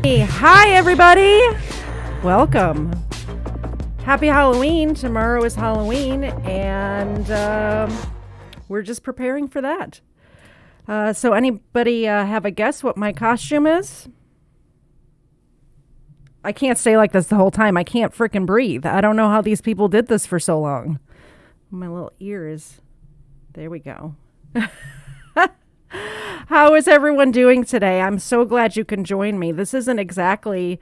Hey, hi everybody! Welcome. Happy Halloween. Tomorrow is Halloween and we're just preparing for that. So anybody have a guess what my costume is? I can't stay like this the whole time. I can't freaking breathe. I don't know how these people did this for so long. My little ears. There we go. How is everyone doing today? I'm so glad you can join me. This isn't exactly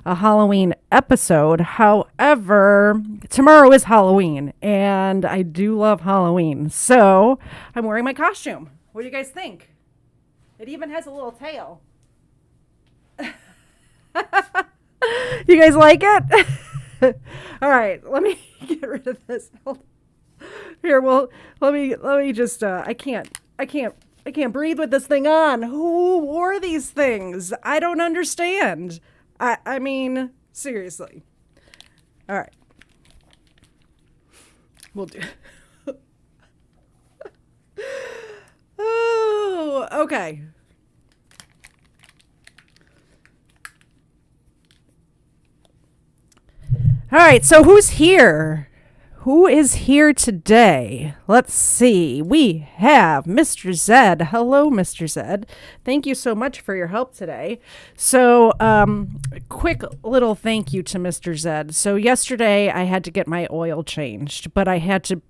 a Halloween episode. However, tomorrow is Halloween, and I do love Halloween. So I'm wearing my costume. What do you guys think? It even has a little tail. You guys like it? All right, let me get rid of this. Here, well, let me just, I can't breathe with this thing on. Who wore these things? I don't understand. I mean, seriously. All right. We'll do. Oh, okay. All right, so who's here? Who is here today? Let's see. We have Mr. Zed. Hello, Mr. Zed. Thank you so much for your help today. So, quick little thank you to Mr. Zed. So yesterday I had to get my oil changed, but I had to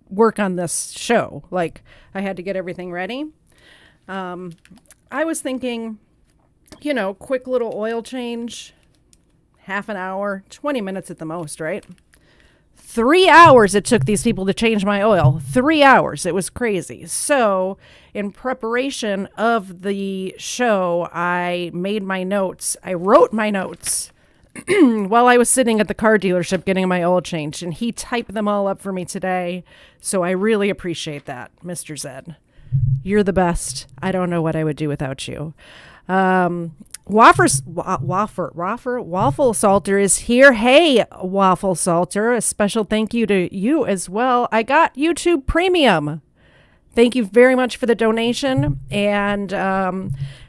work on this show. Like, I had to get everything ready. I was thinking, quick little oil change, half an hour, 20 minutes at the most, right? 3 hours it took these people to change my oil. 3 hours. It was crazy. So in preparation of the show, I made my notes. I wrote my notes while I was sitting at the car dealership getting my oil changed. And he typed them all up for me today. So I really appreciate that, Mr. Zed. You're the best. I don't know what I would do without you. Waffle Salter is here. Hey, Waffle Salter, a special thank you to you as well. I got YouTube Premium. Thank you very much for the donation. And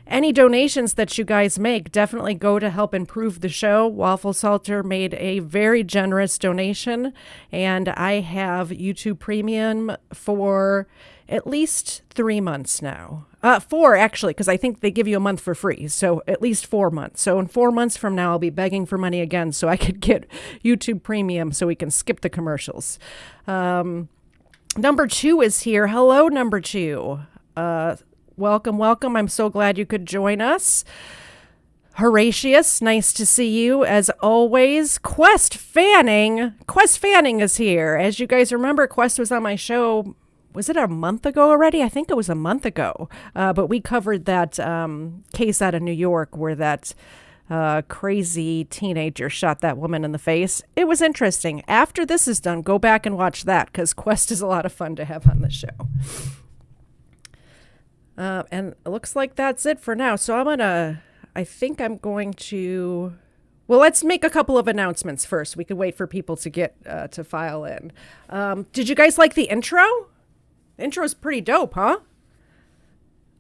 any donations that you guys make definitely go to help improve the show. Waffle Salter made a very generous donation, and I have YouTube Premium for at least 3 months now. 4, actually, because I think they give you a month for free. So at least 4 months. So in 4 months from now, I'll be begging for money again so I could get YouTube Premium so we can skip the commercials. Number 2 is here. Hello, number 2. Welcome, welcome. I'm so glad you could join us. Horatius, nice to see you as always. Quest Fanning is here. As you guys remember, Quest was on my show. Was it a month ago already? I think it was a month ago. But we covered that case out of New York where that crazy teenager shot that woman in the face. It was interesting. After this is done, go back and watch that because Quest is a lot of fun to have on the show. And it looks like that's it for now. So I think I'm going to, well, let's make a couple of announcements first. We could wait for people to get to file in. Did you guys like the intro? The intro is pretty dope, huh?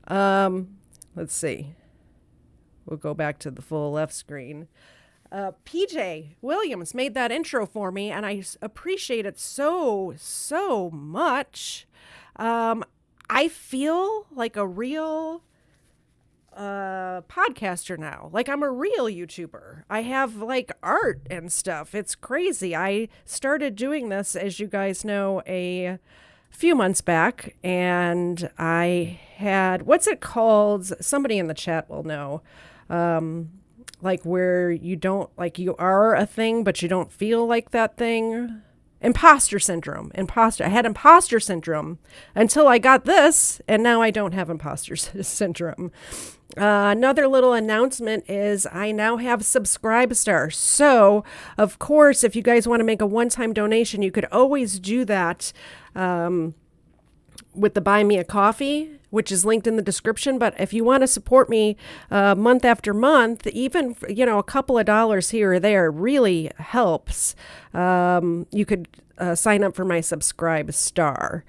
Let's see. We'll go back to the full left screen. PJ Williams made that intro for me, and I appreciate it so much. I feel like a real podcaster now. Like I'm a real YouTuber. I have like art and stuff. It's crazy. I started doing this, as you guys know, a few months back, and I had, what's it called? Somebody in the chat will know. Like where you don't, like you are a thing, but you don't feel like that thing. Imposter syndrome. I had imposter syndrome until I got this, and now I don't have imposter syndrome. Another little announcement is I now have Subscribestar. So, of course, if you guys want to make a one-time donation, you could always do that with the Buy Me a Coffee, which is linked in the description. But if you want to support me month after month, even, a couple of dollars here or there really helps. You could sign up for my Subscribestar.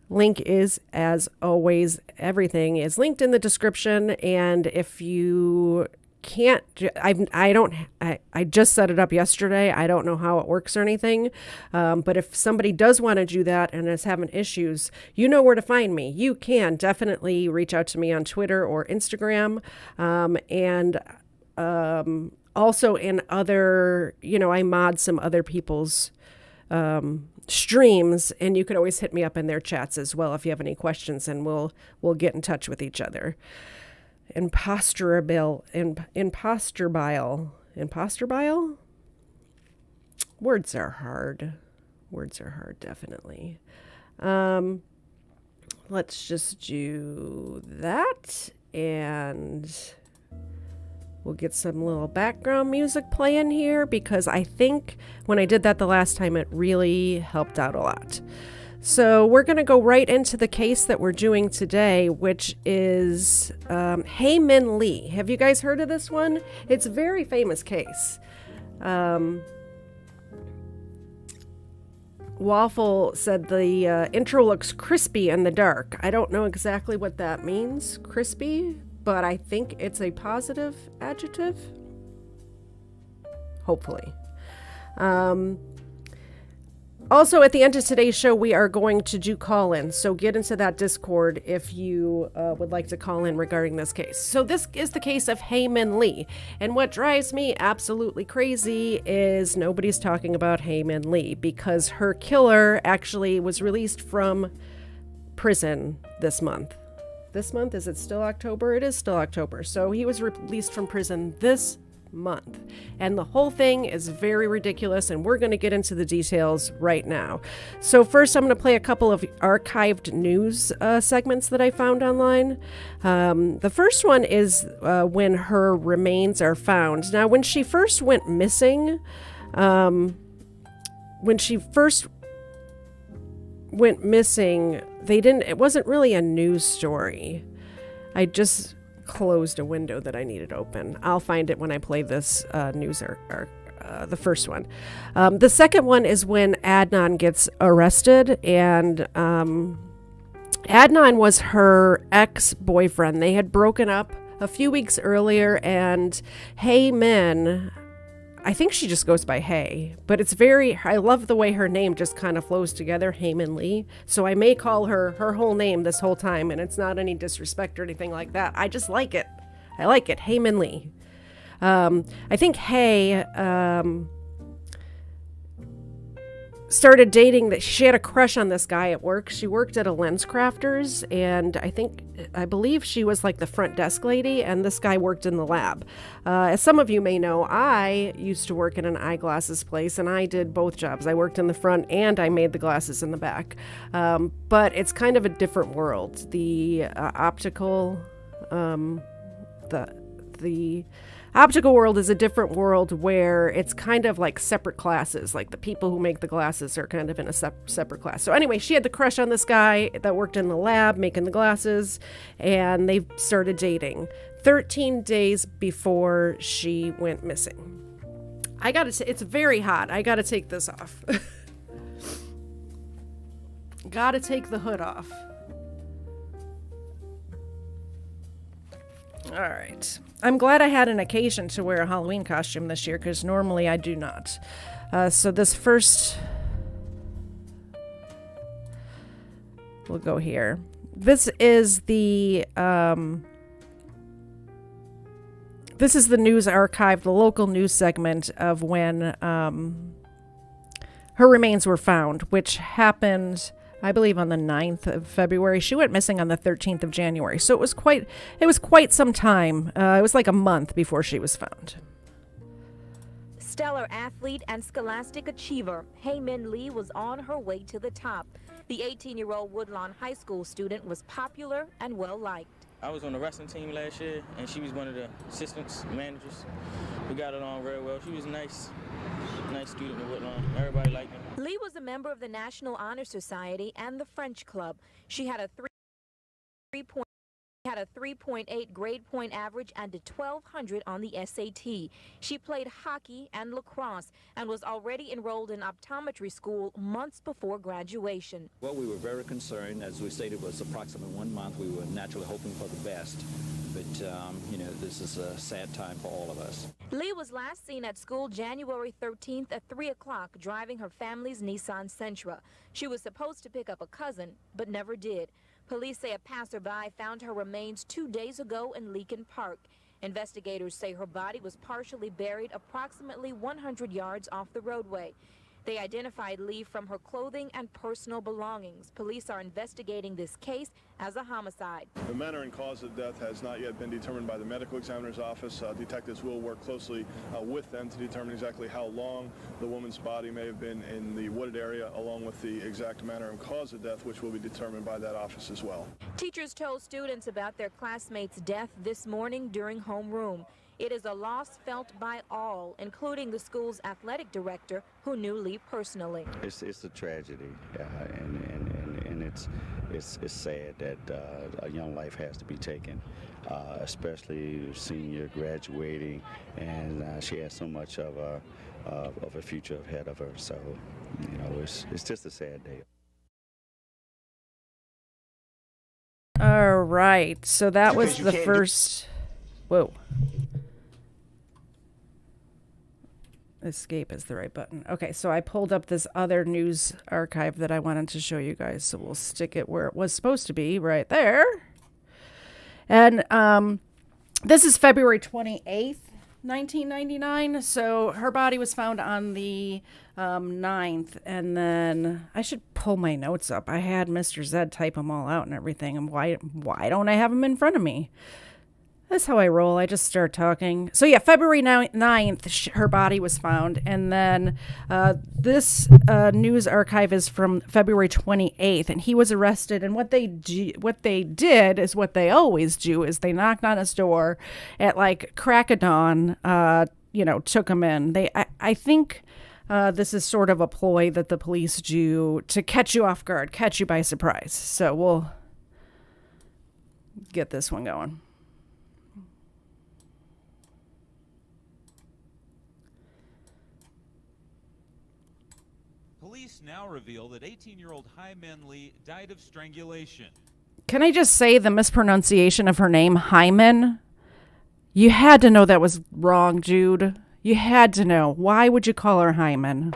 Link is, as always, everything is linked in the description. And if you can't, I just set it up yesterday. I don't know how it works or anything. But if somebody does want to do that and is having issues, you know where to find me. You can definitely reach out to me on Twitter or Instagram. And also in other, I mod some other people's streams, and you could always hit me up in their chats as well if you have any questions, and we'll get in touch with each other. Imposter bile. Words are hard, definitely. Let's just do that, and we'll get some little background music playing here, because I think when I did that the last time, it really helped out a lot. So we're going to go right into the case that we're doing today, which is Hae Min Lee. Have you guys heard of this one? It's a very famous case. Waffle said the intro looks crispy in the dark. I don't know exactly what that means, crispy, but I think it's a positive adjective. Hopefully. Also, at the end of today's show, we are going to do call-in. So get into that Discord if you would like to call in regarding this case. So this is the case of Hae Min Lee. And what drives me absolutely crazy is nobody's talking about Hae Min Lee, because her killer actually was released from prison this month. This month? Is it still October? It is still October. So he was released from prison this month. And the whole thing is very ridiculous, and we're going to get into the details right now. So first, I'm going to play a couple of archived news segments that I found online. The first one is when her remains are found. Now, when she first went missing, it wasn't really a news story. I just closed a window that I needed open. I'll find it when I play this news or the first one. The second one is when Adnan gets arrested, and Adnan was her ex-boyfriend. They had broken up a few weeks earlier, and Hae Min I think she just goes by Hae, but I love the way her name just kind of flows together, Hae Min Lee. So I may call her whole name this whole time, and it's not any disrespect or anything like that. I just like it. I like it, Hae Min Lee. I think Hae started dating, she had a crush on this guy at work. She worked at a lens crafters, and I believe she was like the front desk lady, and this guy worked in the lab. As some of you may know, I used to work in an eyeglasses place, and I did both jobs. I worked in the front and I made the glasses in the back. But it's kind of a different world. The optical world is a different world where it's kind of like separate classes. Like the people who make the glasses are kind of in a separate class. So anyway, she had the crush on this guy that worked in the lab making the glasses, and they started dating 13 days before she went missing. It's very hot. I gotta take this off. Gotta take the hood off. All right. I'm glad I had an occasion to wear a Halloween costume this year, because normally I do not. So this first... We'll go here. This is the news archive, the local news segment of when her remains were found, which happened, I believe, on the 9th of February. She went missing on the 13th of January. So it was quite some time. It was like a month before she was found. Stellar athlete and scholastic achiever, Hae Min Lee was on her way to the top. The 18-year-old Woodlawn High School student was popular and well-liked. I was on the wrestling team last year, and she was one of the assistants, managers. We got along very well. She was nice student at Woodlawn. Everybody liked her. Lee was a member of the National Honor Society and the French Club. She had a 3.8 grade point average and a 1200 on the SAT. She played hockey and lacrosse and was already enrolled in optometry school months before graduation. Well, we were very concerned. As we stated, it was approximately 1 month. We were naturally hoping for the best. But, this is a sad time for all of us. Lee was last seen at school January 13th at 3 o'clock driving her family's Nissan Sentra. She was supposed to pick up a cousin, but never did. Police say a passerby found her remains 2 days ago in Leakin Park. Investigators say her body was partially buried approximately 100 yards off the roadway. They identified Lee from her clothing and personal belongings. Police are investigating this case as a homicide. The manner and cause of death has not yet been determined by the medical examiner's office. Detectives will work closely with them to determine exactly how long the woman's body may have been in the wooded area, along with the exact manner and cause of death, which will be determined by that office as well. Teachers told students about their classmates' death this morning during homeroom. It is a loss felt by all, including the school's athletic director, who knew Lee personally. It's a tragedy, and it's sad that a young life has to be taken, especially senior graduating, and she has so much of a future ahead of her. So, it's just a sad day. All right, so that was the first. Whoa. Escape is the right button. Okay, so I pulled up this other news archive that I wanted to show you guys. So we'll stick it where it was supposed to be, right there. And this is February 28th, 1999. So her body was found on the 9th. And then I should pull my notes up. I had Mr. Zed type them all out and everything. And why don't I have them in front of me? That's how I roll. I just start talking. So yeah, February 9th, her body was found. And then this news archive is from February 28th. And he was arrested. And what they did is what they always do, is they knocked on his door at like crack of dawn, took him in. I think this is sort of a ploy that the police do to catch you off guard, catch you by surprise. So we'll get this one going. Police now reveal that 18-year-old Hae Min Lee died of strangulation. Can I just say the mispronunciation of her name, Hae Min? You had to know that was wrong, Jude. You had to know. Why would you call her Hae Min?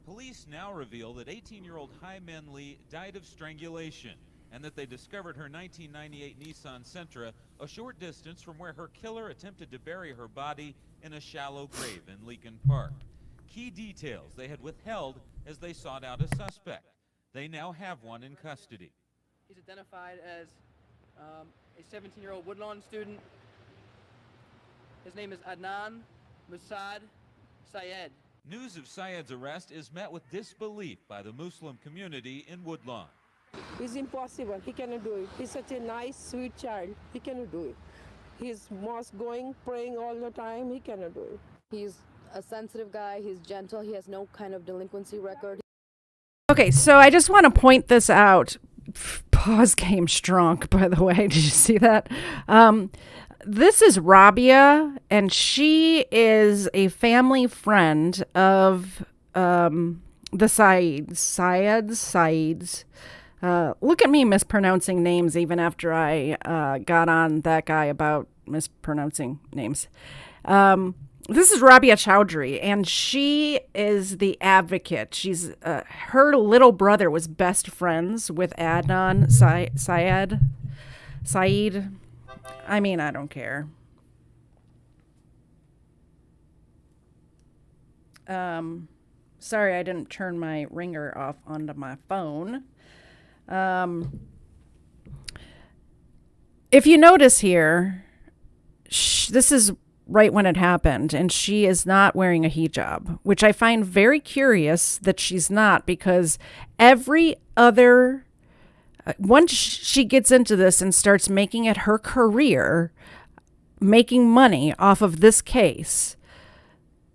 Police now reveal that 18-year-old Hae Min Lee died of strangulation and that they discovered her 1998 Nissan Sentra a short distance from where her killer attempted to bury her body in a shallow grave in Leakin Park. Key details they had withheld as they sought out a suspect. They now have one in custody. He's identified as a 17-year-old Woodlawn student. His name is Adnan Masud Syed. News of Syed's arrest is met with disbelief by the Muslim community in Woodlawn. It's impossible. He cannot do it. He's such a nice, sweet child. He cannot do it. He's mosque going, praying all the time. He cannot do it. He's a sensitive guy. He's gentle. He has no kind of delinquency record. Okay, so I just want to point this out. Pause came strong, by the way. Did you see that? This is Rabia, and she is a family friend of the Syeds. Look at me mispronouncing names even after I got on that guy about mispronouncing names. This is Rabia Chowdhury, and she is the advocate. She's her little brother was best friends with Adnan Syed. I mean, I don't care. Sorry, I didn't turn my ringer off onto my phone. If you notice here, this is right when it happened, and she is not wearing a hijab, which I find very curious that she's not, because every other once she gets into this and starts making it her career, making money off of this case,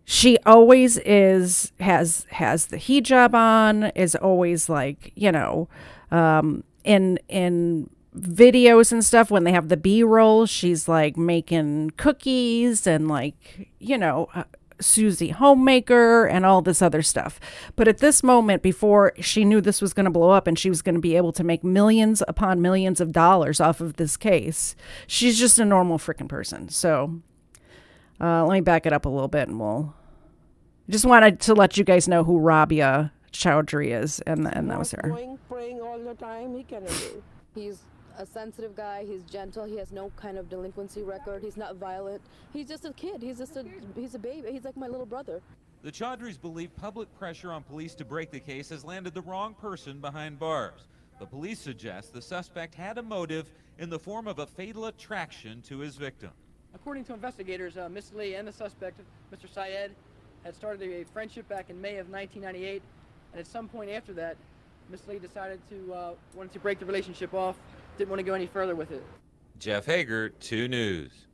she always has the hijab on, is always like, you know, in videos and stuff, when they have the B-roll, she's like making cookies and like, you know, Susie Homemaker and all this other stuff. But at this moment, before she knew this was going to blow up and she was going to be able to make millions upon millions of dollars off of this case, she's just a normal freaking person. So let me back it up a little bit, and we'll just wanted to let you guys know who Rabia Chowdhury is, and that was her. Going, praying all the time. He cannot do it. He's a sensitive guy. He's gentle. He has no kind of delinquency record. He's not violent. He's just a kid. He's a baby. He's like my little brother. The Chowdhurys believe public pressure on police to break the case has landed the wrong person behind bars. The police suggest the suspect had a motive in the form of a fatal attraction to his victim. According to investigators, Miss Lee and the suspect, Mr. Syed, had started a friendship back in May of 1998, and at some point after that, Miss Lee decided to wanted to break the relationship off. Didn't want to go any further with it. Jeff Hager, 2 News.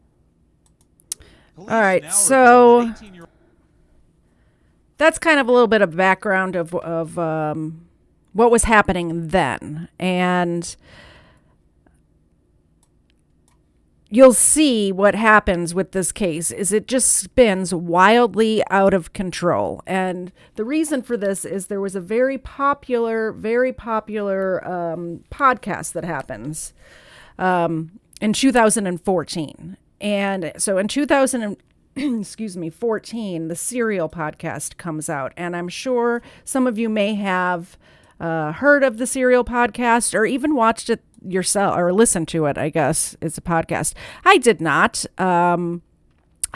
All right, so that's kind of a little bit of background of what was happening then, and you'll see what happens with this case is it just spins wildly out of control. And the reason for this is there was a very popular podcast that happens in 2014. And so in 2014, the Serial podcast comes out. And I'm sure some of you may have heard of the Serial podcast or even watched it yourself, or listened to it, I guess. It's a podcast. I did not. I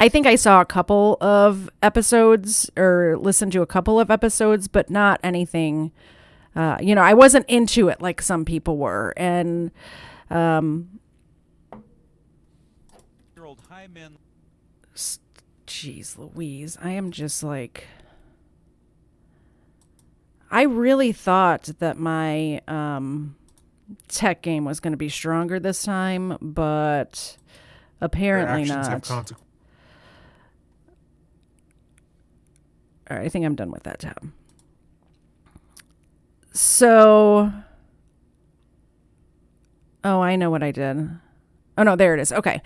think I saw a couple of episodes or listened to a couple of episodes, but not anything, I wasn't into it like some people were. And, geez Louise, I am just like, I really thought that my, tech game was going to be stronger this time, but apparently not. All right, I think I'm done with that tab. So, oh, I know what I did. Oh no, there it is. Okay.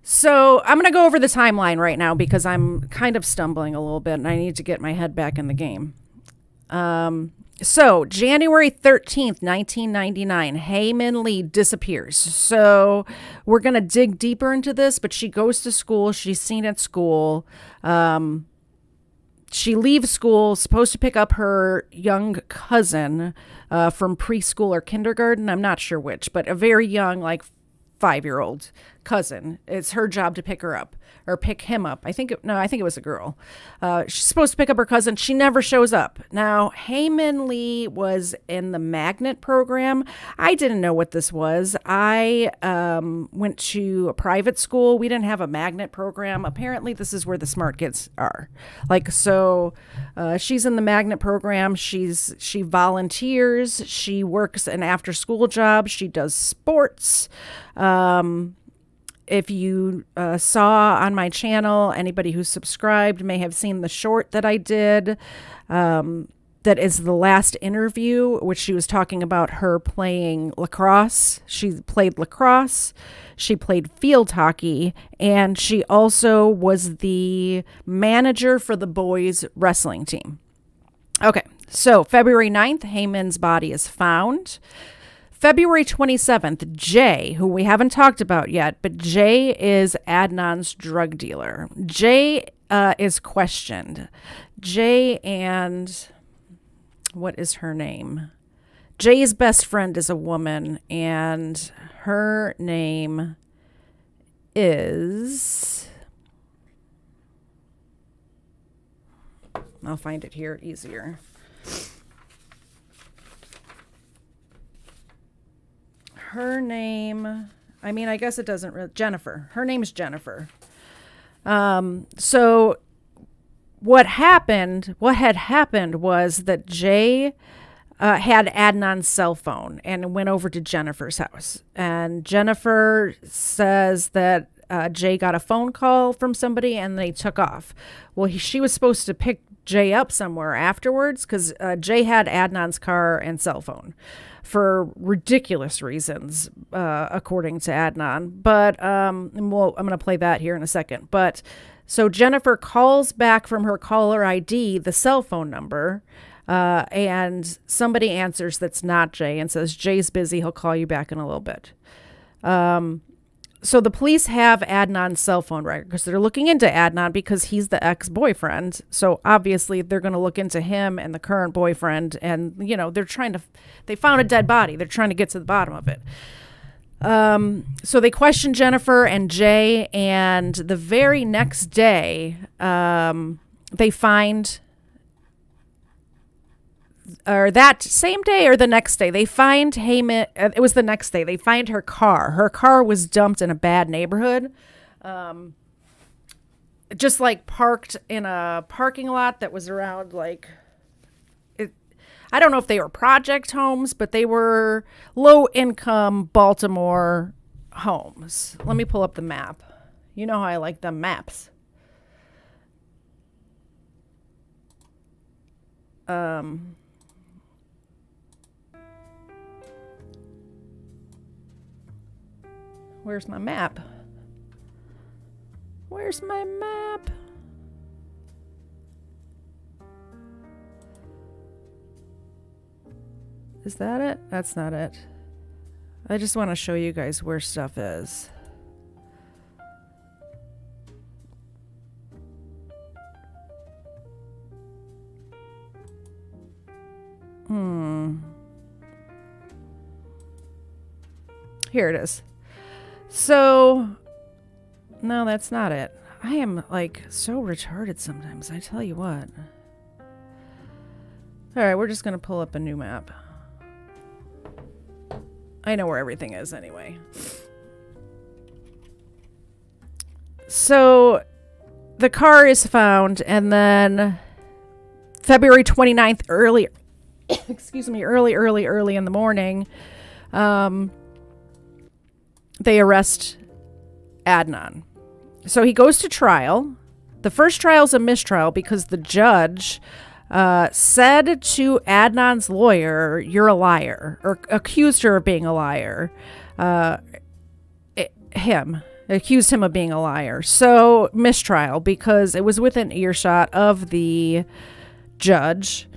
So I'm going to go over the timeline right now because I'm kind of stumbling a little bit and I need to get my head back in the game. So January 13th, 1999, Hae Min Lee disappears. So we're going to dig deeper into this, but she goes to school. She's seen at school. She leaves school, supposed to pick up her young cousin from preschool or kindergarten. I'm not sure which, but a very young, like 5-year-old cousin. It's her job to pick her up or pick him up. I think it was a girl. She's supposed to pick up her cousin. She never shows up. Now, Hae Min Lee was in the magnet program. I didn't know what this was. I went to a private school. We didn't have a magnet program. Apparently, this is where the smart kids are. She's in the magnet program. She volunteers. She works an after-school job. She does sports. If you saw on my channel, anybody who's subscribed may have seen the short that I did. That is the last interview, which she was talking about her playing lacrosse. She played lacrosse. She played field hockey. And she also was the manager for the boys wrestling team. Okay, so February 9th, Hae Min's body is found. February 27th, Jay, who we haven't talked about yet, but Jay is Adnan's drug dealer. Jay is questioned. Jay and what is her name? Jay's best friend is a woman, and her name is... I'll find it here easier. Her name, I guess it doesn't really, Jennifer. Her name's Jennifer. So what had happened was that Jay had Adnan's cell phone and went over to Jennifer's house. And Jennifer says that Jay got a phone call from somebody and they took off. Well, she was supposed to pick Jay up somewhere afterwards because Jay had Adnan's car and cell phone for ridiculous reasons, according to Adnan. But I'm going to play that here in a second. But so Jennifer calls back from her caller ID the cell phone number, and somebody answers that's not Jay and says, Jay's busy. He'll call you back in a little bit. So the police have Adnan's cell phone record because they're looking into Adnan because he's the ex-boyfriend. So obviously they're going to look into him and the current boyfriend. And, they found a dead body. They're trying to get to the bottom of it. So they question Jennifer and Jay. And the very next day, they find... or that same day or the next day, they find Hae Min. It was the next day. They find her car. Her car was dumped in a bad neighborhood. Just parked in a parking lot that was around I don't know if they were project homes, but they were low income Baltimore homes. Let me pull up the map. You know how I like them maps. Where's my map? Where's my map? Is that it? That's not it. I just want to show you guys where stuff is. Here it is. So, no, that's not it. I am so retarded sometimes, I tell you what. All right, we're just going to pull up a new map. I know where everything is anyway. So, the car is found, and then February 29th, early in the morning, they arrest Adnan. So he goes to trial. The first trial is a mistrial because the judge said to Adnan's lawyer, "You're a liar," or accused her of being a liar. Accused him of being a liar. So mistrial because it was within earshot of the judge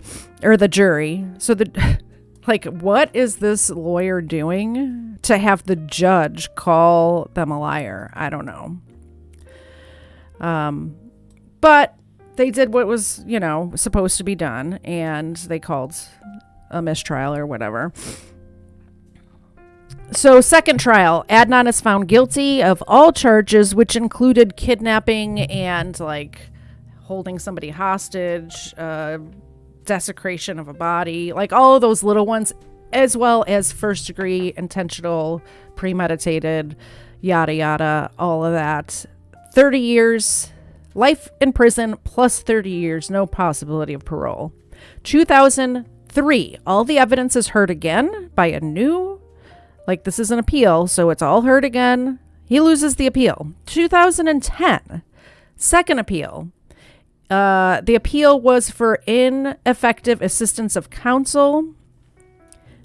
or the jury. So like, what is this lawyer doing to have the judge call them a liar? I don't know. But they did what was, supposed to be done, and they called a mistrial or whatever. So, second trial, Adnan is found guilty of all charges, which included kidnapping and, like, holding somebody hostage, desecration of a body, like all of those little ones, as well as first degree, intentional, premeditated, yada, yada, all of that. 30 years, life in prison, plus 30 years, no possibility of parole. 2003, all the evidence is heard again by a new, like this is an appeal, so it's all heard again. He loses the appeal. 2010, second appeal. The appeal was for ineffective assistance of counsel.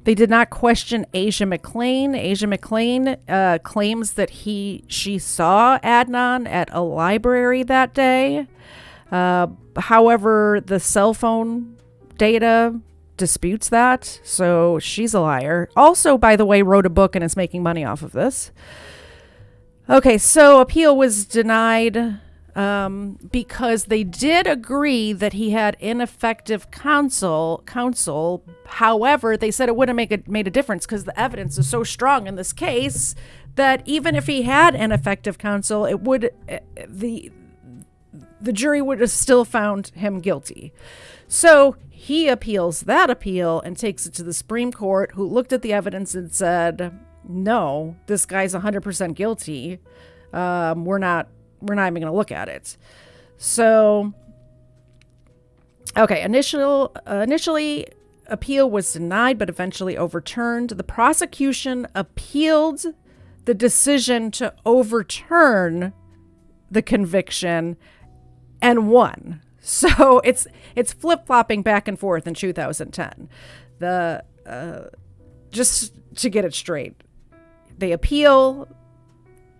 They did not question Asia McClain. Asia McClain claims that she saw Adnan at a library that day. However, the cell phone data disputes that, so she's a liar. Also, by the way, wrote a book and is making money off of this. Okay, so appeal was denied because they did agree that he had ineffective counsel. However, they said it wouldn't made a difference because the evidence is so strong in this case that even if he had ineffective counsel, it would the jury would have still found him guilty. So he appeals that appeal and takes it to the Supreme Court, who looked at the evidence and said, no, this guy's 100% guilty. We're not even going to look at it. So, okay, initially appeal was denied, but eventually overturned. The prosecution appealed the decision to overturn the conviction and won. So it's flip-flopping back and forth in 2010. Just to get it straight, they appeal,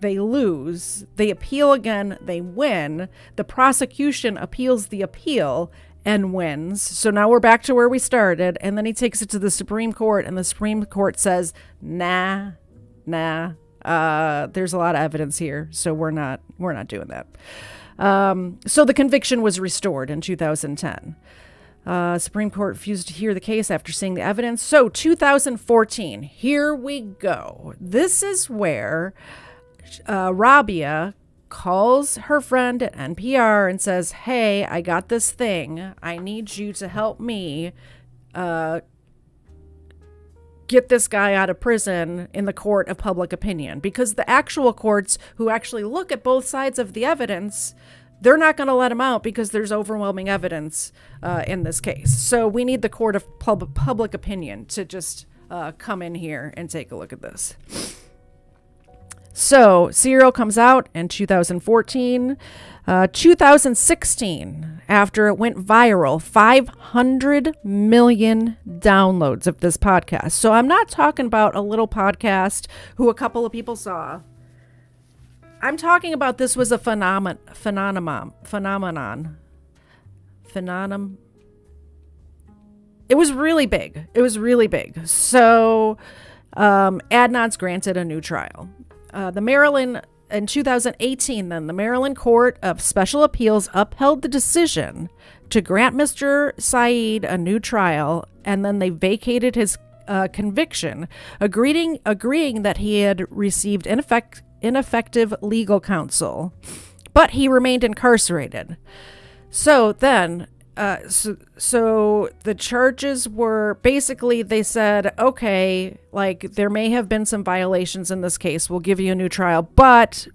they lose, they appeal again, they win. The prosecution appeals the appeal and wins. So now we're back to where we started, and then he takes it to the Supreme Court, and the Supreme Court says, nah, there's a lot of evidence here, so we're not doing that. So the conviction was restored in 2010. Supreme Court refused to hear the case after seeing the evidence. So 2014, here we go. This is where Rabia calls her friend at NPR and says, hey, I got this thing. I need you to help me get this guy out of prison in the court of public opinion, because the actual courts who actually look at both sides of the evidence, they're not going to let him out because there's overwhelming evidence in this case. So we need the court of public opinion to just come in here and take a look at this. So Serial comes out in 2014. 2016, after it went viral, 500 million downloads of this podcast. So I'm not talking about a little podcast who a couple of people saw. I'm talking about this was a phenomenon. It was really big. So Adnan's granted a new trial. In 2018, then, the Maryland Court of Special Appeals upheld the decision to grant Mr. Syed a new trial, and then they vacated his conviction, agreeing that he had received ineffective legal counsel, but he remained incarcerated. So then, so the charges were basically, they said, okay, like there may have been some violations in this case. We'll give you a new trial, but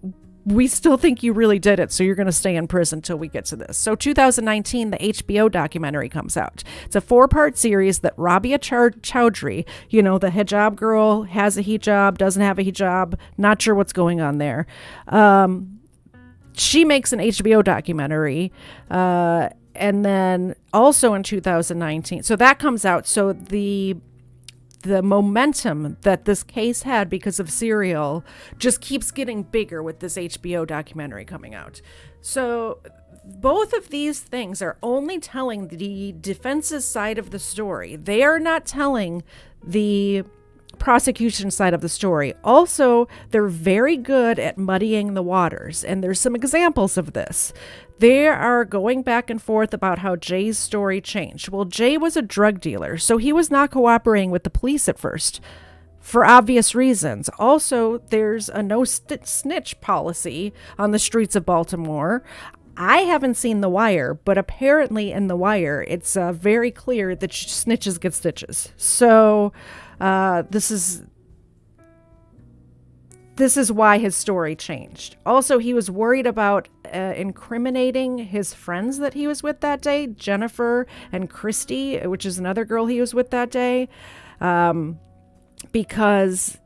we still think you really did it. So you're going to stay in prison till we get to this. So 2019, the HBO documentary comes out. It's a 4-part series that Rabia Chowdhury, the hijab girl, has a hijab, doesn't have a hijab, not sure what's going on there. She makes an HBO documentary, and then also in 2019, so that comes out. So the momentum that this case had because of Serial just keeps getting bigger with this HBO documentary coming out. So both of these things are only telling the defense's side of the story. They are not telling the prosecution side of the story. Also, they're very good at muddying the waters, and there's some examples of this. They are going back and forth about how Jay's story changed. Well, Jay was a drug dealer, so he was not cooperating with the police at first, for obvious reasons. Also, there's a no snitch policy on the streets of Baltimore. I haven't seen The Wire, but apparently in The Wire, it's very clear that snitches get stitches. So this is why his story changed. Also, he was worried about incriminating his friends that he was with that day, Jennifer and Christy, which is another girl he was with that day, because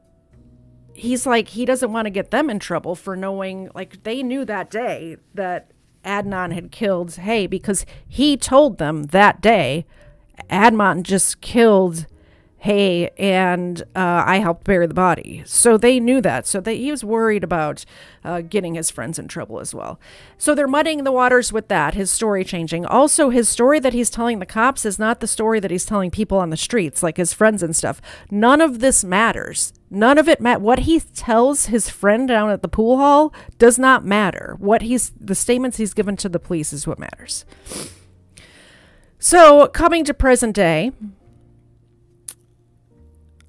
he's like, he doesn't want to get them in trouble for knowing, like, they knew that day that Adnan had killed Hae, because he told them that day, Adnan just killed Hae, and I helped bury the body. So they knew that. So he was worried about getting his friends in trouble as well. So they're muddying the waters with that, his story changing. Also, his story that he's telling the cops is not the story that he's telling people on the streets, like his friends and stuff. None of this matters. None of it matters. What he tells his friend down at the pool hall does not matter. The statements he's given to the police is what matters. So coming to present day,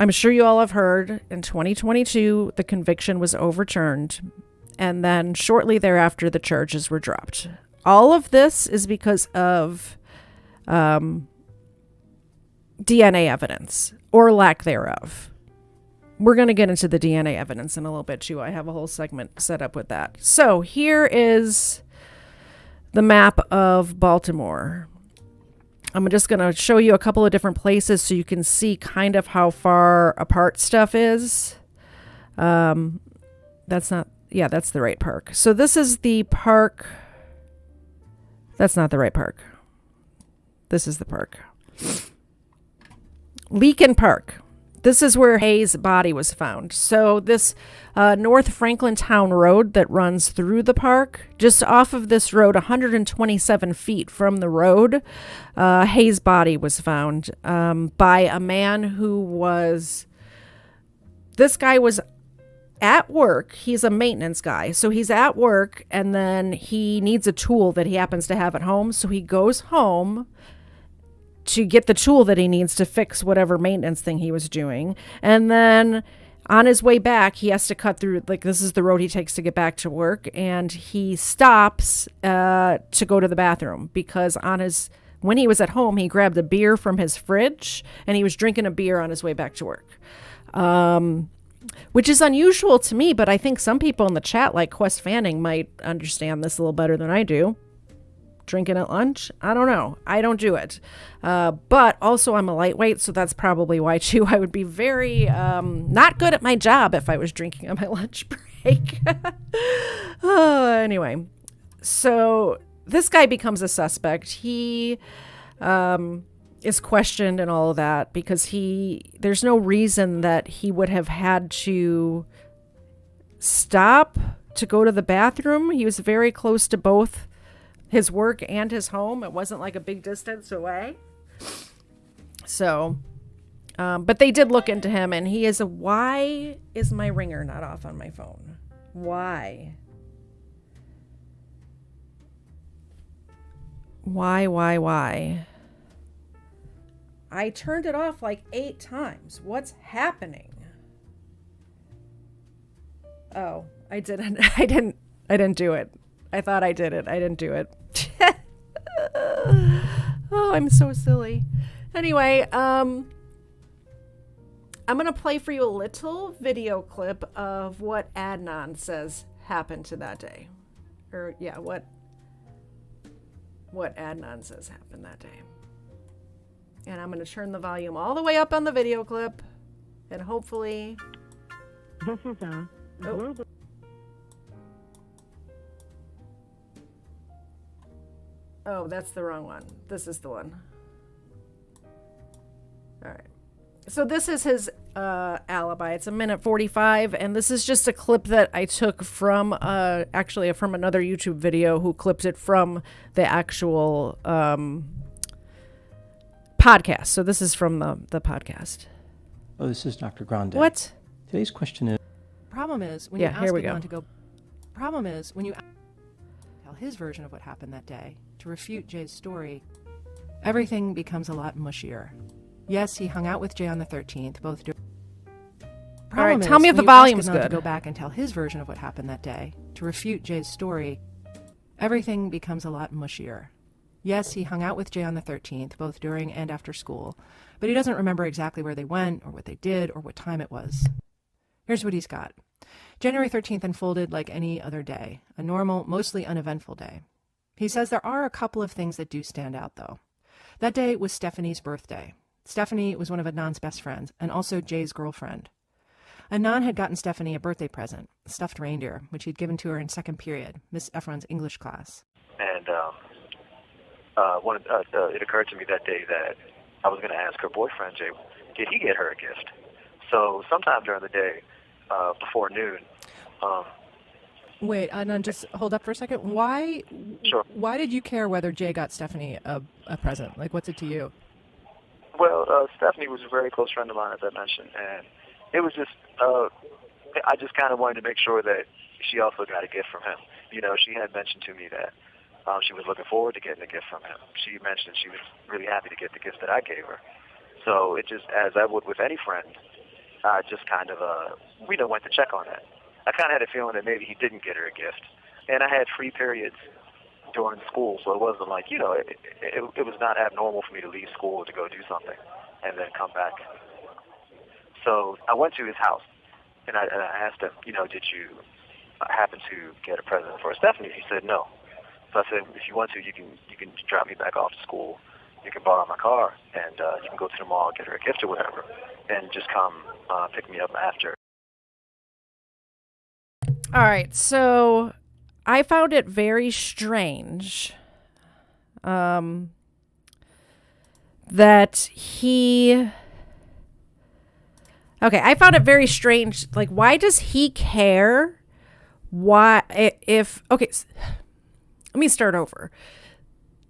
I'm sure you all have heard in 2022, the conviction was overturned, and then shortly thereafter, the charges were dropped. All of this is because of DNA evidence, or lack thereof. We're going to get into the DNA evidence in a little bit, too. I have a whole segment set up with that. So here is the map of Baltimore. I'm just going to show you a couple of different places so you can see kind of how far apart stuff is. That's the right park. So this is the park. That's not the right park. This is the park. Leakin Park. This is where Hae's body was found. So this North Franklin Town Road that runs through the park, just off of this road, 127 feet from the road, Hae's body was found by a man who was... This guy was at work. He's a maintenance guy. So he's at work, and then he needs a tool that he happens to have at home. So he goes home to get the tool that he needs to fix whatever maintenance thing he was doing. And then on his way back, he has to cut through, like, this is the road he takes to get back to work. And he stops to go to the bathroom because when he was at home, he grabbed a beer from his fridge and he was drinking a beer on his way back to work. Which is unusual to me, but I think some people in the chat, like Quest Fanning, might understand this a little better than I do. Drinking at lunch? I don't know. I don't do it. But also I'm a lightweight, so that's probably why too. I would be very not good at my job if I was drinking on my lunch break. Anyway, so this guy becomes a suspect. He is questioned and all of that because there's no reason that he would have had to stop to go to the bathroom. He was very close to both his work and his home. It wasn't like a big distance away. So, but they did look into him, and he is why is my ringer not off on my phone? Why? Why? I turned it off like 8 times. What's happening? Oh, I didn't do it. I thought I did it. I didn't do it. Oh, I'm so silly. Anyway, I'm going to play for you a little video clip of what Adnan says happened to that day. Or, yeah, what Adnan says happened that day. And I'm going to turn the volume all the way up on the video clip. And hopefully... This is a... Oh. Oh, that's the wrong one. This is the one. All right. So this is his alibi. It's 1:45, and this is just a clip that I took from actually from another YouTube video who clipped it from the actual podcast. So this is from the podcast. Oh, this is Dr. Grande. What? Today's question is... Problem is, when Yeah, you ask here we Adnan go. to go... Problem is, when you tell his version of what happened that day, to refute Jay's story, everything becomes a lot mushier. Yes, he hung out with Jay on the 13th, both during... All right, Problem tell is, me if when the you ask volume's Adnan good. to go back and tell his version of what happened that day, to refute Jay's story, everything becomes a lot mushier. Yes, he hung out with Jay on the 13th, both during and after school, but he doesn't remember exactly where they went, or what they did, or what time it was. Here's what he's got. January 13th unfolded like any other day, a normal, mostly uneventful day. He says there are a couple of things that do stand out, though. That day was Stephanie's birthday. Stephanie was one of Adnan's best friends, and also Jay's girlfriend. Adnan had gotten Stephanie a birthday present, a stuffed reindeer, which he'd given to her in second period, Miss Efron's English class. And it occurred to me that day that I was going to ask her boyfriend, Jay, did he get her a gift? So sometime during the day, before noon. Wait, Adnan, just hold up for a second. Why? Sure. Why did you care whether Jay got Stephanie a present? Like, what's it to you? Well, Stephanie was a very close friend of mine, as I mentioned, and it was just, I just kind of wanted to make sure that she also got a gift from him. You know, she had mentioned to me that she was looking forward to getting a gift from him. She mentioned she was really happy to get the gift that I gave her. So it just, as I would with any friend, I just kind of, went to check on that. I kind of had a feeling that maybe he didn't get her a gift. And I had free periods during school, so it wasn't like, it was not abnormal for me to leave school to go do something and then come back. So I went to his house, and I asked him, did you happen to get a present for Stephanie? He said no. So I said, if you want to, you can drop me back off to school. You can borrow my car, and you can go to the mall and get her a gift or whatever, and just come pick me up after. All right, so I found it very strange that he... Okay, I found it very strange. Like, why does he care? Why, if... Okay, let me start over.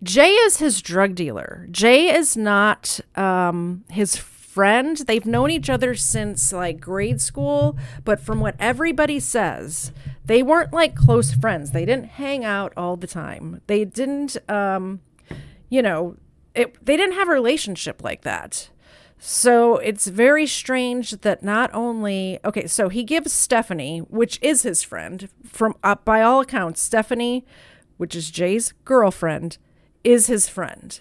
Jay is his drug dealer. Jay is not his friend. They've known each other since like grade school, but from what everybody says, they weren't like close friends. They didn't hang out all the time. They didn't, they didn't have a relationship like that. So it's very strange that not only, okay, so he gives Stephanie, which is his friend, from by all accounts, Stephanie, which is Jay's girlfriend, is his friend.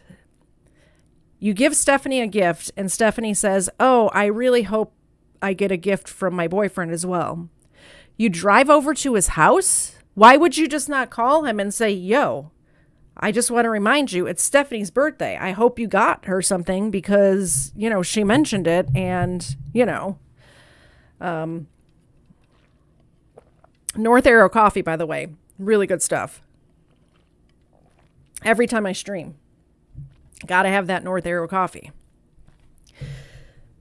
You give Stephanie a gift, and Stephanie says, oh, I really hope I get a gift from my boyfriend as well. You drive over to his house? Why would you just not call him and say, yo, I just want to remind you, it's Stephanie's birthday. I hope you got her something because, she mentioned it, and, North Arrow coffee, by the way, really good stuff. Every time I stream. Got to have that North Arrow coffee.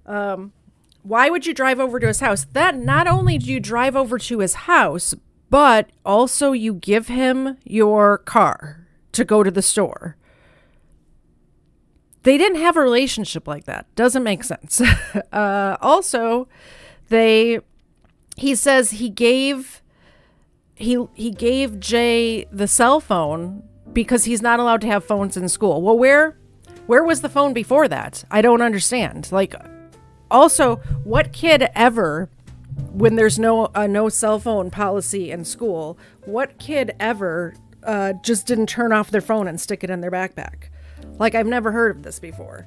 Why would you drive over to his house? That not only do you drive over to his house, but also you give him your car to go to the store. They didn't have a relationship like that. Doesn't make sense. Also, he says he gave Jay the cell phone because he's not allowed to have phones in school. Well, where was the phone before that? I don't understand. Like, also, what kid ever, when there's no cell phone policy in school, what kid ever just didn't turn off their phone and stick it in their backpack? Like, I've never heard of this before.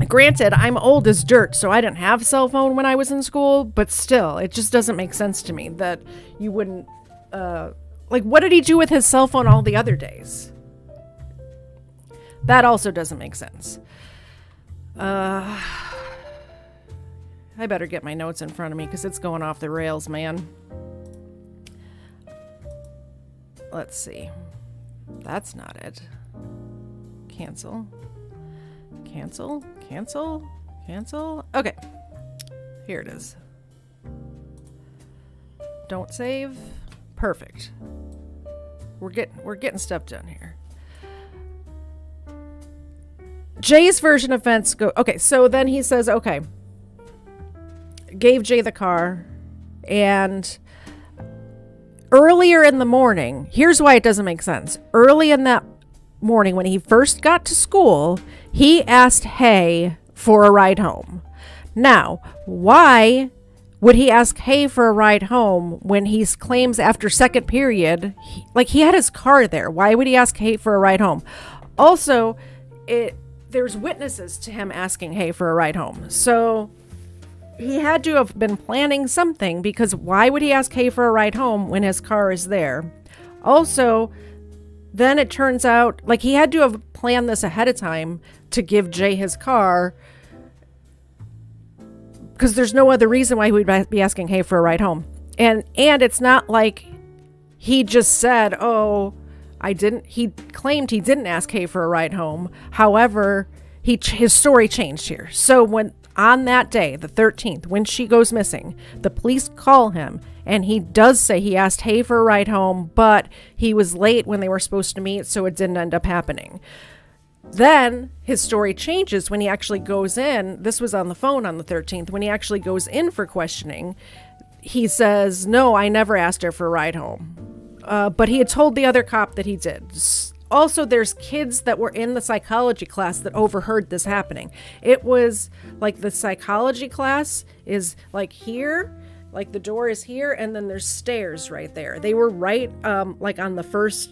Granted, I'm old as dirt, so I didn't have a cell phone when I was in school, but still, it just doesn't make sense to me that you wouldn't, what did he do with his cell phone all the other days? That also doesn't make sense. I better get my notes in front of me because it's going off the rails, man. Let's see. That's not it. Cancel. Cancel. Cancel. Cancel. Okay. Here it is. Don't save. Perfect. We're getting stuff done here. Jay's version of events go. Okay, so then he says, okay, gave Jay the car, and earlier in the morning, here's why it doesn't make sense. Early in that morning, when he first got to school, he asked Hae for a ride home. Now, why would he ask Hae for a ride home when he claims after second period, he had his car there? Why would he ask Hae for a ride home? Also, there's witnesses to him asking Hae for a ride home. So he had to have been planning something, because why would he ask Hae for a ride home when his car is there? Also, then it turns out he had to have planned this ahead of time to give Jay his car, because there's no other reason why he would be asking Hae for a ride home. And it's not like he just said, oh, I didn't. He claimed he didn't ask Hae for a ride home. However, his story changed here. So when on that day, the 13th, when she goes missing, the police call him, and he does say he asked Hae for a ride home, but he was late when they were supposed to meet, so it didn't end up happening. Then his story changes when he actually goes in. This was on the phone on the 13th. When he actually goes in for questioning, he says, no, I never asked her for a ride home. But he had told the other cop that he did. Also, there's kids that were in the psychology class that overheard this happening. It was the psychology class is here, the door is here, and then there's stairs right there. They were right on the first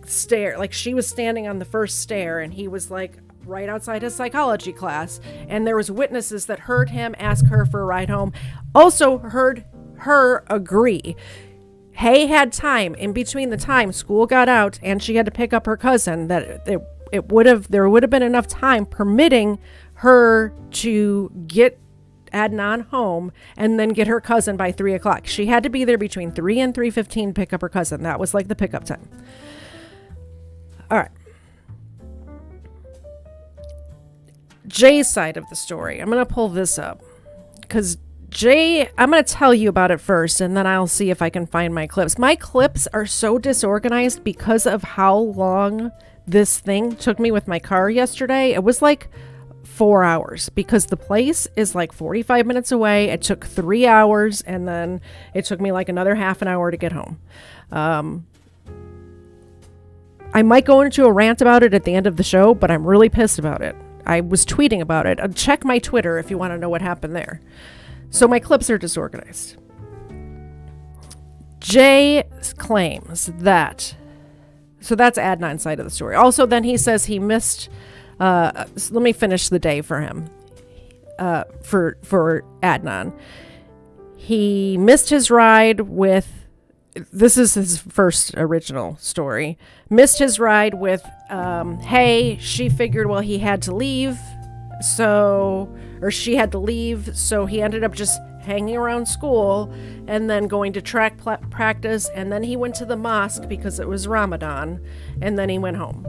stair. She was standing on the first stair, and he was right outside his psychology class. And there was witnesses that heard him ask her for a ride home. Also heard her agree. Hae had time in between the time school got out and she had to pick up her cousin, that there would have been enough time permitting her to get Adnan home and then get her cousin by 3:00. She had to be there between 3 and 3:15 to pick up her cousin. That was the pickup time. All right. Jay's side of the story. I'm going to pull this up because Jay, I'm going to tell you about it first, and then I'll see if I can find my clips. My clips are so disorganized because of how long this thing took me with my car yesterday. It was 4 hours because the place is 45 minutes away. It took 3 hours, and then it took me another half an hour to get home. I might go into a rant about it at the end of the show, but I'm really pissed about it. I was tweeting about it. Check my Twitter if you want to know what happened there. So my clips are disorganized. Jay claims that, so that's Adnan's side of the story. Also, then he says he missed, let me finish the day for him, for Adnan. He missed his ride with, this is his first original story, missed his ride with Hae. She figured, well, he had to leave, she had to leave, so he ended up just hanging around school and then going to track practice, and then he went to the mosque because it was Ramadan, and then he went home.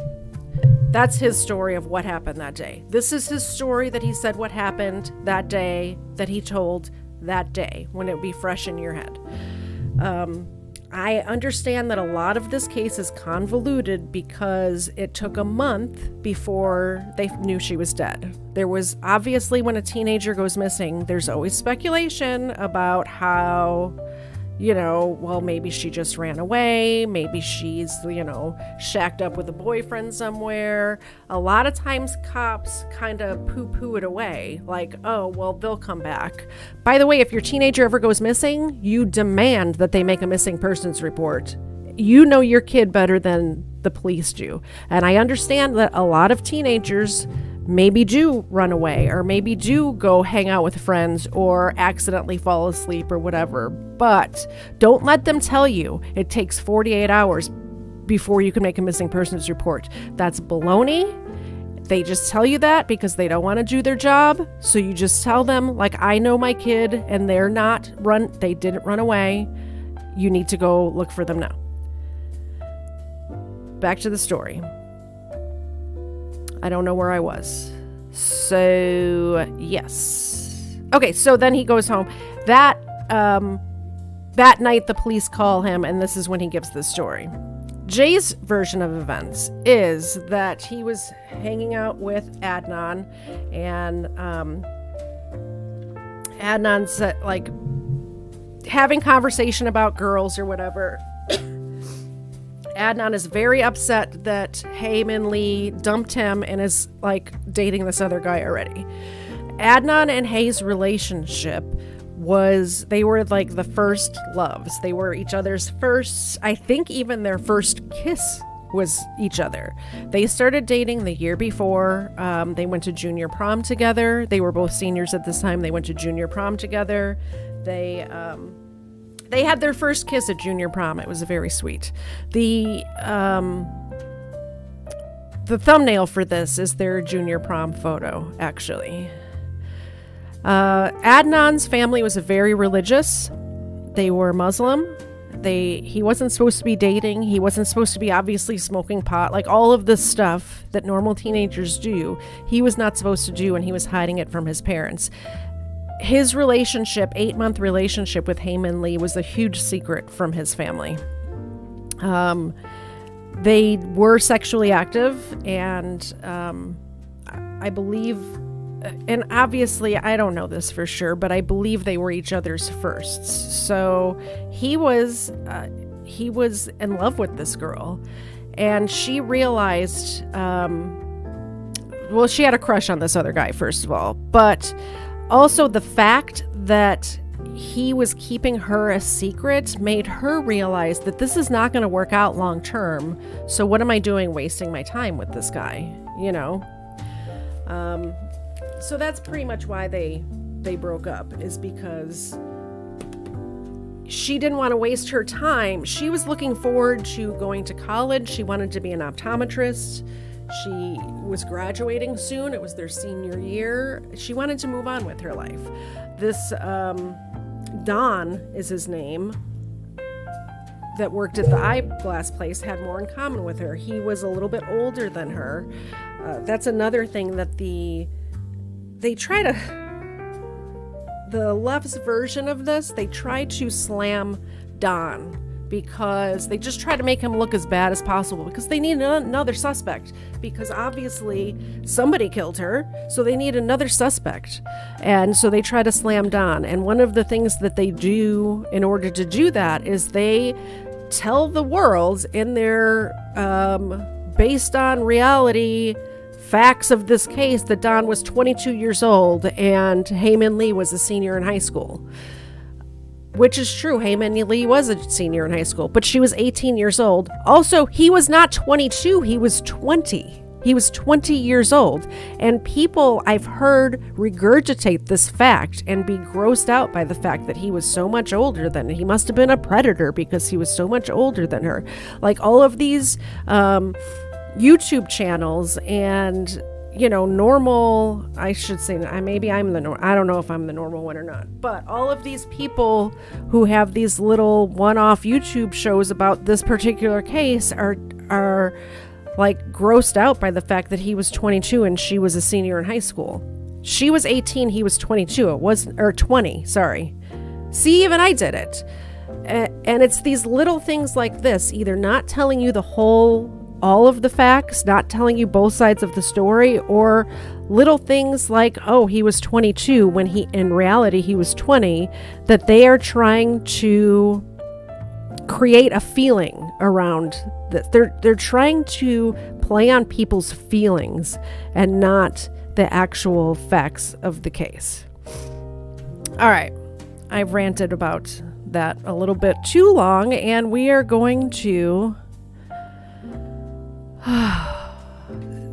That's his story of what happened that day. This is his story that he said what happened that day, that he told that day, when it would be fresh in your head. I understand that a lot of this case is convoluted because it took a month before they knew she was dead. There was obviously, when a teenager goes missing, there's always speculation about how, well, maybe she just ran away. Maybe she's, shacked up with a boyfriend somewhere. A lot of times cops kind of poo-poo it away. Oh, well, they'll come back. By the way, if your teenager ever goes missing, you demand that they make a missing persons report. You know your kid better than the police do. And I understand that a lot of teenagers maybe do run away, or maybe do go hang out with friends, or accidentally fall asleep or whatever. But don't let them tell you it takes 48 hours before you can make a missing persons report. That's baloney. They just tell you that because they don't want to do their job. So you just tell them, I know my kid and they didn't run away. You need to go look for them now. Back to the story. I don't know where I was. So, yes. Okay, so then he goes home. That night, the police call him, and this is when he gives the story. Jay's version of events is that he was hanging out with Adnan, and Adnan's like having conversation about girls or whatever. Adnan is very upset that Hae Min Lee dumped him and is like dating this other guy already. Adnan and Hae's relationship they were like the first loves. They were each other's first, I think even their first kiss was each other. They started dating the year before. They went to junior prom together. They were both seniors at this time. They went to junior prom together. They had their first kiss at junior prom. It was very sweet. The thumbnail for this is their junior prom photo, actually. Adnan's family was very religious. They were Muslim. He wasn't supposed to be dating. He wasn't supposed to be obviously smoking pot. Like all of this stuff that normal teenagers do, he was not supposed to do, and he was hiding it from his parents. His relationship, 8-month relationship with Hae Min Lee, was a huge secret from his family. They were sexually active, and I believe, and obviously I don't know this for sure, but I believe they were each other's firsts. So he was in love with this girl, and she realized, she had a crush on this other guy, first of all, but also the fact that he was keeping her a secret made her realize that this is not going to work out long term. So what am I doing wasting my time with this guy, you know? So that's pretty much why they broke up, is because she didn't want to waste her time. She was looking forward to going to college. She wanted to be an optometrist. She was graduating soon. It was their senior year. She wanted to move on with her life. This Don is his name, that worked at the eyeglass place, had more in common with her. He was a little bit older than her. That's another thing that the left's version of this, they try to slam Don, because they just try to make him look as bad as possible, because they need another suspect, because obviously somebody killed her, so they need another suspect. And so they try to slam Don. And one of the things that they do in order to do that is they tell the world in their based on reality facts of this case that Don was 22 years old and Hae Min Lee was a senior in high school. Which is true. Hae Min Lee was a senior in high school, but she was 18 years old. Also, he was not 22, he was 20. He was 20 years old. And people, I've heard, regurgitate this fact and be grossed out by the fact that he was so much older than her. He must have been a predator because he was so much older than her. Like all of these YouTube channels and, you know, normal, I should say, maybe I'm the normal, I don't know if I'm the normal one or not, but all of these people who have these little one-off YouTube shows about this particular case are like grossed out by the fact that he was 22 and she was a senior in high school. She was 18, he was 22. It wasn't, or 20, sorry. See, even I did it. And it's these little things like this, either not telling you all of the facts, not telling you both sides of the story, or little things like, oh, he was 22 when in reality he was 20, that they are trying to create a feeling around that. They're trying to play on people's feelings and not the actual facts of the case. All right, I've ranted about that a little bit too long, and we are going to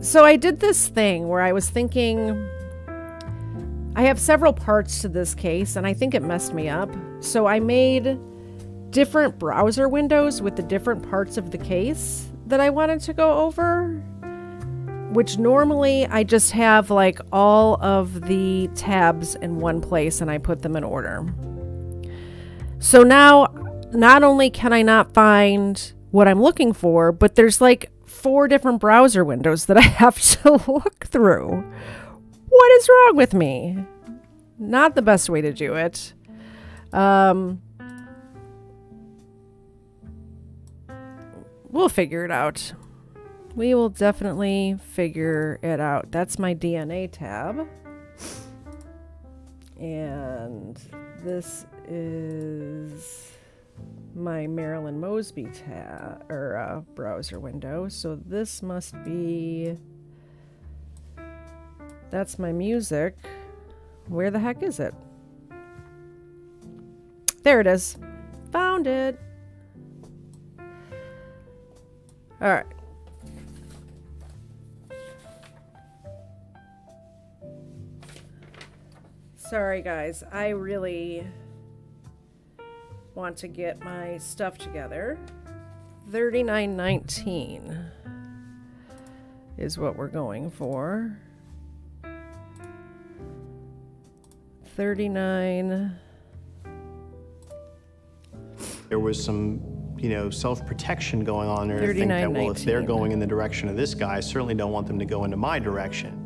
so I did this thing where I was thinking, I have several parts to this case, and I think it messed me up. So I made different browser windows with the different parts of the case that I wanted to go over, which normally I just have like all of the tabs in one place and I put them in order. So now, not only can I not find what I'm looking for, but there's like 4 different browser windows that I have to look through. what is wrong with me? Not the best way to do it. We'll figure it out. We will definitely figure it out. That's my DNA tab. And this is my Marilyn Mosby tab or browser window. So this must be, that's my music. Where the heck is it? There it is. Found it. All right. Sorry, guys. I really want to get my stuff together. 3919 is what we're going for. 39. There was some, self-protection going on there. To think that, well, if they're going in the direction of this guy, I certainly don't want them to go into my direction.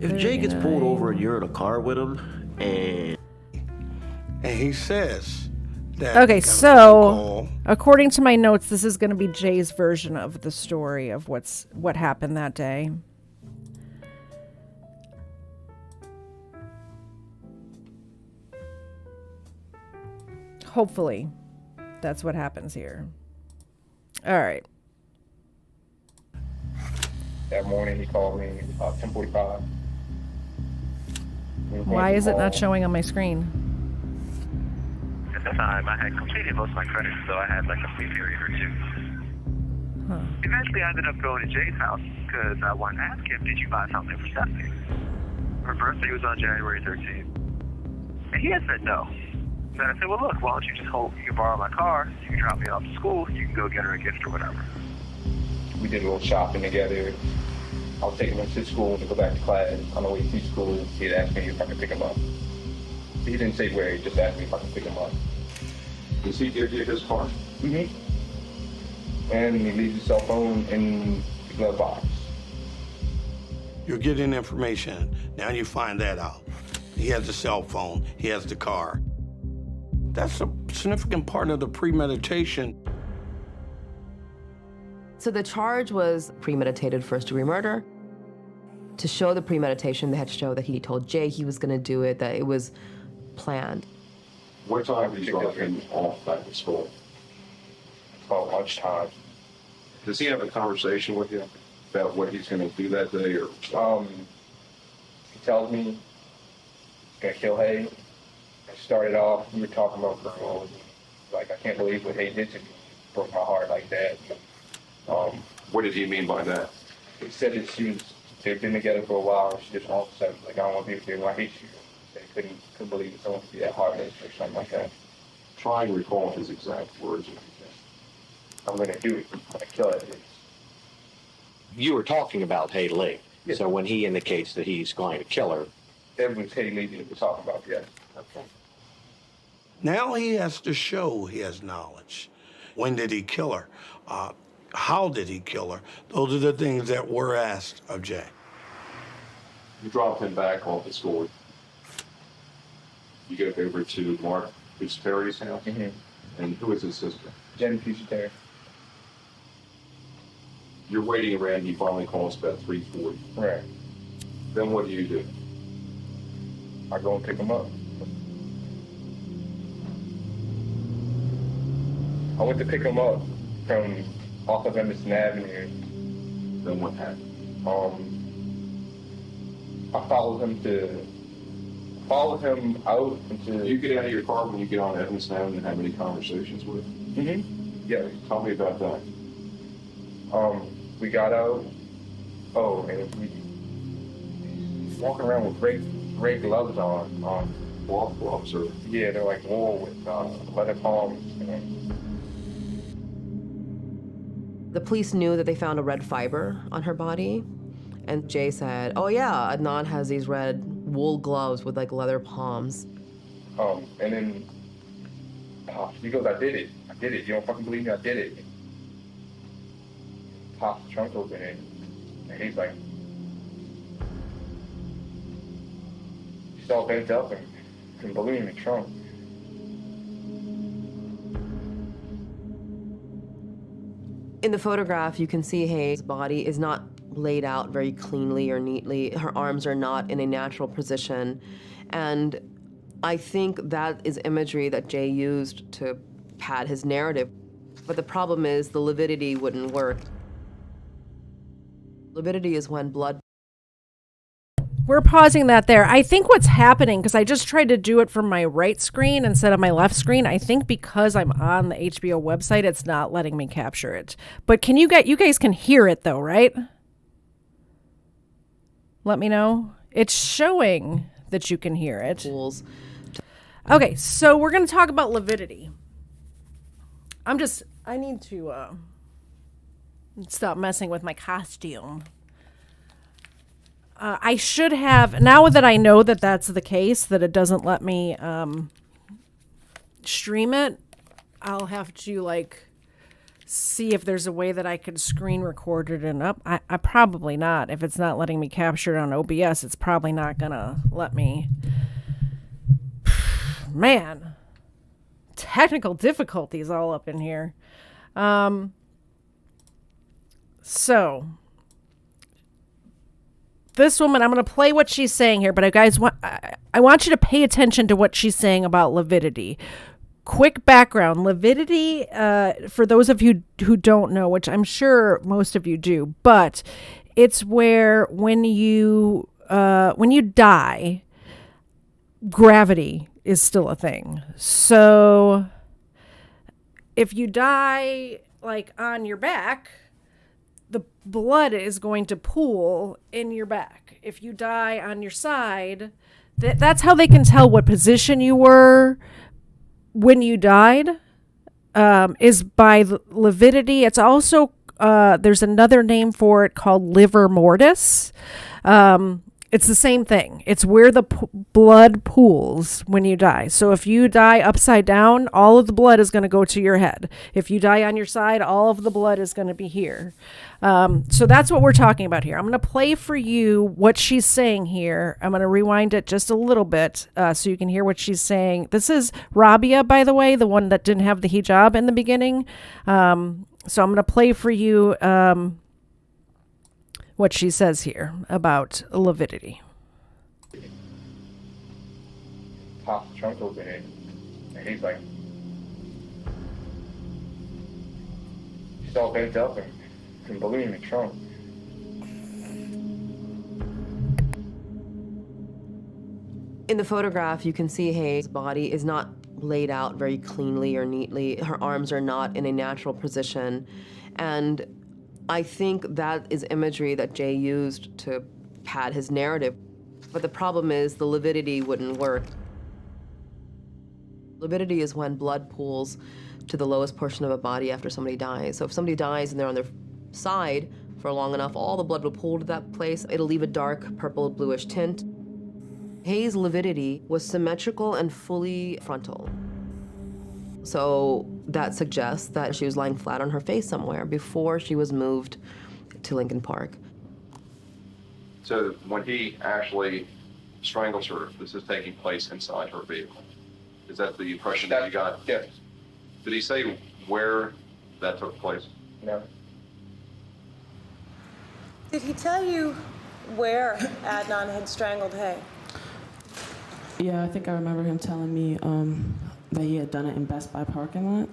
If Jay gets pulled over and you're in a car with him, and he says that. Okay, so according to my notes, this is going to be Jay's version of the story of what happened that day. Hopefully, that's what happens here. All right. That morning, he called me about 10:45. Why is it not showing on my screen? At the time, I had completed most of my credits, so I had like a free period or two. Huh. Eventually, I ended up going to Jay's house because I wanted to ask him, did you buy something for Stephanie? Her birthday was on January 13th. And he had said no. So I said, well, look, why don't you just you can borrow my car, you can drop me off to school, you can go get her a gift or whatever. We did a little shopping together. I was taking him to school to go back to class. On the way to school, he had asked me if I could pick him up. He didn't say where, he just asked me if I could pick him up. Does he give you his car? Mm-hmm. And he leaves his cell phone in the glove box. You're getting information. Now you find that out. He has a cell phone. He has the car. That's a significant part of the premeditation. So the charge was premeditated first-degree murder. To show the premeditation, they had to show that he told Jay he was going to do it, that it was planned. What time did you drop him off back at school? About lunchtime. Does he have a conversation with you about what he's going to do that day, or? He tells me he's going to kill Hae. I started off, we were talking about girls. Like, I can't believe what Hae did to me. Broke my heart like that. What did he mean by that? He said that they've been together for a while. She just all of a sudden, like, I don't want to be with you, I hate you. They couldn't believe that someone could be that heartless or something like that. Try and recall his exact words if you can. I'm going to do it. I'm going to kill it. you were talking about Hae Lee. Yeah. So when he indicates that he's going to kill her. That was Hae Lee that we're talking about, yes. Okay. Now he has to show he has knowledge. When did he kill her? How did he kill her? Those are the things that were asked of Jay. You drop him back off at school. You go over to Mark Terry's house. Mm-hmm. And who is his sister? Jen Terry. You're waiting around. He finally calls about 3:40. Right. Then what do? I go and pick him up. I went to pick him up from off of Emerson Avenue. Then what happened? I followed him out into... You get out of your car when you get on Emerson Avenue and have any conversations with him? Mm-hmm. Yeah. Tell me about that. We got out. Oh, and we walking around with gray gloves on. Wolf gloves, or? Yeah, they're like wool with leather palms. The police knew that they found a red fiber on her body, and Jay said, "Oh yeah, Adnan has these red wool gloves with like leather palms." And then he goes, I did it. You don't fucking believe me? I did it." Pops the trunk open and he's like, She's all bent up and couldn't believe me, Trump. In the photograph, you can see Hae's body is not laid out very cleanly or neatly. Her arms are not in a natural position. And I think that is imagery that Jay used to pad his narrative. But the problem is the lividity wouldn't work. Lividity is when blood... We're pausing that there. I think what's happening, because I just tried to do it from my right screen instead of my left screen, I think because I'm on the HBO website, it's not letting me capture it. But can you guys can hear it though, right? Let me know. It's showing that you can hear it. Okay, so we're going to talk about lividity. I need to stop messing with my costume. I should have, now that I know that that's the case, that it doesn't let me stream it, I'll have to see if there's a way that I could screen record it and up. I probably not. If it's not letting me capture it on OBS, it's probably not gonna let me. Man, technical difficulties all up in here. So this woman, I'm going to play what she's saying here, but I want you to pay attention to what she's saying about lividity. Quick background. Lividity, for those of you who don't know, which I'm sure most of you do, but it's where when you die, gravity is still a thing. So if you die on your back, the blood is going to pool in your back. If you die on your side, that's how they can tell what position you were when you died, is by lividity. It's also, there's another name for it called livor mortis. It's the same thing. It's where the blood pools when you die. So if you die upside down, all of the blood is going to go to your head. If you die on your side, all of the blood is going to be here. So that's what we're talking about here. I'm going to play for you what she's saying here. I'm going to rewind it just a little bit so you can hear what she's saying. This is Rabia, by the way, the one that didn't have the hijab in the beginning. So I'm going to play for you what she says here about lividity. Pops the trunk open and he's like, she's all bent up and couldn't believe me, Trump. In the photograph, you can see Hae's body is not laid out very cleanly or neatly. Her arms are not in a natural position. And I think that is imagery that Jay used to pad his narrative. But the problem is the lividity wouldn't work. Lividity is when blood pools to the lowest portion of a body after somebody dies. So if somebody dies and they're on their side for long enough, all the blood will pool to that place. It'll leave a dark purple bluish tint. Hae's lividity was symmetrical and fully frontal. So that suggests that she was lying flat on her face somewhere before she was moved to Leakin Park. So when he actually strangles her, this is taking place inside her vehicle. Is that the impression that you got? Yes. Did he say where that took place? No. Did he tell you where Adnan had strangled Hae? Yeah, I think I remember him telling me that he had done it in Best Buy parking lot.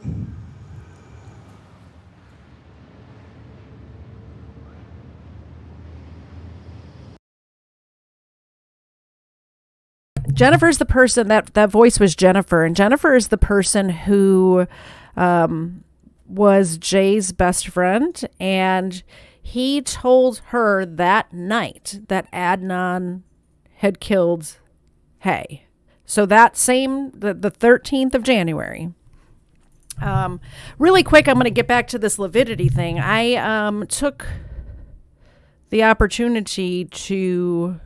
Jennifer's the person, that voice was Jennifer, and Jennifer is the person who was Jay's best friend, and he told her that night that Adnan had killed Hae. So that same, the 13th of January. Really quick, I'm going to get back to this lividity thing. I took the opportunity to,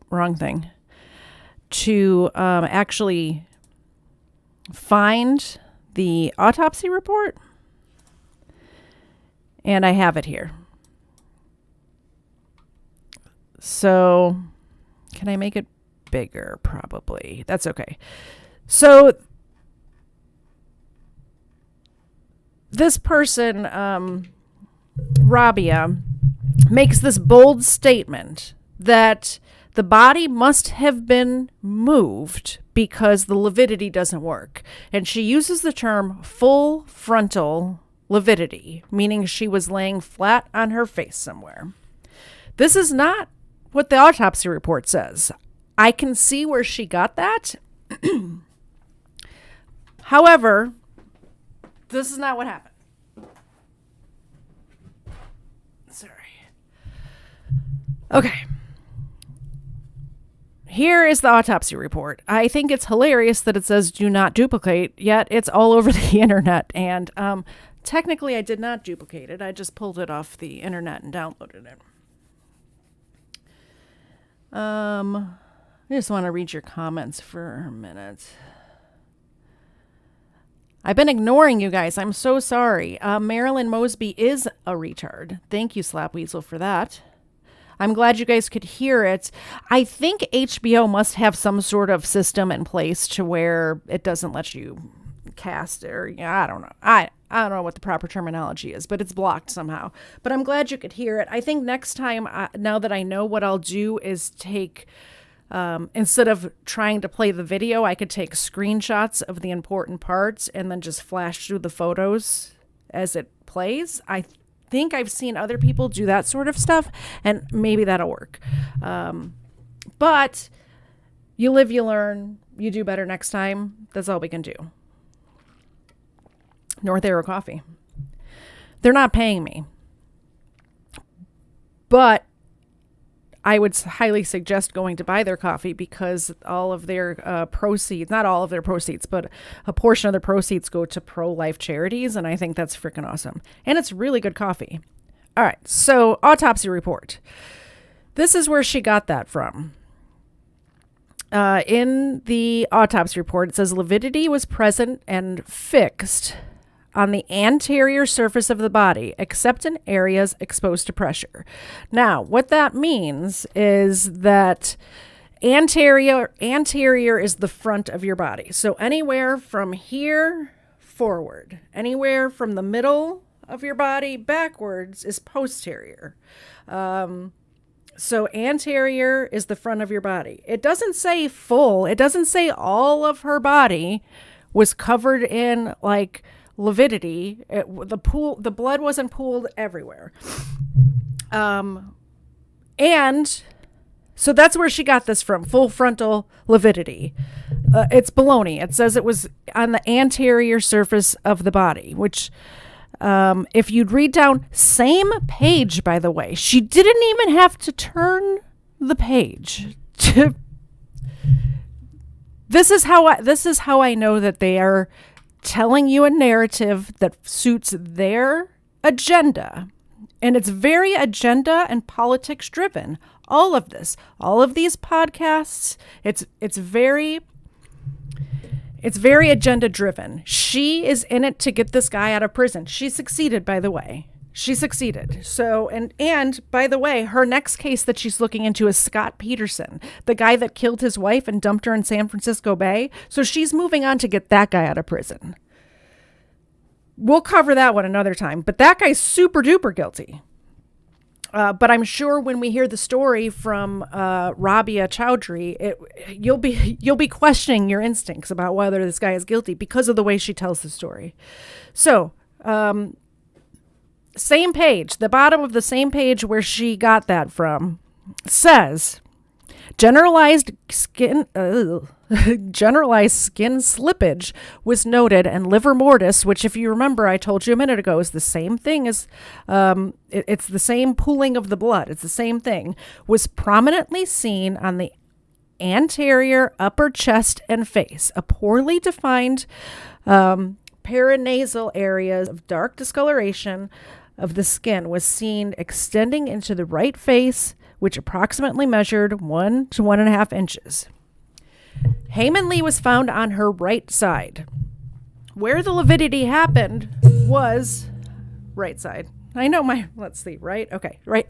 wrong thing, to actually find the autopsy report. And I have it here. So, can I make it bigger, probably. That's okay. So this person, Rabia, makes this bold statement that the body must have been moved because the lividity doesn't work. And she uses the term full frontal lividity, meaning she was laying flat on her face somewhere. This is not what the autopsy report says. I can see where she got that. However, this is not what happened. Sorry. Okay. Here is the autopsy report. I think it's hilarious that it says do not duplicate, yet it's all over the internet. And technically, I did not duplicate it. I just pulled it off the internet and downloaded it. I just want to read your comments for a minute. I've been ignoring you guys. I'm so sorry. Marilyn Mosby is a retard. Thank you, Slap Weasel, for that. I'm glad you guys could hear it. I think HBO must have some sort of system in place to where it doesn't let you cast, or I don't know. I don't know what the proper terminology is, but it's blocked somehow. But I'm glad you could hear it. I think next time, now that I know, what I'll do is take, instead of trying to play the video, I could take screenshots of the important parts and then just flash through the photos as it plays. I think I've seen other people do that sort of stuff, and maybe that'll work. But you live, you learn, you do better next time. That's all we can do. North Arrow Coffee. They're not paying me, but I would highly suggest going to buy their coffee because all of their proceeds, not all of their proceeds, but a portion of their proceeds go to pro-life charities, and I think that's freaking awesome. And it's really good coffee. All right, so autopsy report. This is where she got that from. In the autopsy report, it says lividity was present and fixed on the anterior surface of the body, except in areas exposed to pressure. Now, what that means is that anterior is the front of your body. So anywhere from here forward, anywhere from the middle of your body backwards is posterior. So anterior is the front of your body. It doesn't say full. It doesn't say all of her body was covered in like lividity. The blood wasn't pooled everywhere. And so that's where she got this from, full frontal lividity. It's baloney. It says it was on the anterior surface of the body, which if you'd read down, same page, by the way, she didn't even have to turn the page. This is how I know that they are telling you a narrative that suits their agenda. And it's very agenda and politics driven. All of this, all of these podcasts, it's very agenda driven. She is in it to get this guy out of prison. She succeeded, by the way. She succeeded. So, and by the way, her next case that she's looking into is Scott Peterson, the guy that killed his wife and dumped her in San Francisco Bay. So she's moving on to get that guy out of prison. We'll cover that one another time, but that guy's super duper guilty. But I'm sure when we hear the story from Rabia Chowdhury, you'll be questioning your instincts about whether this guy is guilty because of the way she tells the story. So, same page, the bottom of the same page where she got that from, says generalized skin slippage was noted, and livor mortis, which, if you remember, I told you a minute ago, is the same thing as it's the same pooling of the blood. It's the same thing. Was prominently seen on the anterior upper chest and face. A poorly defined paranasal areas of dark discoloration of the skin was seen extending into the right face, which approximately measured 1 to 1.5 inches. Hae Min Lee was found on her right side. Where the lividity happened was right side. I know let's see, right? Okay, right.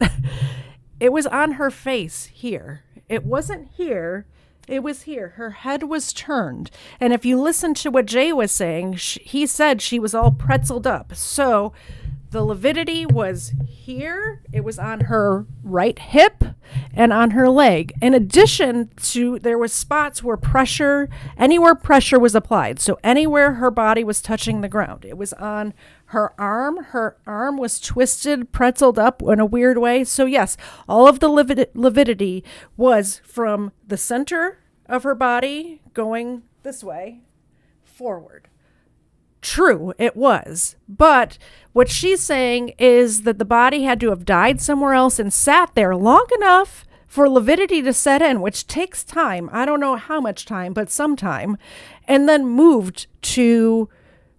It was on her face here. It wasn't here. It was here. Her head was turned. And if you listen to what Jay was saying, he said she was all pretzeled up. So the lividity was here. It was on her right hip and on her leg. In addition to, there was spots where anywhere pressure was applied. So anywhere her body was touching the ground. It was on her arm. Her arm was twisted, pretzeled up in a weird way. So yes, all of the lividity was from the center of her body going this way forward. True, it was. But what she's saying is that the body had to have died somewhere else and sat there long enough for lividity to set in, which takes time. I don't know how much time, but some time. And then moved to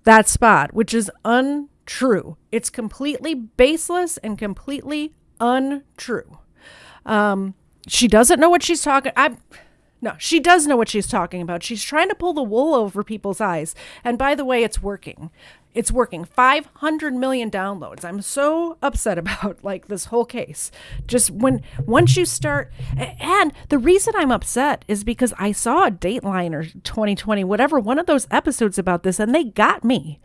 that spot, which is untrue. It's completely baseless and completely untrue. She doesn't know what she's talking. No, she does know what she's talking about. She's trying to pull the wool over people's eyes. And by the way, it's working. It's working. 500 million downloads. I'm so upset about this whole case. Just once you start, and the reason I'm upset is because I saw a Dateline or 2020, whatever, one of those episodes about this, and they got me.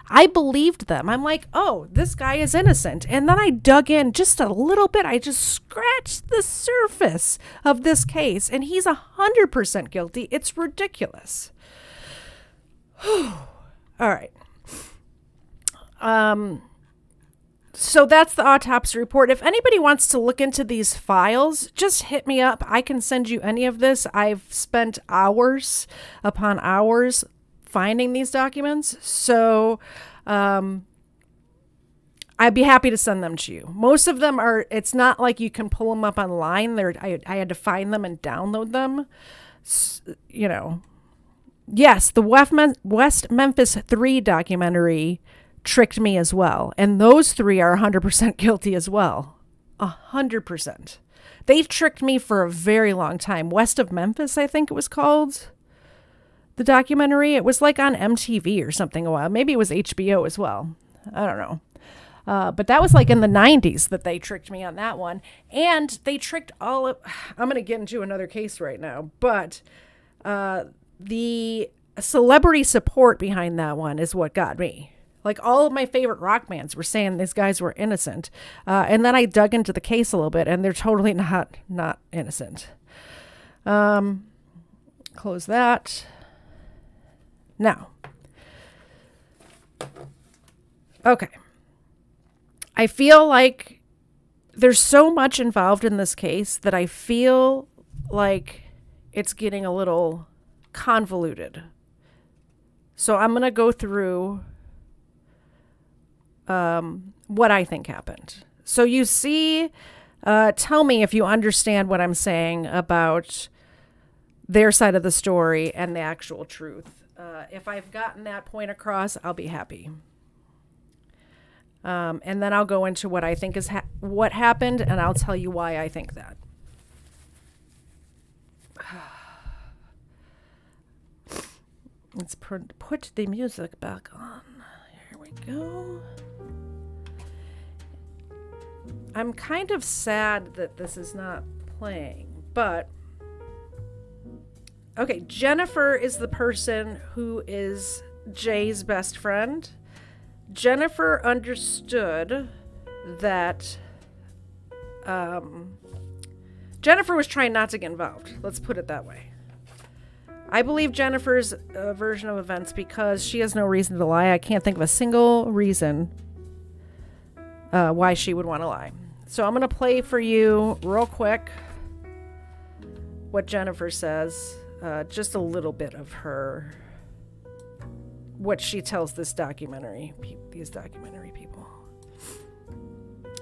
I believed them. I'm like, oh, this guy is innocent. And then I dug in just a little bit. I just scratched the surface of this case, and he's 100% guilty. It's ridiculous. All right. So that's the autopsy report. If anybody wants to look into these files, just hit me up. I can send you any of this. I've spent hours upon hours finding these documents. So I'd be happy to send them to you. Most of them it's not like you can pull them up online. I had to find them and download them. Yes, the West Memphis 3 documentary tricked me as well. And those 3 are 100% guilty as well. 100%. They've tricked me for a very long time. West of Memphis, I think it was called. The documentary. It was on MTV or something a while. Maybe it was HBO as well. I don't know. But that was in the 90s that they tricked me on that one. And they tricked I'm going to get into another case right now. But the celebrity support behind that one is what got me. All of my favorite rock bands were saying these guys were innocent. And then I dug into the case a little bit, and they're totally not innocent. Close that. Now. Okay. I feel like there's so much involved in this case that I feel like it's getting a little convoluted. So I'm going to go through what I think happened. So you see, tell me if you understand what I'm saying about their side of the story and the actual truth. If I've gotten that point across, I'll be happy. And then I'll go into what I think is what happened, and I'll tell you why I think that. Let's put the music back on. Here we go. I'm kind of sad that this is not playing, but okay, Jennifer is the person who is Jay's best friend. Jennifer understood that Jennifer was trying not to get involved. Let's put it that way. I believe Jennifer's version of events because she has no reason to lie. I can't think of a single reason why she would want to lie. So I'm going to play for you real quick what Jennifer says. Just a little bit of her, what she tells these documentary people.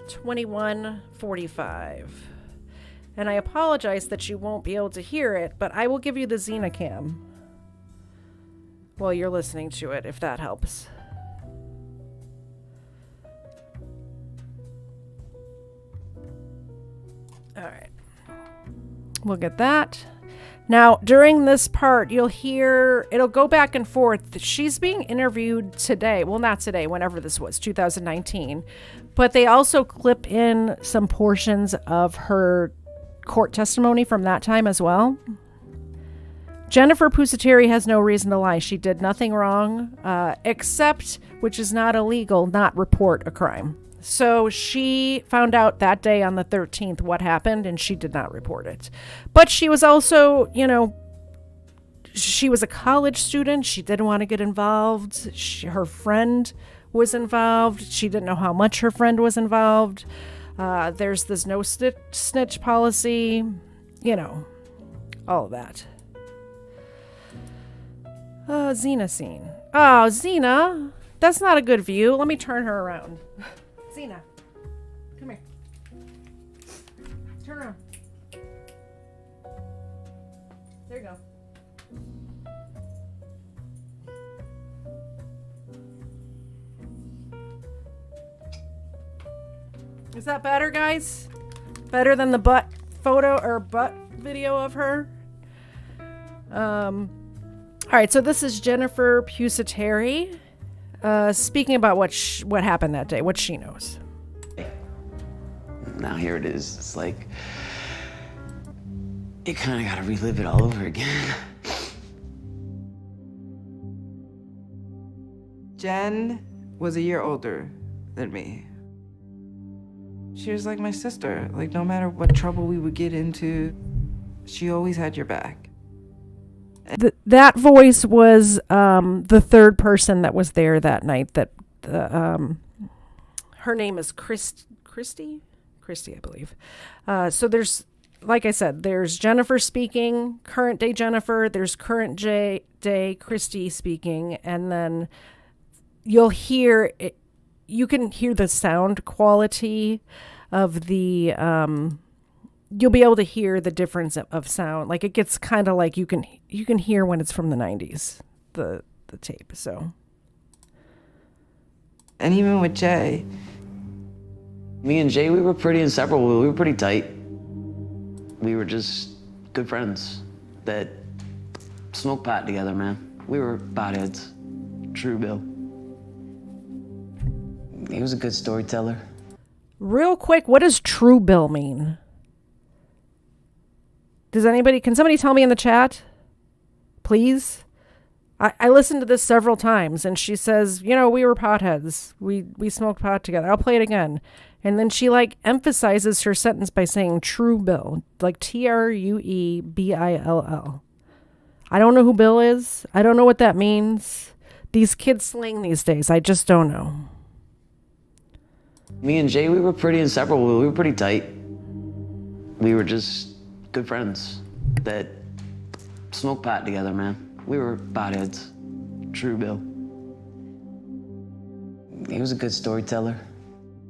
21:45. And I apologize that you won't be able to hear it, but I will give you the Xenocam while you're listening to it, if that helps. All right. We'll get that. Now, during this part, you'll hear, it'll go back and forth. She's being interviewed today. Well, not today, whenever this was, 2019. But they also clip in some portions of her court testimony from that time as well. Jennifer Pusateri has no reason to lie. She did nothing wrong, except, which is not illegal, not report a crime. So she found out that day on the 13th what happened, and she did not report it. But she was also, she was a college student. She didn't want to get involved. Her friend was involved. She didn't know how much her friend was involved. There's this no snitch policy, all of that. Xena scene. Oh, Xena, that's not a good view. Let me turn her around. Xena, come here. Turn around. There you go. Is that better, guys? Better than the butt photo or butt video of her? All right, so this is Jennifer Pusateri speaking about what happened that day, what she knows. Now here it is. It's like you kind of got to relive it all over again. Jen was a year older than me. She was like my sister. Like, no matter what trouble we would get into, she always had your back. That voice was the third person that was there that night. That her name is Christy, I believe. So there's, like I said, there's Jennifer speaking, current day Jennifer. There's current day Christy speaking, and then you'll hear it. You can hear the sound quality of the. You'll be able to hear the difference of sound. Like, it gets kind of like you can hear when it's from the 90s, the tape. So, and even with Jay, me and Jay, we were pretty inseparable. We were pretty tight. We were just good friends that smoked pot together, man. We were potheads. True, Bill. He was a good storyteller. Real quick, what does True Bill mean? Can somebody tell me in the chat, please? I listened to this several times, and she says, we were potheads. We smoked pot together. I'll play it again. And then she emphasizes her sentence by saying True Bill, like Truebill. I don't know who Bill is. I don't know what that means. These kids slang these days. I just don't know. Me and Jay, we were pretty inseparable. We were pretty tight. We were just good friends that smoked pot together, man. We were potheads. True, Bill. He was a good storyteller.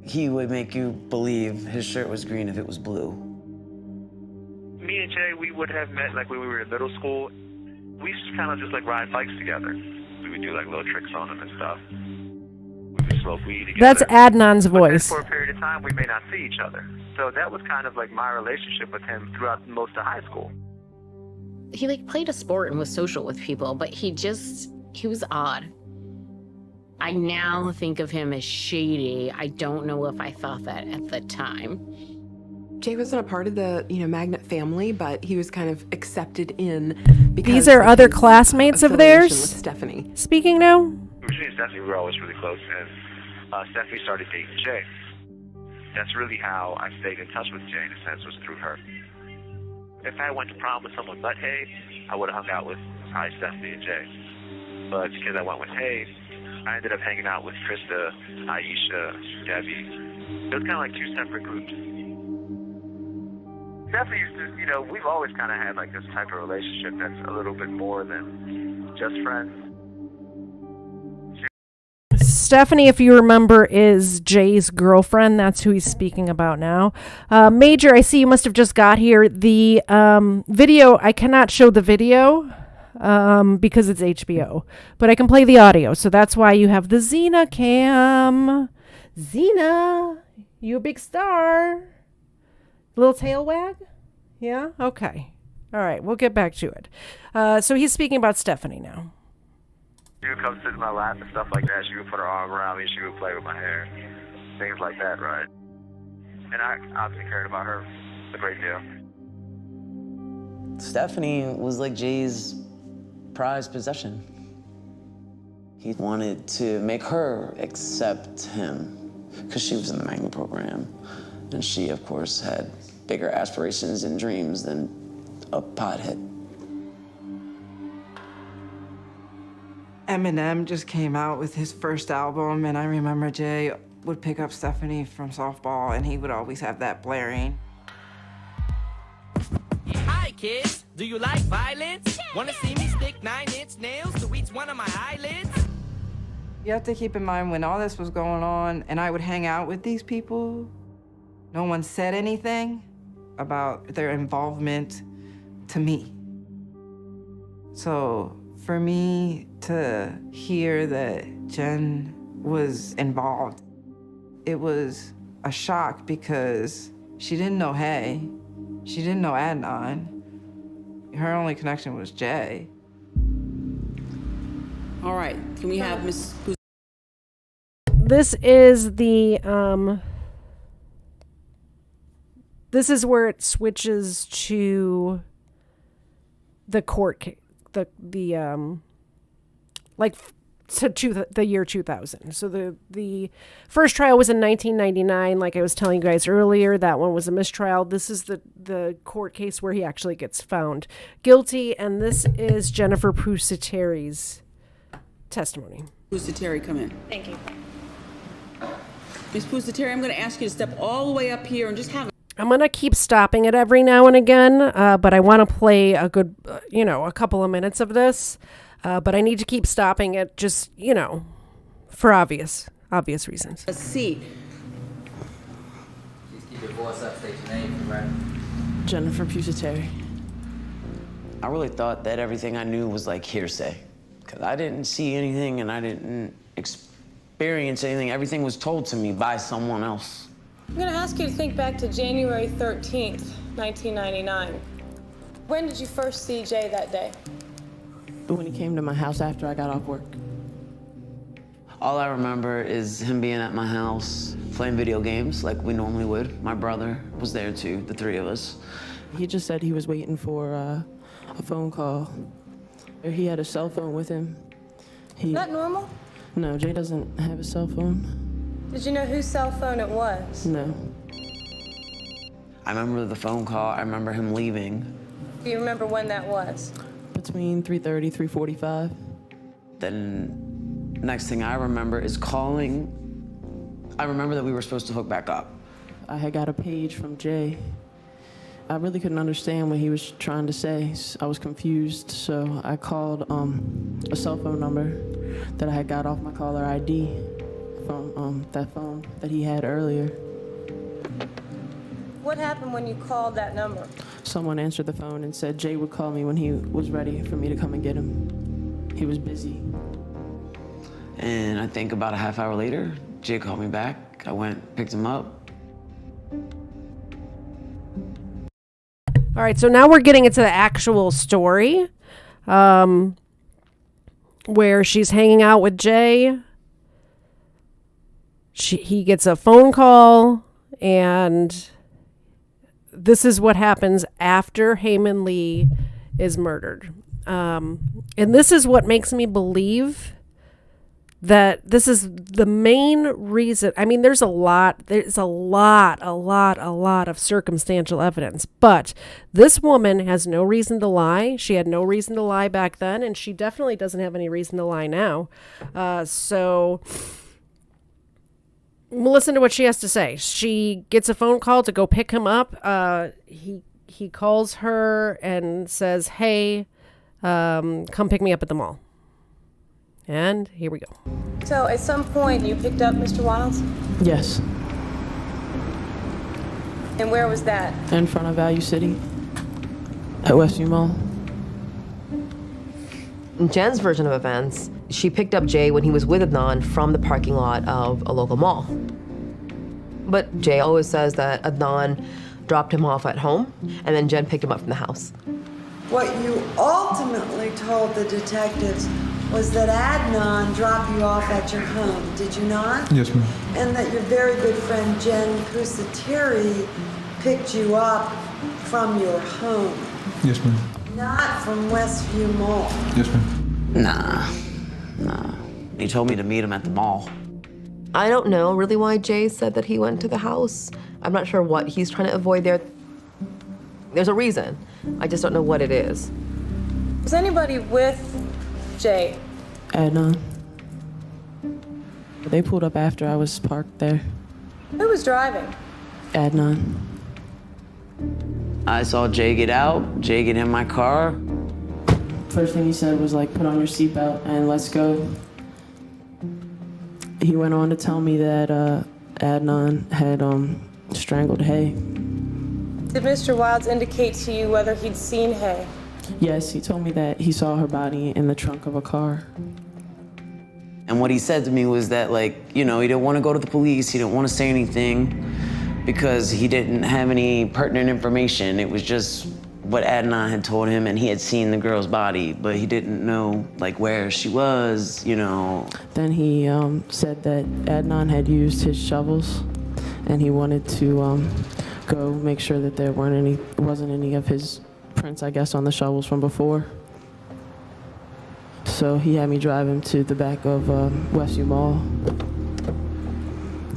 He would make you believe his shirt was green if it was blue. Me and Jay, we would have met when we were in middle school. We used to kind of just ride bikes together. We would do little tricks on them and stuff. We would smoke weed together. That's Adnan's voice. For a period of time, we may not see each other. So that was kind of my relationship with him throughout most of high school. He played a sport and was social with people, but he was odd. I now think of him as shady. I don't know if I thought that at the time. Jay wasn't a part of the, Magnet family, but he was kind of accepted in because these are other classmates of theirs. With Stephanie. Speaking now. Me and Stephanie were always really close, and Stephanie started dating Jay. That's really how I stayed in touch with Jay, in a sense, was through her. If I went to prom with someone but Hae, I would have hung out with probably Stephanie and Jay. But because I went with Hae, I ended up hanging out with Krista, Aisha, Debbie. It was kind of two separate groups. Stephanie used to, we've always kind of had this type of relationship that's a little bit more than just friends. Stephanie, if you remember, is Jay's girlfriend. That's who he's speaking about now. Major, I see you must have just got here. The video, I cannot show the video because it's HBO, but I can play the audio. So that's why you have the Xena cam. Xena, you a big star. Little tail wag? Yeah? Okay. All right, we'll get back to it. So he's speaking about Stephanie now. She would come sit in my lap and stuff like that. She would put her arm around me. She would play with my hair. Things like that, right? And I obviously cared about her a great deal. Stephanie was like Jay's prized possession. He wanted to make her accept him because she was in the Magnet program. And she, of course, had bigger aspirations and dreams than a pothead. Eminem just came out with his first album, and I remember Jay would pick up Stephanie from softball, and he would always have that blaring. Hi, kids. Do you like violence? Want to see me stick 9-inch nails to each one of my eyelids? You have to keep in mind when all this was going on, and I would hang out with these people, no one said anything about their involvement to me. So for me to hear that Jen was involved, it was a shock because she didn't know Hae, she didn't know Adnan. Her only connection was Jay. All right, can we have Miss? This is the this is where it switches to the court case, the year 2000. So the first trial was in 1999, like I was telling you guys earlier. That one was a mistrial. This is the court case where he actually gets found guilty, and this is Jennifer Pusatteri's testimony. Pusateri, come in. Thank you. Ms. Pusateri, I'm going to ask you to step all the way up here and just have. I'm going to keep stopping it every now and again, but I want to play a good, a couple of minutes of this. But I need to keep stopping it just, for obvious reasons. A seat. Please keep your voice up, state your name, right? Jennifer Pusateri. I really thought that everything I knew was like hearsay, because I didn't see anything and I didn't experience anything. Everything was told to me by someone else. I'm going to ask you to think back to January 13th, 1999. When did you first see Jay that day? When he came to my house after I got off work. All I remember is him being at my house, playing video games like we normally would. My brother was there too, the three of us. He just said he was waiting for a phone call. He had a cell phone with him. Is that normal? No, Jay doesn't have a cell phone. Did you know whose cell phone it was? No. I remember the phone call. I remember him leaving. Do you remember when that was? Between 3:30, 3:45. Then next thing I remember is calling. I remember that we were supposed to hook back up. I had got a page from Jay. I really couldn't understand what he was trying to say. I was confused, so I called a cell phone number that I had got off my caller ID from that phone that he had earlier. What happened when you called that number? Someone answered the phone and said Jay would call me when he was ready for me to come and get him. He was busy. And I think about a half hour later, Jay called me back. I went, picked him up. All right, so now we're getting into the actual story, where she's hanging out with Jay. He gets a phone call, and this is what happens after Hae Min Lee is murdered. And this is what makes me believe that this is the main reason. I mean, there's a lot of circumstantial evidence, but this woman has no reason to lie. She had no reason to lie back then, and she definitely doesn't have any reason to lie now. So we'll listen to what she has to say. She gets a phone call to go pick him up. He calls her and says, "Hey, come pick me up at the mall." And here we go. So at some point you picked up Mr. Wiles? Yes. And where was that? In front of Value City at Westview Mall. In Jen's version of events, she picked up Jay when he was with Adnan from the parking lot of a local mall. But Jay always says that Adnan dropped him off at home, and then Jen picked him up from the house. What you ultimately told the detectives was that Adnan dropped you off at your home, did you not? Yes, ma'am. And that your very good friend Jen Pusateri picked you up from your home. Yes, ma'am. Not from Westview Mall. Yes, ma'am. Nah. He told me to meet him at the mall. I don't know really why Jay said that he went to the house. I'm not sure what he's trying to avoid there. There's a reason. I just don't know what it is. Was anybody with Jay? Adnan. They pulled up after I was parked there. Who was driving? Adnan. I saw Jay get out, Jay get in my car. First thing he said was like, put on your seatbelt and let's go. He went on to tell me that Adnan had strangled Hae. Did Mr. Wilds indicate to you whether he'd seen Hae? Yes, he told me that he saw her body in the trunk of a car. And what he said to me was that, like, you know, he didn't want to go to the police, he didn't want to say anything because he didn't have any pertinent information. It was just what Adnan had told him, and he had seen the girl's body, but he didn't know, like, where she was, you know. Then he said that Adnan had used his shovels, and he wanted to go make sure that there wasn't any of his prints, I guess, on the shovels from before. So he had me drive him to the back of Westview Mall.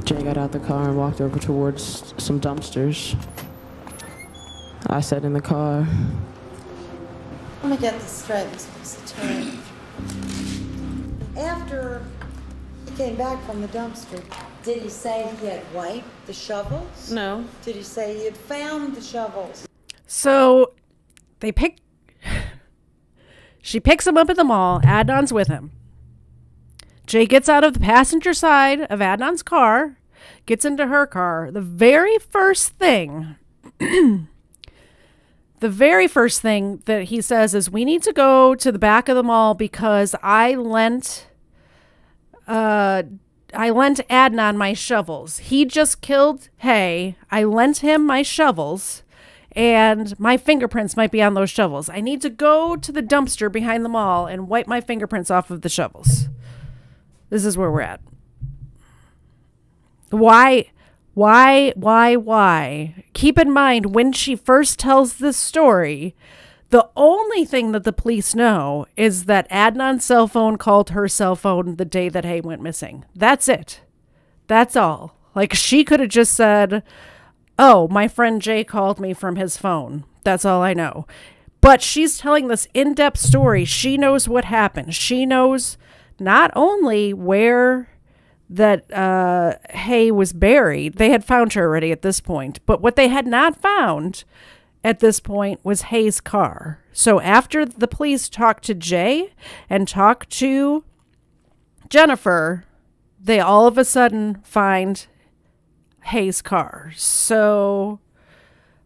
Jay got out the car and walked over towards some dumpsters. I sat in the car. Let me get this straight, Mr. Terry. After he came back from the dumpster, did he say he had wiped the shovels? No. Did he say he had found the shovels? So she picks him up at the mall. Adnan's with him. Jay gets out of the passenger side of Adnan's car, gets into her car. The very first thing that he says is, we need to go to the back of the mall because I lent Adnan my shovels. He just killed Hae. I lent him my shovels, and my fingerprints might be on those shovels. I need to go to the dumpster behind the mall and wipe my fingerprints off of the shovels. This is where we're at. Why? Keep in mind, when she first tells this story, the only thing that the police know is that Adnan's cell phone called her cell phone the day that Hae went missing. That's it. That's all. Like, she could have just said, oh, my friend Jay called me from his phone. That's all I know. But she's telling this in-depth story. She knows what happened. She knows not only where that Hae was buried. They had found her already at this point. But what they had not found at this point was Hae's car. So after the police talked to Jay and talked to Jennifer, they all of a sudden find Hae's car. So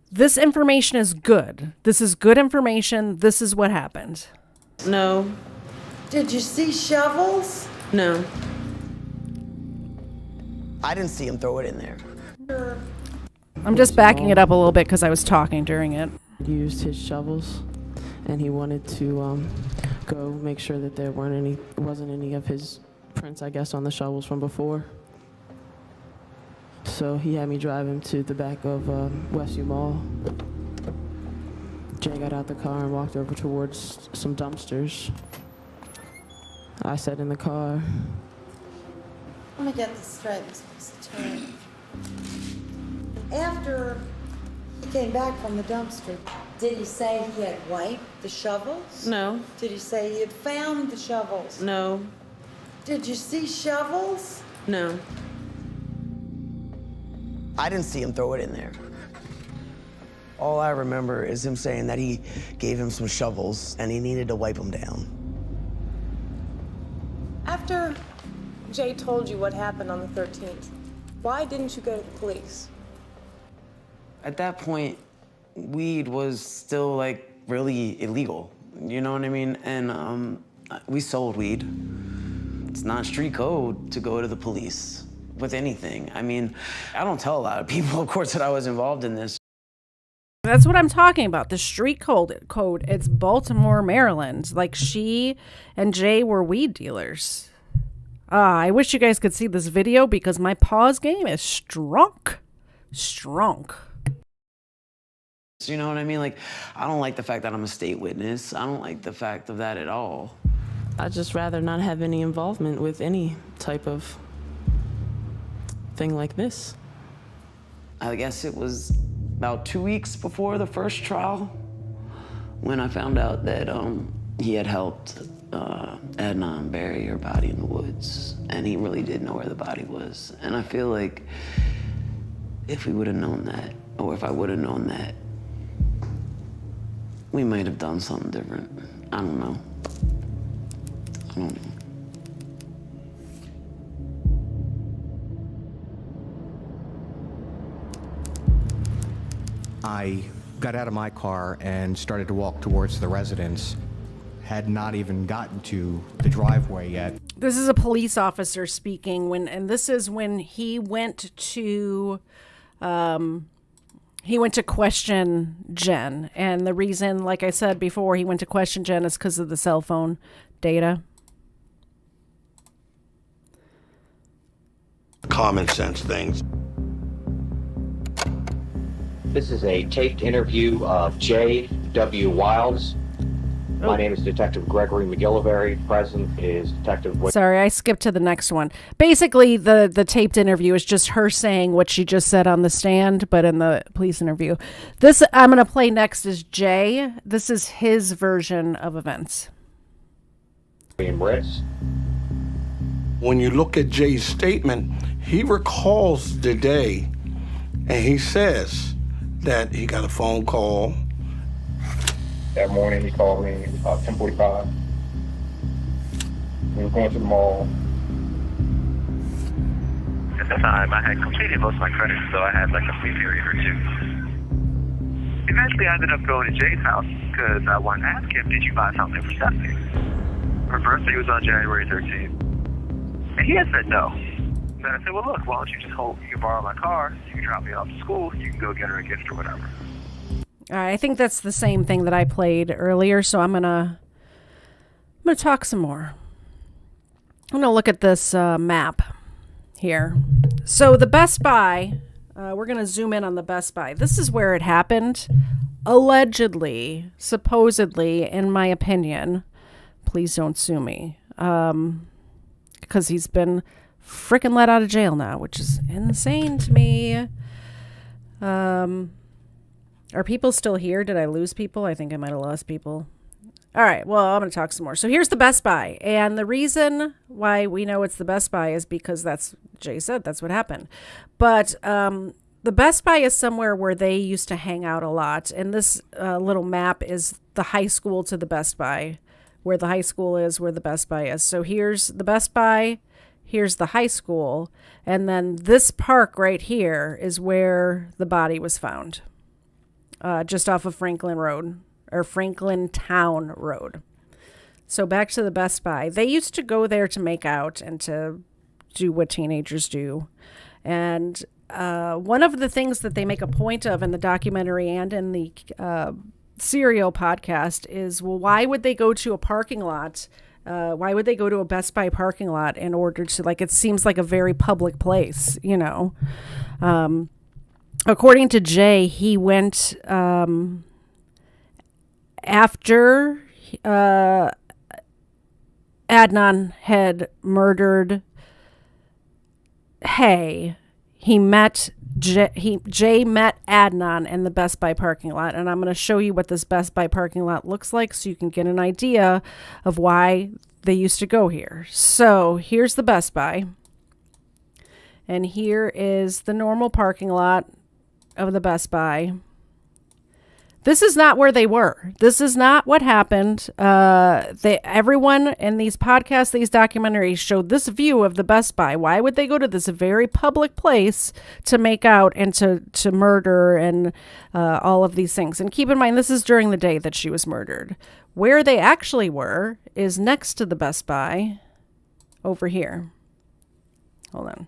this information is good. This is good information. This is what happened. No. Did you see shovels? No. I didn't see him throw it in there. I'm just backing it up a little bit because I was talking during it. He used his shovels, and he wanted to go make sure that there wasn't any of his prints, I guess, on the shovels from before. So he had me drive him to the back of Westview Mall. Jay got out the car and walked over towards some dumpsters. I sat in the car. Let me get this straight, Mr. Terry. After he came back from the dumpster, did he say he had wiped the shovels? No. Did he say he had found the shovels? No. Did you see shovels? No. I didn't see him throw it in there. All I remember is him saying that he gave him some shovels and he needed to wipe them down. After Jay told you what happened on the 13th, why didn't you go to the police? At that point, weed was still, like, really illegal. You know what I mean? And we sold weed. It's not street code to go to the police with anything. I mean, I don't tell a lot of people, of course, that I was involved in this. That's what I'm talking about. The street code. It's Baltimore, Maryland. Like, she and Jay were weed dealers. I wish you guys could see this video because my pause game is strong. You know what I mean? Like, I don't like the fact that I'm a state witness. I don't like the fact of that at all. I'd just rather not have any involvement with any type of thing like this. I guess it was about 2 weeks before the first trial when I found out that he had helped Adnan bury her body in the woods, and he really didn't know where the body was. And I feel like if we would have known that, or if I would have known that, we might have done something different. I don't know. I don't know. I got out of my car and started to walk towards the residence. Had not even gotten to the driveway yet. This is a police officer speaking and this is when he went to question Jen. And the reason, like I said before, he went to question Jen is because of the cell phone data. Common sense things. This is a taped interview of J.W. Wiles. My name is Detective Gregory McGillivray. Present is Detective... Sorry, I skipped to the next one. Basically, the taped interview is just her saying what she just said on the stand, but in the police interview. This I'm going to play next is Jay. This is his version of events. Ritz. When you look at Jay's statement, he recalls the day, and he says that he got a phone call. That morning he called me about 10:45. We were going to the mall. At the time, I had completed most of my credits, so I had like a free period or two. Eventually, I ended up going to Jay's house because I wanted to ask him, did you buy something for Stephanie? Her birthday was on January 13th. And he had said no. Then I said, well, look, why don't you just you can borrow my car, you can drop me off to school, you can go get her a gift or whatever. All right, I think that's the same thing that I played earlier, so I'm gonna talk some more. I'm gonna look at this map here. So the Best Buy, we're gonna zoom in on the Best Buy. This is where it happened, allegedly, supposedly, in my opinion. Please don't sue me, because he's been freaking let out of jail now, which is insane to me. Are people still here? Did I lose people? I think I might have lost people. All right, well, I'm going to talk some more. So here's the Best Buy. And the reason why we know it's the Best Buy is because Jay said that's what happened. But the Best Buy is somewhere where they used to hang out a lot. And this little map is the high school to the Best Buy, where the high school is, where the Best Buy is. So here's the Best Buy. Here's the high school. And then this park right here is where the body was found. Just off of Franklin Road, or Franklin Town Road. So back to the Best Buy. They used to go there to make out and to do what teenagers do. And one of the things that they make a point of in the documentary and in the Serial podcast is, well, why would they go to a parking lot? Why would they go to a Best Buy parking lot in order to, it seems like a very public place, you know? According to Jay, he went after Adnan had murdered Hae. Jay met Adnan in the Best Buy parking lot, and I'm going to show you what this Best Buy parking lot looks like so you can get an idea of why they used to go here. So here's the Best Buy, and here is the normal parking lot of the Best Buy. This is not where they were. This is not what happened. Everyone in these podcasts, these documentaries showed this view of the Best Buy. Why would they go to this very public place to make out and to murder and all of these things? And keep in mind, this is during the day that she was murdered. Where they actually were is next to the Best Buy over here. Hold on.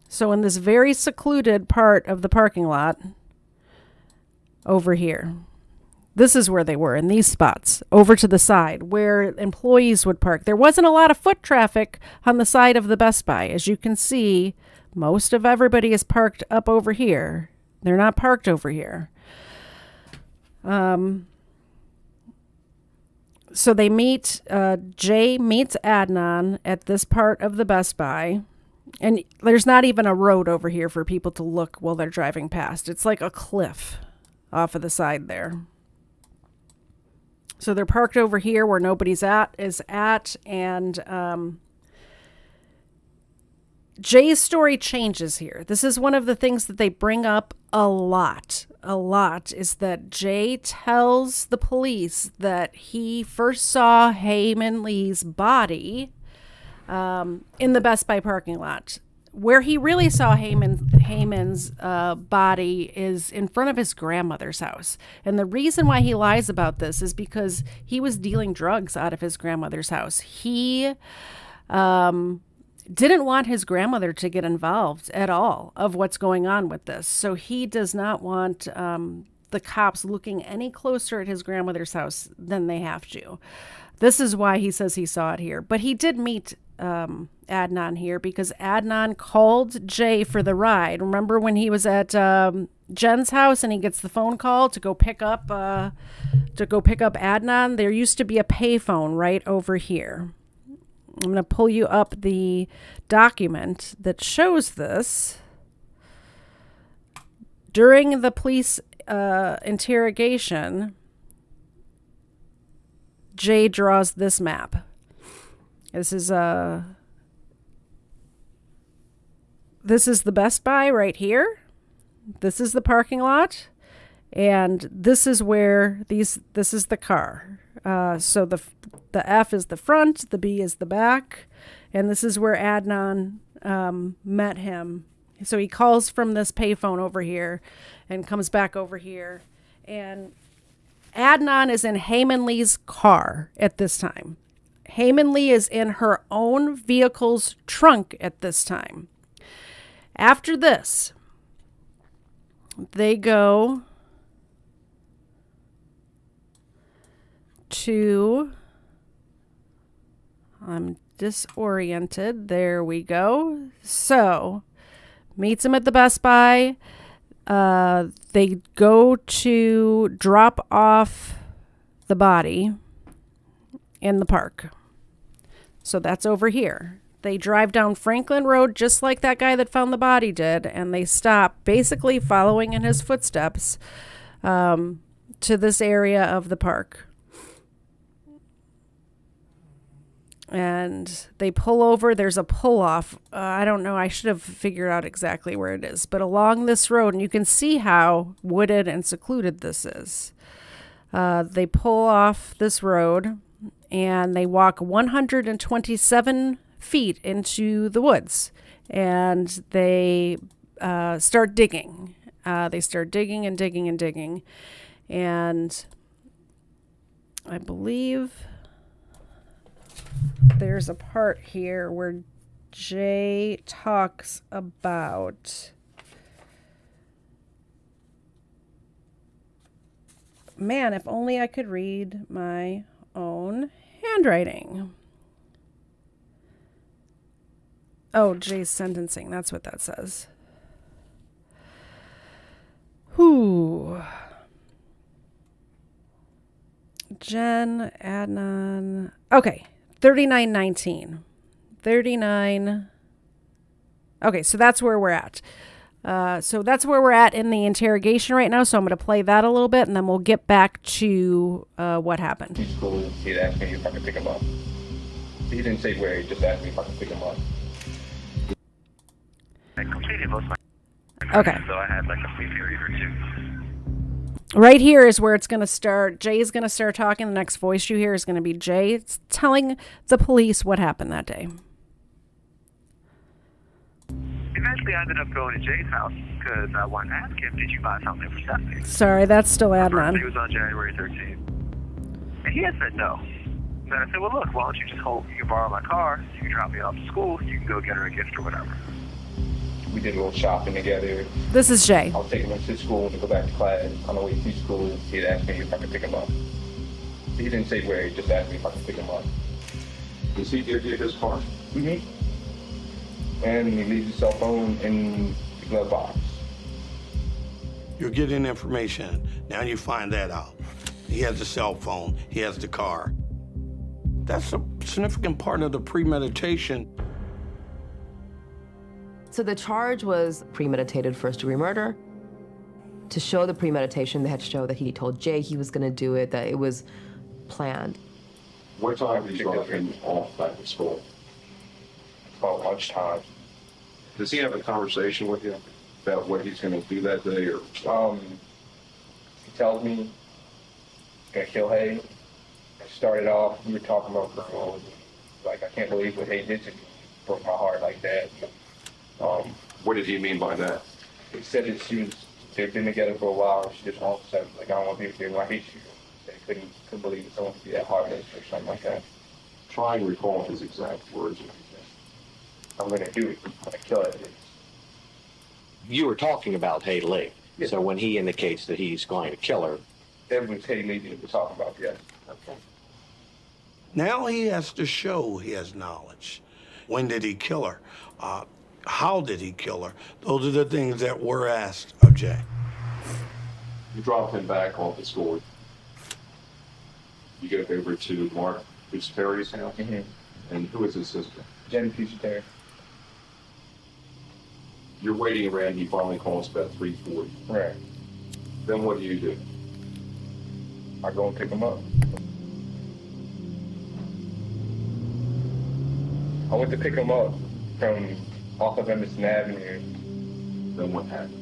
So in this very secluded part of the parking lot over here, this is where they were, in these spots over to the side where employees would park. There wasn't a lot of foot traffic on the side of the Best Buy. As you can see, most of everybody is parked up over here. They're not parked over here. So they meet, Jay meets Adnan at this part of the Best Buy. And there's not even a road over here for people to look while they're driving past. It's like a cliff off of the side there. So they're parked over here where nobody's is at. And Jay's story changes here. This is one of the things that they bring up a lot, is that Jay tells the police that he first saw Hae Min Lee's body in the Best Buy parking lot. Where he really saw Hae Min's body is in front of his grandmother's house. And the reason why he lies about this is because he was dealing drugs out of his grandmother's house. He didn't want his grandmother to get involved at all of what's going on with this. So he does not want the cops looking any closer at his grandmother's house than they have to. This is why he says he saw it here. But he did meet Adnan here because Adnan called Jay for the ride. Remember when he was at Jen's house and he gets the phone call to go pick up Adnan? There used to be a payphone right over here. I'm going to pull you up the document that shows this. During the police interrogation, Jay draws this map. This is the Best Buy right here. This is the parking lot, and this is where this is the car. So the F is the front, the B is the back, and this is where Adnan met him. So he calls from this payphone over here and comes back over here, and Adnan is in Hae Min Lee's car at this time. Hae Min Lee is in her own vehicle's trunk at this time. After this, they go to, I'm disoriented. There we go. So, meets him at the Best Buy. They go to drop off the body in the park. So that's over here. They drive down Franklin Road just like that guy that found the body did, and they stop basically following in his footsteps to this area of the park. And they pull over. There's a pull-off. I don't know. I should have figured out exactly where it is. But along this road, and you can see how wooded and secluded this is. They pull off this road, and they walk 127 feet into the woods. And they start digging. They start digging and digging and digging. And I believe there's a part here where Jay talks about, man, if only I could read my own handwriting. Oh, Jay's sentencing. That's what that says. Whew. Jen, Adnan. Okay. 3919. 39. Okay, so that's where we're at. So that's where we're at in the interrogation right now. So I'm going to play that a little bit, and then we'll get back to what happened. He'd asked me if I could pick him up. He didn't say where, he just asked me if I could pick him up. I completed most of my Okay. So I had like a free period or two. Right here is where it's going to start. Jay is going to start talking. The next voice you hear is going to be Jay telling the police what happened that day. Eventually, I ended up going to Jay's house because I wanted to ask him, did you buy something for Stephanie? Sorry, that's still It Adnan. was on January 13th. And he had said no. And then I said, well, look, why don't you just you can borrow my car, you can drop me off to school, you can go get her a gift or whatever. We did a little shopping together. This is Jay. I was taking him to school to go back to class. On the way to school, he had asked me if I could pick him up. He didn't say where, he just asked me if I could pick him up. Does he give you his car? Mm-hmm. And he leaves his cell phone in the glove box. You're getting information. Now you find that out. He has the cell phone. He has the car. That's a significant part of the premeditation. So the charge was premeditated first-degree murder. To show the premeditation, they had to show that he told Jay he was going to do it, that it was planned. What time did you drop him off back at school? About lunchtime. Does he have a conversation with you about what he's going to do that day, or? He tells me he's gonna kill Hae. I started off, we were talking about girls. Like, I can't believe what Hae did to me. Broke my heart like that. What did he mean by that? He said that they've been together for a while, and she just all of a sudden, like, I don't want to be with you, I hate you. They couldn't believe that someone could be that heartless or something like that. Try and recall his exact words. I'm gonna do it. I'm gonna kill it. You were talking about Hae Lee. Yeah. So when he indicates that he's going to kill her. That was Hae Lee that we're talking about, yes. Okay. Now he has to show he has knowledge. When did he kill her? How did he kill her? Those are the things that were asked of Jay. You drop him back off at school. You go over to Mark Perry's house. Mm-hmm. And who is his sister? Jen Perry. You're waiting around, he finally calls about 3:40. Right. Then what do? I go and pick him up. I went to pick him up from off of Emerson Avenue. Then what happened?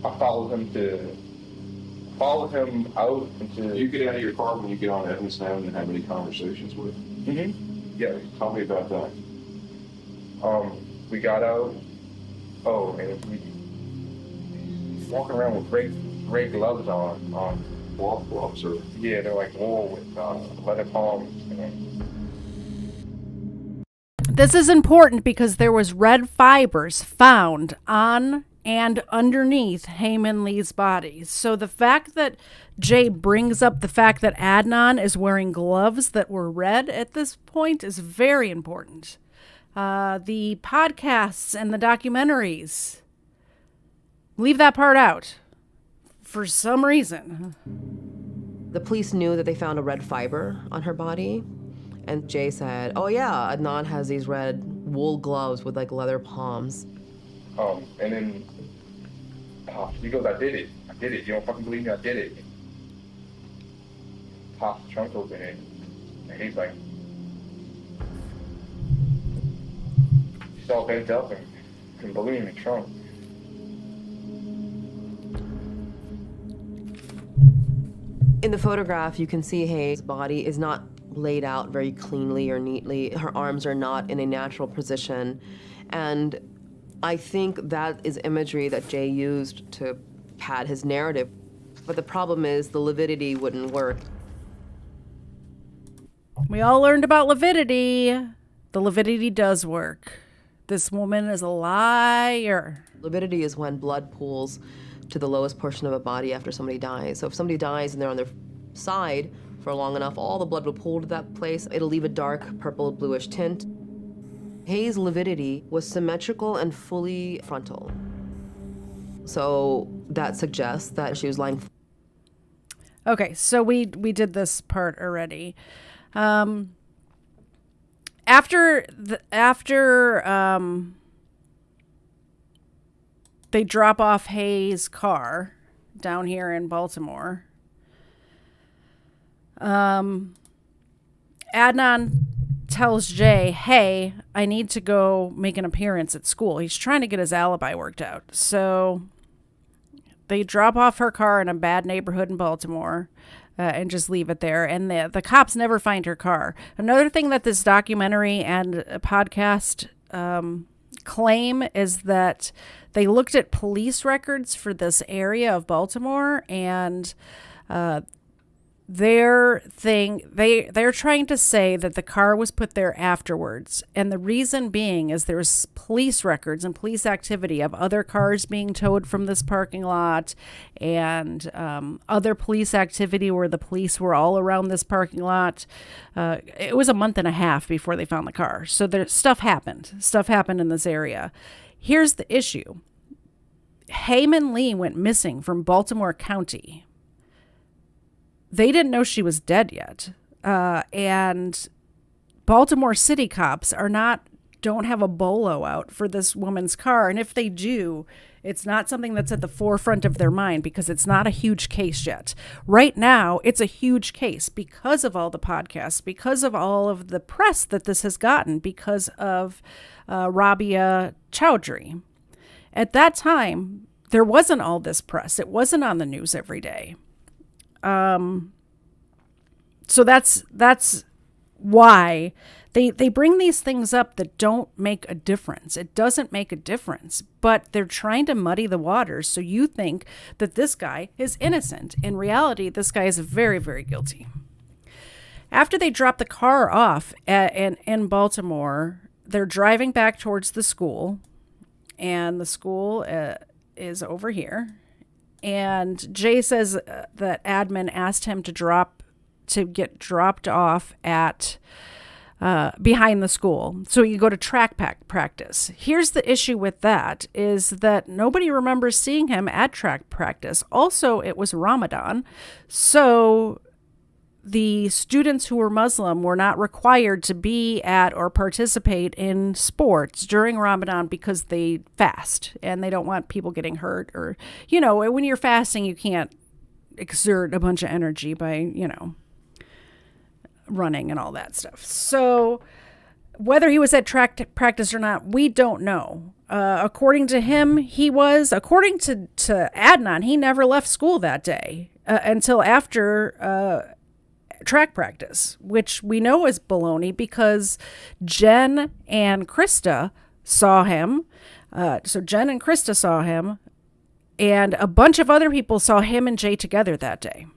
I followed him out into... You get out of your car when you get on Evanston Avenue and have any conversations with him? Mm-hmm. Yeah. Tell me about that. We got out. Oh, and he's walking around with great gloves on. Wolf gloves, or? Yeah, they're like wool with leather palms. This is important because there was red fibers found on and underneath Hae Min Lee's body. So the fact that Jay brings up the fact that Adnan is wearing gloves that were red at this point is very important. The podcasts and the documentaries leave that part out for some reason. The police knew that they found a red fiber on her body, and Jay said, oh yeah, Adnan has these red wool gloves with like leather palms. And then he goes, I did it. You don't fucking believe me? I did it. Pops the trunk open, and he's like, she's all bent up and couldn't believe in the trunk. In the photograph, you can see Hae's body is not laid out very cleanly or neatly. Her arms are not in a natural position. And I think that is imagery that Jay used to pad his narrative. But the problem is the lividity wouldn't work. We all learned about lividity. The lividity does work. This woman is a liar. Lividity is when blood pools to the lowest portion of a body after somebody dies. So if somebody dies and they're on their side for long enough, all the blood will pool to that place. It'll leave a dark purple bluish tint. Hae's lividity was symmetrical and fully frontal. So that suggests that she was lying. Okay, so we did this part already. After they drop off Hae's car down here in Baltimore, Adnan tells Jay, hey, I need to go make an appearance at school. He's trying to get his alibi worked out. So they drop off her car in a bad neighborhood in Baltimore and just leave it there. And the cops never find her car. Another thing that this documentary and podcast claim is that they looked at police records for this area of Baltimore, and they're trying to say that the car was put there afterwards. And the reason being is there's police records and police activity of other cars being towed from this parking lot, and other police activity where the police were all around this parking lot. It was a month and a half before they found the car. So stuff happened in this area. Here's the issue. Hae Min Lee went missing from Baltimore County they didn't know she was dead yet. And Baltimore City cops don't have a bolo out for this woman's car. And if they do, it's not something that's at the forefront of their mind because it's not a huge case yet. Right now, it's a huge case because of all the podcasts, because of all of the press that this has gotten, because of Rabia Chowdhury. At that time, there wasn't all this press. It wasn't on the news every day. So that's why they bring these things up that don't make a difference. It doesn't make a difference, but they're trying to muddy the waters so you think that this guy is innocent. In reality, this guy is very, very guilty. After they drop the car off in Baltimore, they're driving back towards the school, and the school is over here. And Jay says that Adnan asked him to get dropped off at behind the school so you go to track practice. Here's the issue with that is that nobody remembers seeing him at track practice. Also, it was Ramadan, so the students who were Muslim were not required to be at or participate in sports during Ramadan because they fast and they don't want people getting hurt, or, when you're fasting, you can't exert a bunch of energy by, running and all that stuff. So whether he was at track practice or not, we don't know. According to him, he was. According to Adnan, he never left school that day until after track practice, which we know is baloney because Jen and Krista saw him. So Jen and Krista saw him, and a bunch of other people saw him and Jay together that day.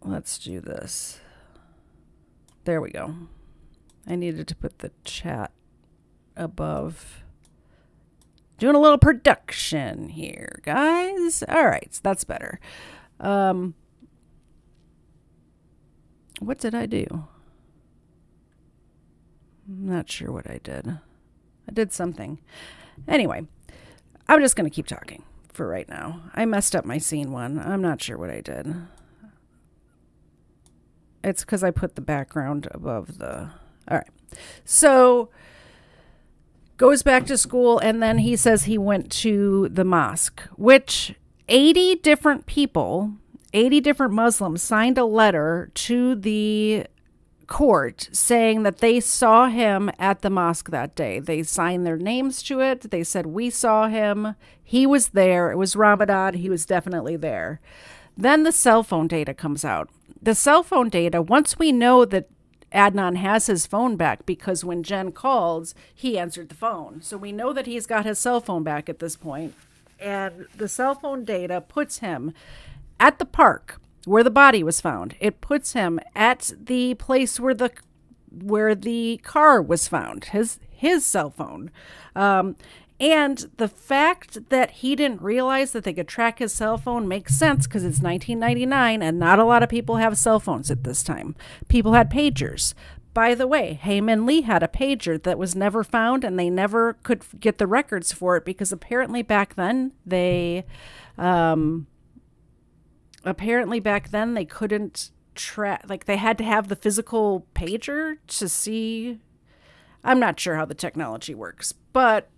Let's do this. There we go. I needed to put the chat above. Doing a little production here, guys. All right, so that's better. What did I do? I'm not sure what I did. I did something. Anyway, I'm just going to keep talking for right now. I messed up my scene one. I'm not sure what I did. It's because I put the background above the... All right. So... goes back to school, and then he says he went to the mosque, which 80 different people, 80 different Muslims signed a letter to the court saying that they saw him at the mosque that day. They signed their names to it. They said, we saw him. He was there. It was Ramadan. He was definitely there. Then the cell phone data comes out. The cell phone data, once we know that Adnan has his phone back, because when Jen called, he answered the phone. So we know that he's got his cell phone back at this point. And the cell phone data puts him at the park where the body was found. It puts him at the place where the car was found, his cell phone. And the fact that he didn't realize that they could track his cell phone makes sense because it's 1999 and not a lot of people have cell phones at this time. People had pagers. By the way, Hae Min Lee had a pager that was never found, and they never could get the records for it because apparently back then they couldn't track, like they had to have the physical pager to see. I'm not sure how the technology works, but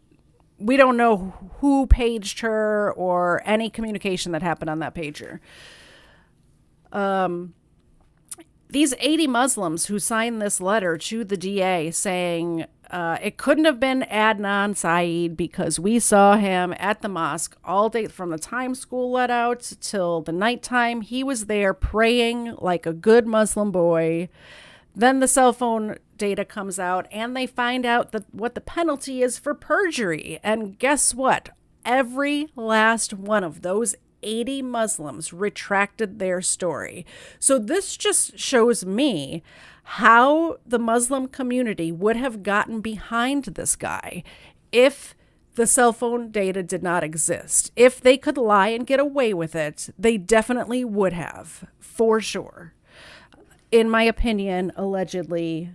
we don't know who paged her or any communication that happened on that pager. These 80 Muslims who signed this letter to the DA saying it couldn't have been Adnan Syed because we saw him at the mosque all day from the time school let out till the nighttime. He was there praying like a good Muslim boy. Then the cell phone data comes out, and they find out what the penalty is for perjury. And guess what? Every last one of those 80 Muslims retracted their story. So this just shows me how the Muslim community would have gotten behind this guy if the cell phone data did not exist. If they could lie and get away with it, they definitely would have, for sure. In my opinion, allegedly,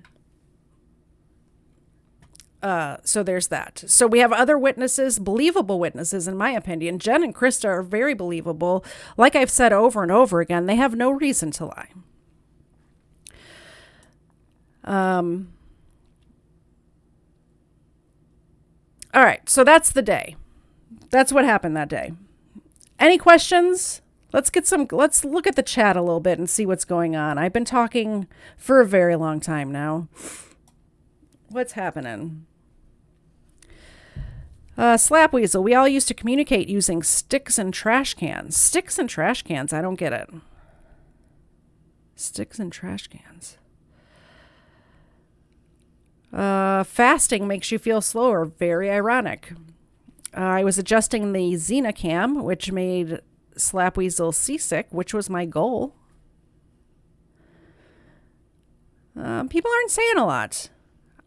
So there's that. So we have other witnesses, believable witnesses, in my opinion. Jen and Krista are very believable. Like I've said over and over again, they have no reason to lie. All right, so that's the day. That's what happened that day. Any questions? Let's look at the chat a little bit and see what's going on. I've been talking for a very long time now. What's happening? Slap Weasel, we all used to communicate using sticks and trash cans. Sticks and trash cans, I don't get it. Sticks and trash cans. Fasting makes you feel slower. Very ironic. I was adjusting the Xenacam, which made Slap Weasel seasick, which was my goal. People aren't saying a lot.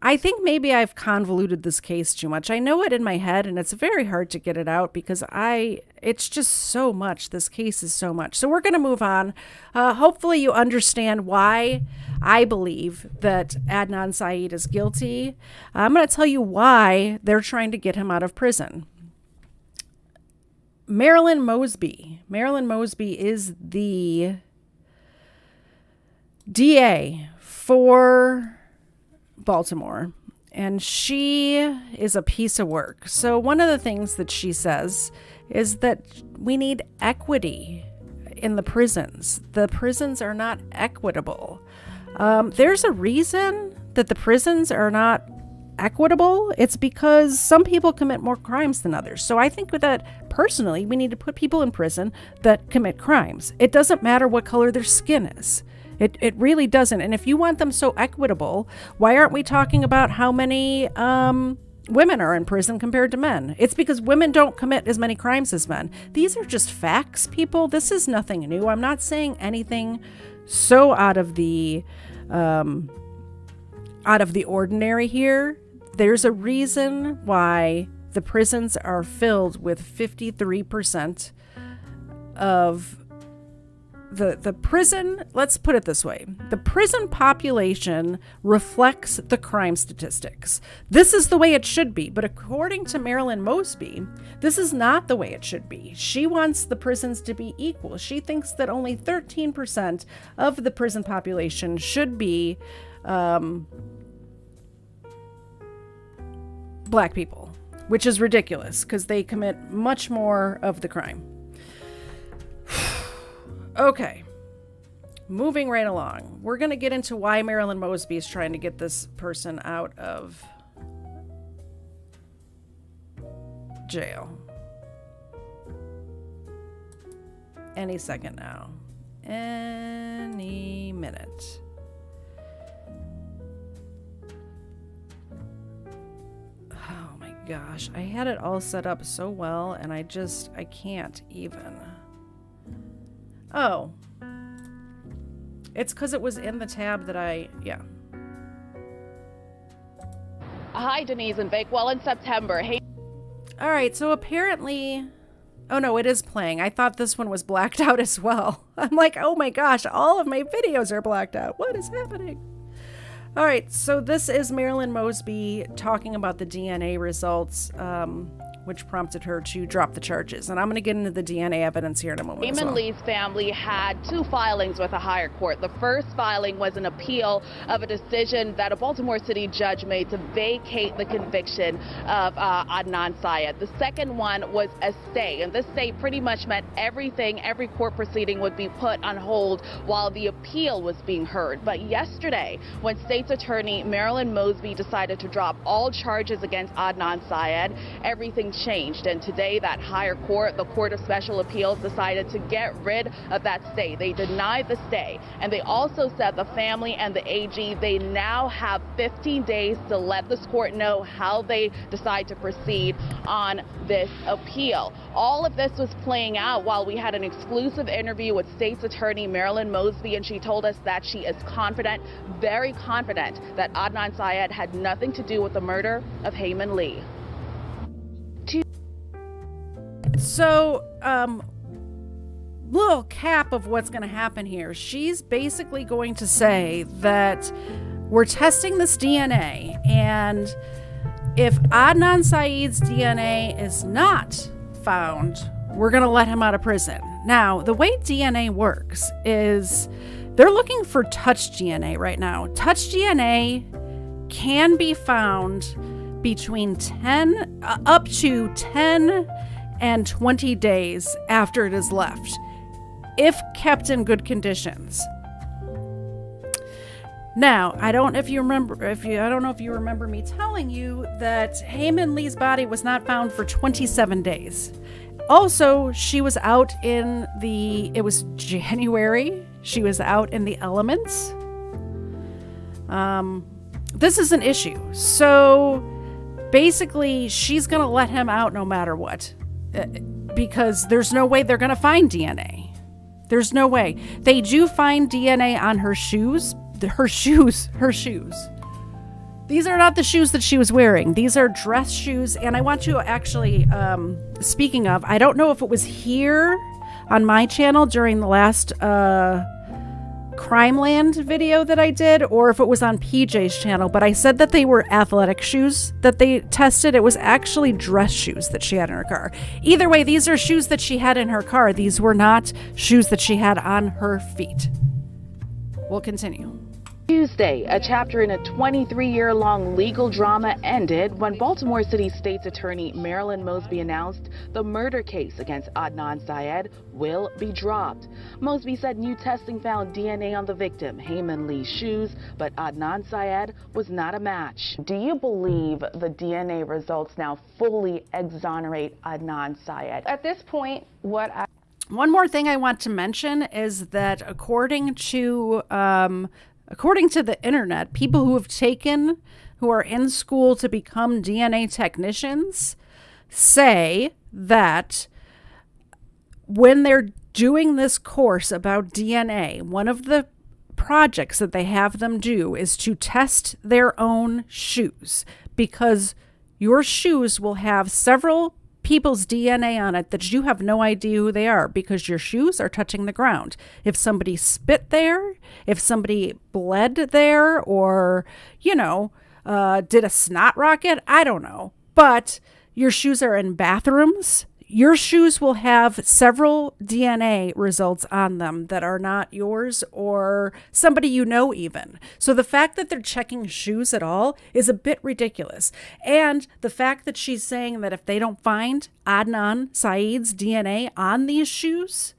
I think maybe I've convoluted this case too much. I know it in my head, and it's very hard to get it out because it's just so much. This case is so much. So we're going to move on. Hopefully you understand why I believe that Adnan Syed is guilty. I'm going to tell you why they're trying to get him out of prison. Marilyn Mosby. Marilyn Mosby is the DA for Baltimore, and she is a piece of work. So one of the things that she says is that we need equity in the prisons. The prisons are not equitable. There's a reason that the prisons are not equitable. It's because some people commit more crimes than others. So I think that personally, we need to put people in prison that commit crimes. It doesn't matter what color their skin is. It really doesn't. And if you want them so equitable, why aren't we talking about how many women are in prison compared to men? It's because women don't commit as many crimes as men. These are just facts, people. This is nothing new. I'm not saying anything so out of the ordinary here. There's a reason why the prisons are filled with 53% of the prison, let's put it this way. The prison population reflects the crime statistics. This is the way it should be. But according to Marilyn Mosby, this is not the way it should be. She wants the prisons to be equal. She thinks that only 13% of the prison population should be black people, which is ridiculous because they commit much more of the crime. Okay, moving right along. We're going to get into why Marilyn Mosby is trying to get this person out of jail. Any second now. Any minute. Oh my gosh, I had it all set up so well and I can't even. Oh, it's because it was in the tab that yeah. Hi, Denise and Vic. Well, in September. Hey. All right, so apparently, oh no, it is playing. I thought this one was blacked out as well. I'm like, oh my gosh, all of my videos are blacked out. What is happening? All right, so this is Marilyn Mosby talking about the DNA results, which prompted her to drop the charges. And I'm going to get into the DNA evidence here in a moment. Hae Min Lee's family had two filings with a higher court. The first filing was an appeal of a decision that a Baltimore City judge made to vacate the conviction of Adnan Syed. The second one was a stay, and this stay pretty much meant every court proceeding would be put on hold while the appeal was being heard. But yesterday, when State's Attorney Marilyn Mosby decided to drop all charges against Adnan Syed, everything changed, and today that higher court, the Court of Special Appeals, decided to get rid of that stay. They denied the stay, and they also said the family and the AG, they now have 15 days to let this court know how they decide to proceed on this appeal. All of this was playing out while we had an exclusive interview with State's Attorney Marilyn Mosby, and she told us that she is confident, very confident, that Adnan Syed had nothing to do with the murder of Hae Min Lee. So, little cap of what's going to happen here. She's basically going to say that we're testing this DNA, and if Adnan Syed's DNA is not found, we're going to let him out of prison. Now, the way DNA works is they're looking for touch DNA right now. Touch DNA can be found between up to 10 and 20 days after it is left, if kept in good conditions. Now, I don't know if you remember me telling you that Hae Min Lee's body was not found for 27 days. Also, she was out it was January. She was out in the elements. This is an issue. So basically, she's going to let him out no matter what. Because there's no way they're going to find DNA. There's no way. They do find DNA on her shoes. Her shoes. These are not the shoes that she was wearing. These are dress shoes. And I want to actually, speaking of, I don't know if it was here on my channel during the last Crimeland video that I did, or if it was on PJ's channel, but I said that they were athletic shoes that they tested. It was actually dress shoes that she had in her car. Either way, these are shoes that she had in her car. These were not shoes that she had on her feet. We'll continue. Tuesday, a chapter in a 23-year-long legal drama ended when Baltimore City State's Attorney Marilyn Mosby announced the murder case against Adnan Syed will be dropped. Mosby said new testing found DNA on the victim, Hae Min Lee's shoes, but Adnan Syed was not a match. Do you believe the DNA results now fully exonerate Adnan Syed? At this point, one more thing I want to mention is that according to the internet, people who are in school to become DNA technicians say that when they're doing this course about DNA, one of the projects that they have them do is to test their own shoes, because your shoes will have several people's DNA on it that you have no idea who they are, because your shoes are touching the ground. If somebody spit there, if somebody bled there, or, did a snot rocket, I don't know. But your shoes are in bathrooms. Your shoes will have several DNA results on them that are not yours or somebody you know even. So the fact that they're checking shoes at all is a bit ridiculous. And the fact that she's saying that if they don't find Adnan Syed's DNA on these shoes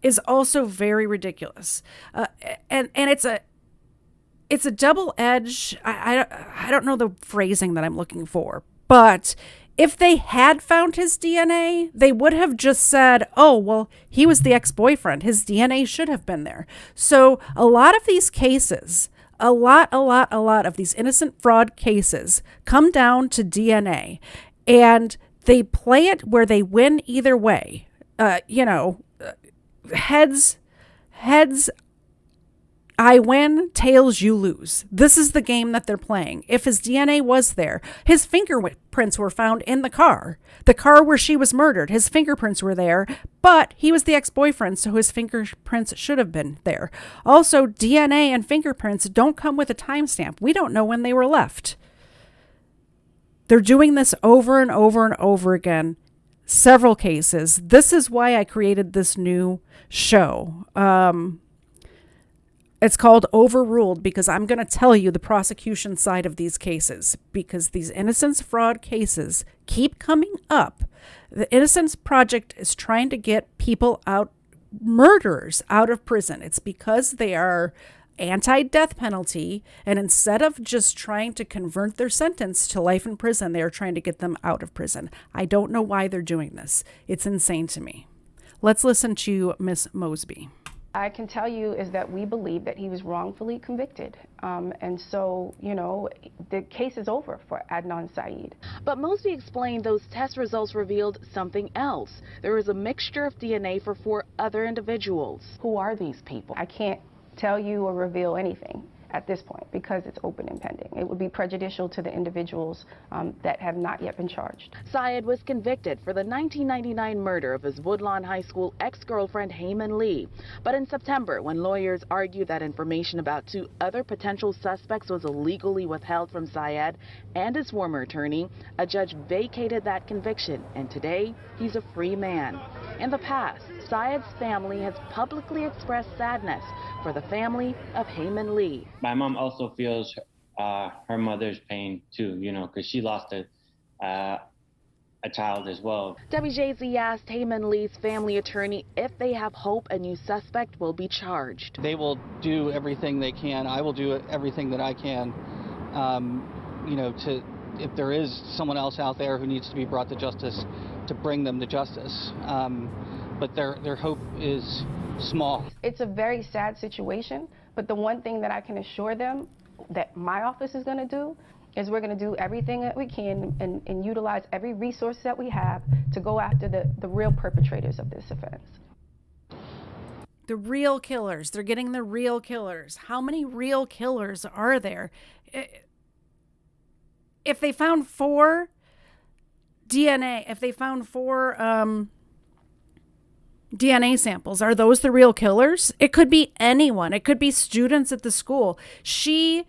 is also very ridiculous. And it's a double edge. I don't know the phrasing that I'm looking for, but if they had found his DNA, they would have just said, oh, well, he was the ex-boyfriend. His DNA should have been there. So a lot of these cases, a lot of these innocent fraud cases come down to DNA, and they play it where they win either way. Heads, I win, tails, you lose. This is the game that they're playing. If his DNA was there, his fingerprints were found in the car where she was murdered. His fingerprints were there, but he was the ex-boyfriend, so his fingerprints should have been there. Also, DNA and fingerprints don't come with a timestamp. We don't know when they were left. They're doing this over and over and over again. Several cases. This is why I created this new show. It's called Overruled, because I'm going to tell you the prosecution side of these cases, because these innocence fraud cases keep coming up. The Innocence Project is trying to get people murderers out of prison. It's because they are anti-death penalty, and instead of just trying to convert their sentence to life in prison, they are trying to get them out of prison. I don't know why they're doing this. It's insane to me. Let's listen to Miss Mosby. I can tell you is that we believe that he was wrongfully convicted. And so, the case is over for Adnan Syed. But Mosby explained those test results revealed something else. There was a mixture of DNA for 4 other individuals. Who are these people? I can't tell you or reveal anything. at this point because it's open and pending. It would be prejudicial to the individuals that have not yet been charged. Syed was convicted for the 1999 murder of his Woodlawn High School ex-girlfriend Hae Min Lee. But in September, when lawyers argued that information about 2 other potential suspects was illegally withheld from Syed and his former attorney, a judge vacated that conviction, and today he's a free man. In the past, Syed's family has publicly expressed sadness for the family of Hae Min Lee. My mom also feels her mother's pain too, because she lost a child as well. WJZ asked Hae Min Lee's family attorney if they have hope a new suspect will be charged. They will do everything they can. I will do everything that I can, if there is someone else out there who needs to be brought to justice, to bring them to justice. But their hope is small. It's a very sad situation, but the one thing that I can assure them that my office is going to do is we're going to do everything that we can and utilize every resource that we have to go after the real perpetrators of this offense. The real killers. They're getting the real killers. How many real killers are there? If they found 4 DNA, if they found 4 DNA samples, are those the real killers? It could be anyone. It could be students at the school. She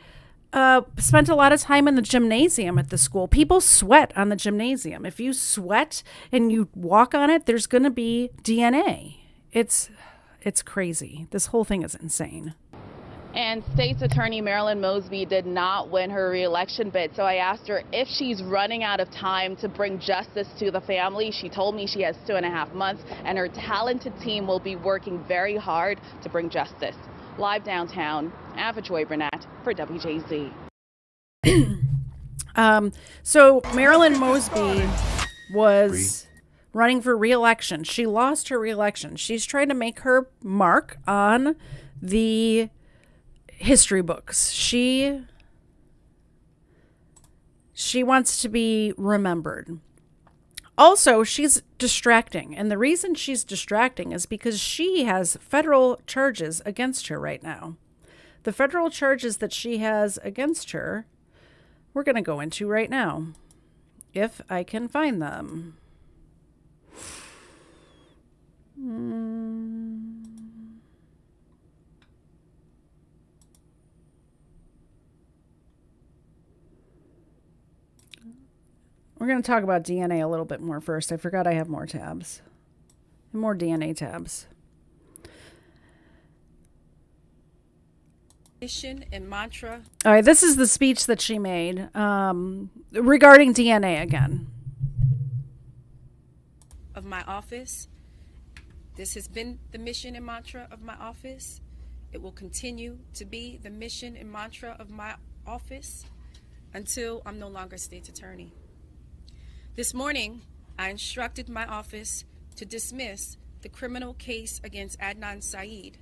spent a lot of time in the gymnasium at the school. People sweat on the gymnasium. If you sweat and you walk on it, there's going to be DNA. It's crazy. This whole thing is insane. And State's Attorney Marilyn Mosby did not win her re-election bid, so I asked her if she's running out of time to bring justice to the family. She told me she has 2.5 months, and her talented team will be working very hard to bring justice. Live downtown, Ava Joy Burnett for WJZ. So Marilyn Mosby was running for re-election. She lost her re-election. She's trying to make her mark on the history books. She wants to be remembered. Also, she's distracting. And the reason she's distracting is because she has federal charges against her right now. The federal charges that she has against her, we're going to go into right now, if I can find them. We're going to talk about DNA a little bit more first. I forgot I have more tabs. More DNA tabs. Mission and mantra. All right, this is the speech that she made regarding DNA again. Of my office. This has been the mission and mantra of my office. It will continue to be the mission and mantra of my office until I'm no longer state's attorney. This morning, I instructed my office to dismiss the criminal case against Adnan Syed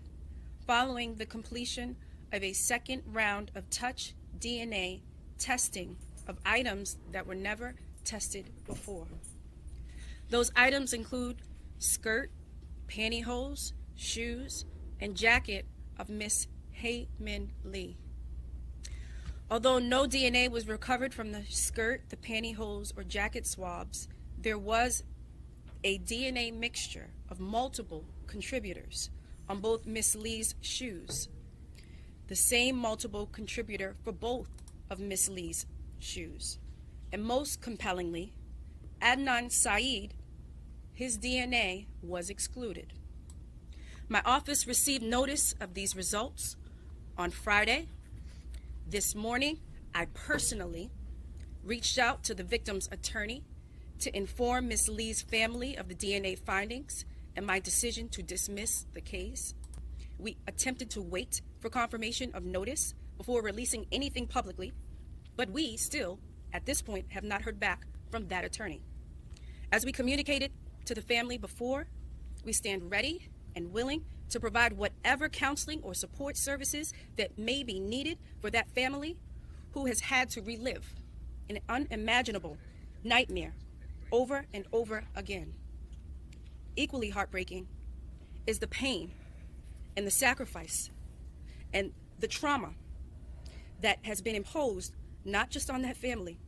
following the completion of a second round of touch DNA testing of items that were never tested before. Those items include skirt, pantyhose, shoes, and jacket of Miss Hae Min Lee. Although no DNA was recovered from the skirt, the pantyhose, or jacket swabs, there was a DNA mixture of multiple contributors on both Miss Lee's shoes. The same multiple contributor for both of Miss Lee's shoes. And most compellingly, Adnan Syed, his DNA was excluded. My office received notice of these results on Friday. This morning, I personally reached out to the victim's attorney to inform Ms. Lee's family of the DNA findings and my decision to dismiss the case. We attempted to wait for confirmation of notice before releasing anything publicly, but we still, at this point, have not heard back from that attorney. As we communicated to the family before, we stand ready and willing to provide whatever counseling or support services that may be needed for that family who has had to relive an unimaginable nightmare over and over again. Equally heartbreaking is the pain and the sacrifice and the trauma that has been imposed not just on that family,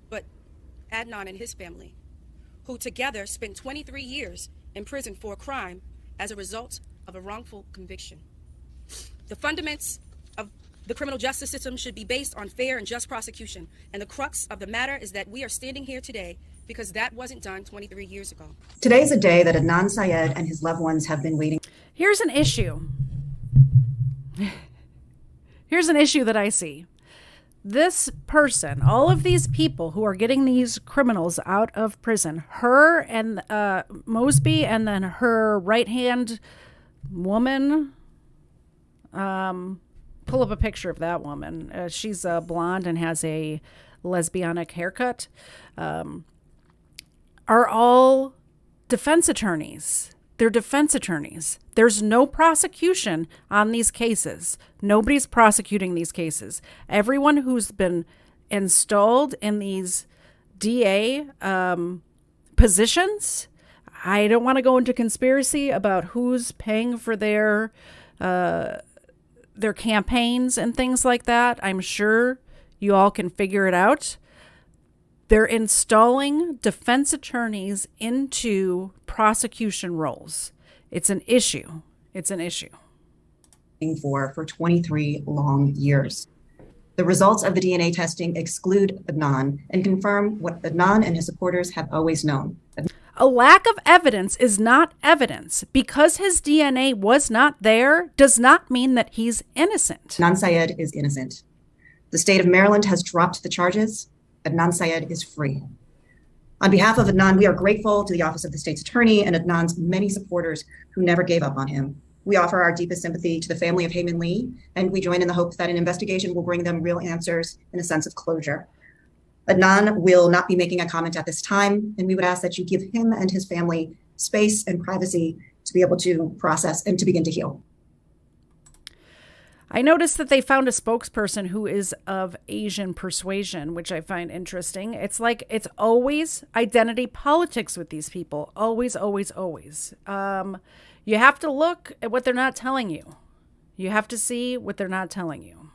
but Adnan and his family, who together spent 23 years in prison for a crime as a result of a wrongful conviction. The fundaments of the criminal justice system should be based on fair and just prosecution. And the crux of the matter is that we are standing here today because that wasn't done 23 years ago. Today is a day that Adnan Syed and his loved ones have been waiting. Here's an issue. Here's an issue that I see. This person, all of these people who are getting these criminals out of prison, her and Mosby, and then her right-hand woman, pull up a picture of that woman. She's blonde and has a lesbianic haircut, are all defense attorneys. They're defense attorneys. There's no prosecution on these cases. Nobody's prosecuting these cases. Everyone who's been installed in these DA positions, I don't want to go into conspiracy about who's paying for their campaigns and things like that. I'm sure you all can figure it out. They're installing defense attorneys into prosecution roles. It's an issue. It's an issue. For 23 long years. The results of the DNA testing exclude Adnan and confirm what Adnan and his supporters have always known. A lack of evidence is not evidence. Because his DNA was not there does not mean that he's innocent. Adnan Syed is innocent. The state of Maryland has dropped the charges. Adnan Syed is free. On behalf of Adnan, we are grateful to the Office of the State's Attorney and Adnan's many supporters who never gave up on him. We offer our deepest sympathy to the family of Hae Min Lee, and we join in the hope that an investigation will bring them real answers and a sense of closure. Adnan will not be making a comment at this time, and we would ask that you give him and his family space and privacy to be able to process and to begin to heal. I noticed that they found a spokesperson who is of Asian persuasion, which I find interesting. It's like it's always identity politics with these people. Always, always, always. You have to look at what they're not telling you. You have to see what they're not telling you.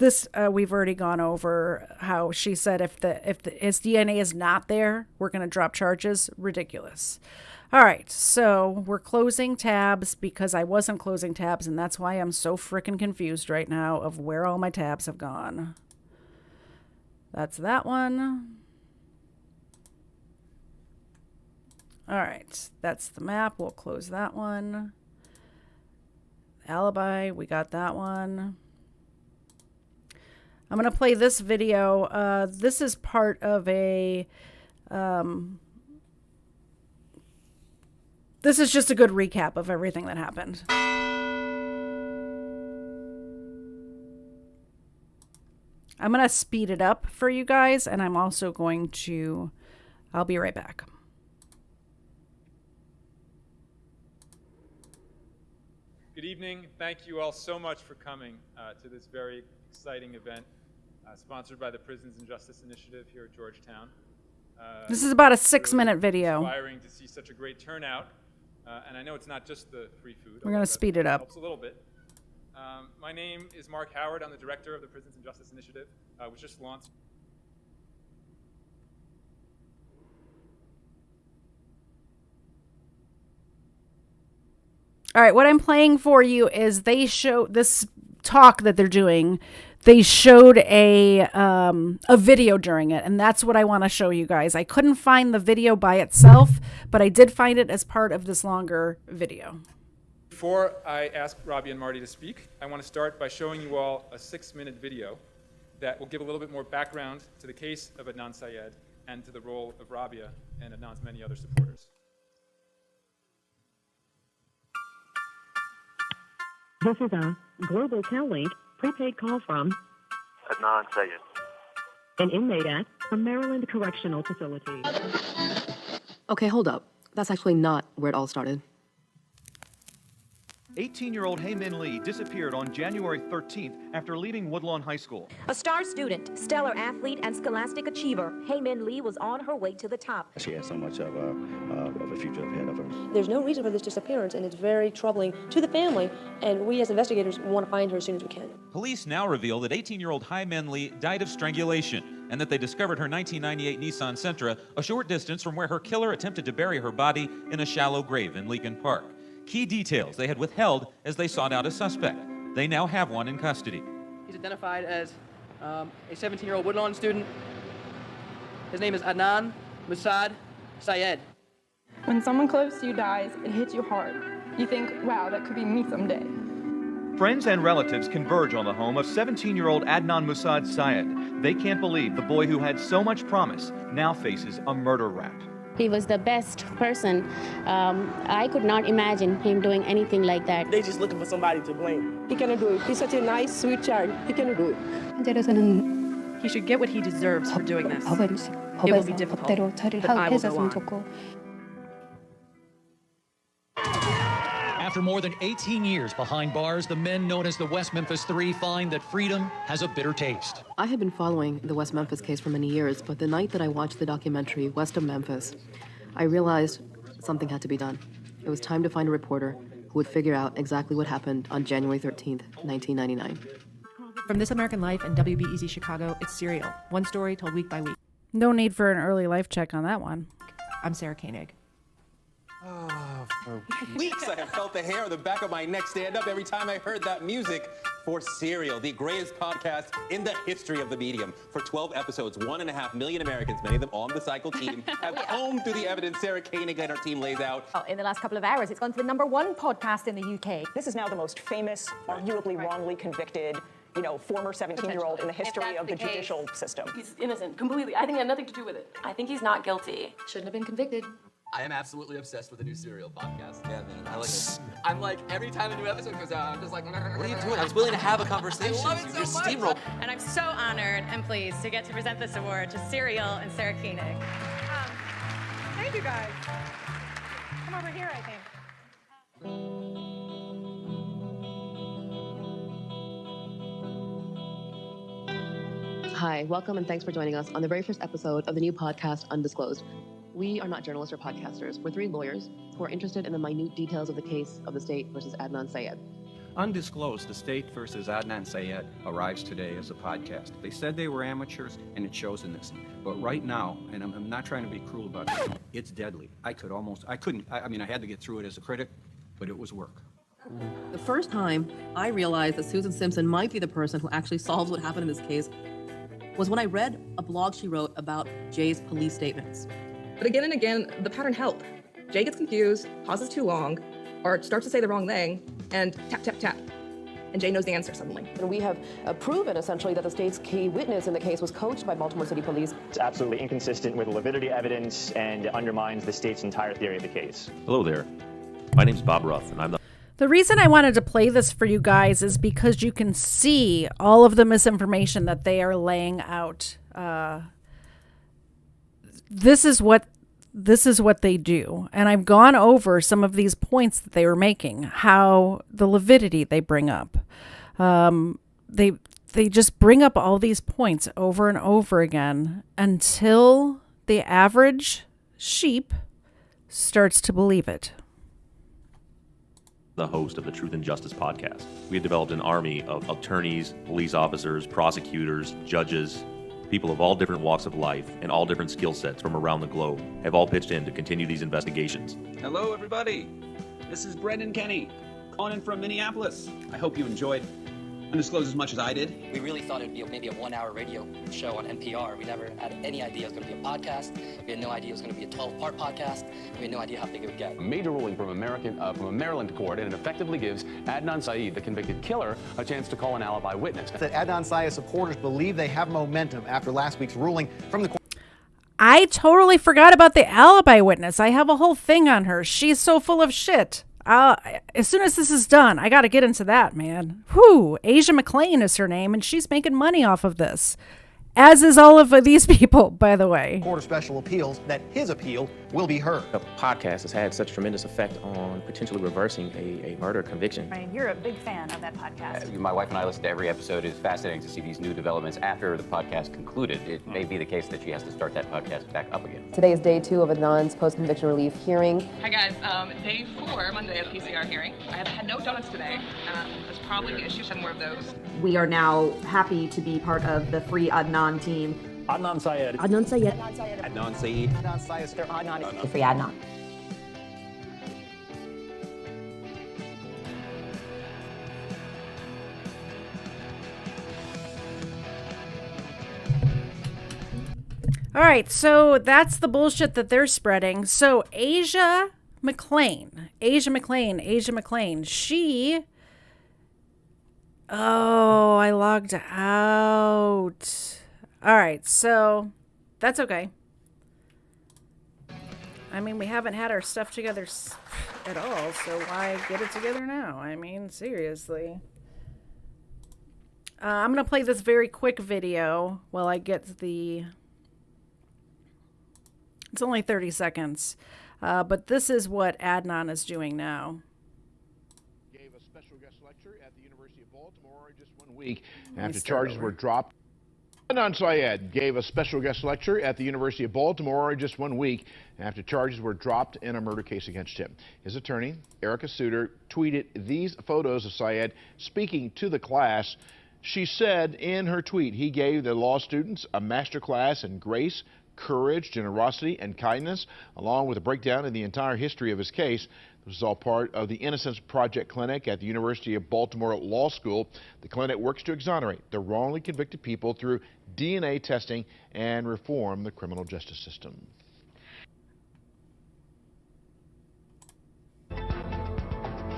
We've already gone over how she said if his DNA is not there, we're going to drop charges. Ridiculous. All right, so we're closing tabs because I wasn't closing tabs, and that's why I'm so freaking confused right now of where all my tabs have gone. That's that one. All right, that's the map. We'll close that one. Alibi, we got that one. I'm going to play this video. This is part of a... This is just a good recap of everything that happened. I'm going to speed it up for you guys, and I'm also going to... I'll be right back. Good evening. Thank you all so much for coming to this very exciting event sponsored by the Prisons and Justice Initiative here at Georgetown. This is about a 6-minute video. Inspiring to see such a great turnout. And I know it's not just the free food. We're going to speed it up. Helps a little bit. My name is Mark Howard. I'm the director of the Prisons and Justice Initiative, which just launched. All right, what I'm playing for you is they show this talk that they're doing. They showed a video during it, and that's what I want to show you guys. I couldn't find the video by itself, but I did find it as part of this longer video. Before I ask Rabia and Marty to speak, I want to start by showing you all a 6-minute video that will give a little bit more background to the case of Adnan Syed and to the role of Rabia and Adnan's many other supporters. This is a Global Tel-Link prepaid call from Adnan Syed, an inmate at a Maryland correctional facility. Okay, hold up. That's actually not where it all started. 18-year-old Hae Min Lee disappeared on January 13th after leaving Woodlawn High School. A star student, stellar athlete, and scholastic achiever, Hae Min Lee was on her way to the top. She has so much of a future ahead of her. There's no reason for this disappearance, and it's very troubling to the family, and we as investigators want to find her as soon as we can. Police now reveal that 18-year-old Hae Min Lee died of strangulation, and that they discovered her 1998 Nissan Sentra a short distance from where her killer attempted to bury her body in a shallow grave in Leakin Park. Key details they had withheld as they sought out a suspect. They now have one in custody. He's identified as a 17-year-old Woodlawn student. His name is Adnan Masud Syed. When someone close to you dies, it hits you hard. You think, wow, that could be me someday. Friends and relatives converge on the home of 17-year-old Adnan Masud Syed. They can't believe the boy who had so much promise now faces a murder rap. He was the best person. I could not imagine him doing anything like that. They just looking for somebody to blame. He cannot do it. He's such a nice, sweet child. He cannot do it. He should get what he deserves for doing this. It will be difficult, but I will go on. After more than 18 years behind bars, the men known as the West Memphis Three find that freedom has a bitter taste. I had been following the West Memphis case for many years, but the night that I watched the documentary West of Memphis, I realized something had to be done. It was time to find a reporter who would figure out exactly what happened on January 13th, 1999. From This American Life and WBEZ Chicago, it's Serial. One story told week by week. No need for an early life check on that one. I'm Sarah Koenig. Oh, for weeks I have felt the hair on the back of my neck stand up every time I heard that music for Serial, the greatest podcast in the history of the medium. For 12 episodes, 1.5 million Americans, many of them on the Cycle team, have combed through the evidence Sarah Koenig and her team lays out. In the last couple of hours, it's gone to the #1 podcast in the UK. This is now the most famous, arguably wrongly convicted, former 17-year-old in the history of the judicial system. He's innocent, completely. I think it had nothing to do with it. I think he's not guilty. Shouldn't have been convicted. I am absolutely obsessed with the new Serial podcast. Yeah, man, I like it. I'm like, every time a new episode comes out, I'm just like, what are you doing? I was willing to have a conversation. I love it so much. Steamroll. And I'm so honored and pleased to get to present this award to Serial and Sarah Koenig. Thank you, guys. Come over here, I think. Hi, welcome and thanks for joining us on the very first episode of the new podcast, Undisclosed. We are not journalists or podcasters. We're 3 lawyers who are interested in the minute details of the case of the state versus Adnan Syed. Undisclosed, the state versus Adnan Syed arrives today as a podcast. They said they were amateurs, and it shows in this. But right now, and I'm not trying to be cruel about it, it's deadly. I had to get through it as a critic, but it was work. The first time I realized that Susan Simpson might be the person who actually solves what happened in this case was when I read a blog she wrote about Jay's police statements. But again and again, the pattern held. Jay gets confused, pauses too long, or starts to say the wrong thing, and tap, tap, tap. And Jay knows the answer suddenly. And we have proven, essentially, that the state's key witness in the case was coached by Baltimore City Police. It's absolutely inconsistent with the validity evidence and undermines the state's entire theory of the case. Hello there. My name's Bob Ruff, and I'm The reason I wanted to play this for you guys is because you can see all of the misinformation that they are laying out. This is what they do. And I've gone over some of these points that they were making, how the lividity they bring up. They just bring up all these points over and over again until the average sheep starts to believe it. the host of the Truth and Justice podcast. We have developed an army of attorneys, police officers, prosecutors, judges, people of all different walks of life and all different skill sets from around the globe have all pitched in to continue these investigations. Hello, everybody. This is Brendan Kenny, calling in from Minneapolis. I hope you enjoyed Undisclosed as much as I did. We really thought it would be maybe a 1-hour radio show on NPR. We never had any idea it was going to be a podcast. We had no idea it was going to be a 12-part podcast. We had no idea how big it would get. A major ruling from a Maryland court, and it effectively gives Adnan Syed, the convicted killer, a chance to call an alibi witness. That Adnan Syed supporters believe they have momentum after last week's ruling from the court. I totally forgot about the alibi witness. I have a whole thing on her. She's so full of shit. As soon as this is done, I got to get into that, man. Whew, Asia McClain is her name, and she's making money off of this. As is all of these people, by the way. Court of Special Appeals that his appeal will be heard. The podcast has had such tremendous effect on potentially reversing a murder conviction. Ryan, you're a big fan of that podcast. My wife and I listen to every episode. It's fascinating to see these new developments after the podcast concluded. It may be the case that she has to start that podcast back up again. Today is day 2 of Adnan's post-conviction relief hearing. Hi guys, day 4, Monday of PCR hearing. I have had no donuts today. That's probably the issue, 10 more of those. We are now happy to be part of the Free Adnan team. Adnan Syed. Adnan Syed. Adnan Syed. Adnan Syed. Adnan. Free Adnan. All right, so that's the bullshit that they're spreading. So Asia McClain, she... Oh, I logged out. All right, so that's okay. I mean, we haven't had our stuff together at all, so why get it together now? I mean, seriously. I'm going to play this very quick video while I get the... It's only 30 seconds, but this is what Adnan is doing now. Gave a special guest lecture at the University of Baltimore just 1 week after charges were dropped. Adnan Syed gave a special guest lecture at the University of Baltimore just 1 week after charges were dropped in a murder case against him. His attorney, Erica Suter, tweeted these photos of Syed speaking to the class. She said in her tweet, he gave the law students a master class in grace, courage, generosity, and kindness, along with a breakdown of the entire history of his case. This is all part of the Innocence Project Clinic at the University of Baltimore Law School. The clinic works to exonerate the wrongly convicted people through DNA testing and reform the criminal justice system.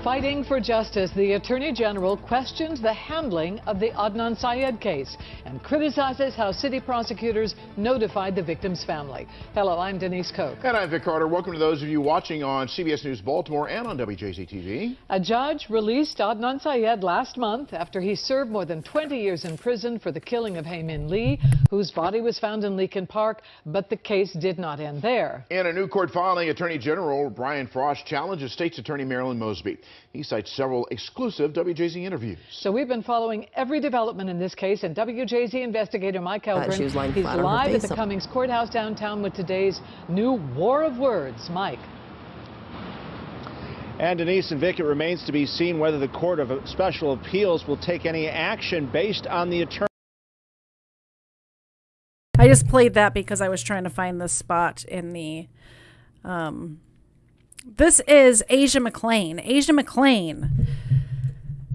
Fighting for justice, the Attorney General questions the handling of the Adnan Syed case and criticizes how city prosecutors notified the victim's family. Hello, I'm Denise Koch. And I'm Vic Carter. Welcome to those of you watching on CBS News Baltimore and on WJZ-TV. A judge released Adnan Syed last month after he served more than 20 years in prison for the killing of Hae Min Lee, whose body was found in Leakin Park, but the case did not end there. In a new court filing, Attorney General Brian Frost challenges State's Attorney Marilyn Mosby. He cites several exclusive WJZ interviews. So we've been following every development in this case, and WJZ investigator Mike Eldrin, she was lying he's flat on her live at face. the Cummings Courthouse downtown with today's new war of words. Mike. And Denise and Vic, it remains to be seen whether the Court of Special Appeals will take any action based on the attorney. I just played that because I was trying to find this spot in the... This is Asia McClain. Asia McClain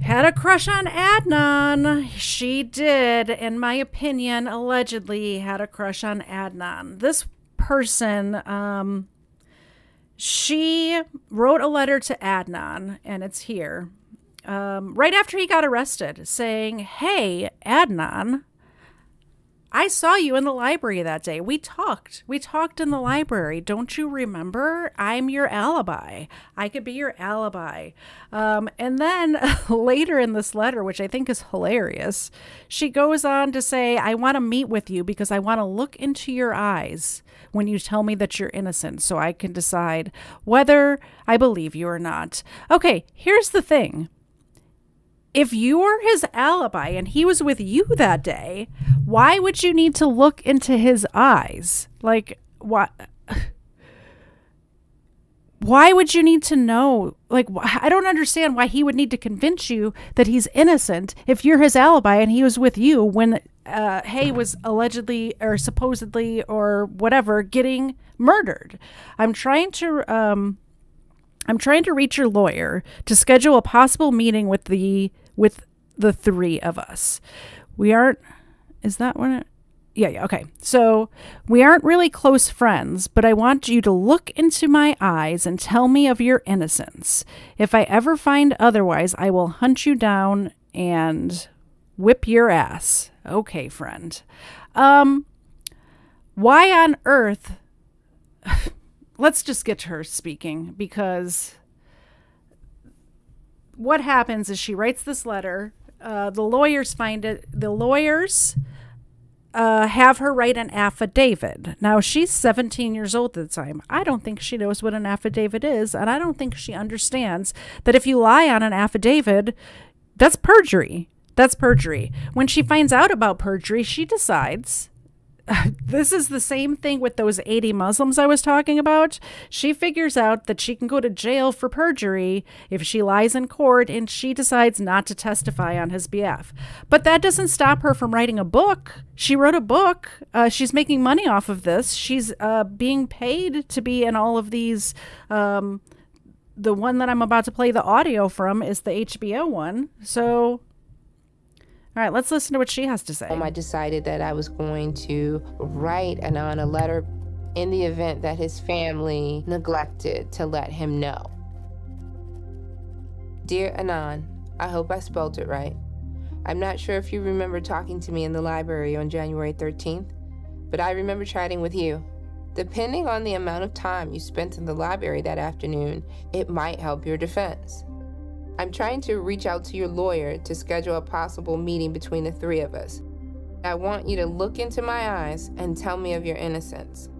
had a crush on Adnan. She did, in my opinion, allegedly had a crush on Adnan. This person, she wrote a letter to Adnan, and it's here, right after he got arrested, saying, "Hey, Adnan, I saw you in the library that day. We talked in the library. Don't you remember? I'm your alibi. I could be your alibi." And then later in this letter, which I think is hilarious, she goes on to say, "I want to meet with you because I want to look into your eyes when you tell me that you're innocent so I can decide whether I believe you or not." Okay, here's the thing. If you were his alibi and he was with you that day, why would you need to look into his eyes? Like, why would you need to know? Like, I don't understand why he would need to convince you that he's innocent if you're his alibi and he was with you when Hae was allegedly or supposedly or whatever getting murdered. I'm trying to reach your lawyer to schedule a possible meeting with the three of us. We aren't, is that one? Yeah, okay. So we aren't really close friends, but I want you to look into my eyes and tell me of your innocence. If I ever find otherwise, I will hunt you down and whip your ass. Okay, friend. Why on earth? Let's just get to her speaking, because what happens is she writes this letter. The lawyers find it. The lawyers have her write an affidavit. Now, she's 17 years old at the time. I don't think she knows what an affidavit is, and I don't think she understands that if you lie on an affidavit, that's perjury. That's perjury. When she finds out about perjury, she decides... This is the same thing with those 80 Muslims I was talking about. She figures out that she can go to jail for perjury if she lies in court, and she decides not to testify on his behalf. But that doesn't stop her from writing a book. She wrote a book. She's making money off of this. She's being paid to be in all of these. The one that I'm about to play the audio from is the HBO one. So... all right, let's listen to what she has to say. I decided that I was going to write Adnan a letter in the event that his family neglected to let him know. Dear Adnan, I hope I spelled it right. I'm not sure if you remember talking to me in the library on January 13th, but I remember chatting with you. Depending on the amount of time you spent in the library that afternoon, it might help your defense. I'm trying to reach out to your lawyer to schedule a possible meeting between the three of us. I want you to look into my eyes and tell me of your innocence.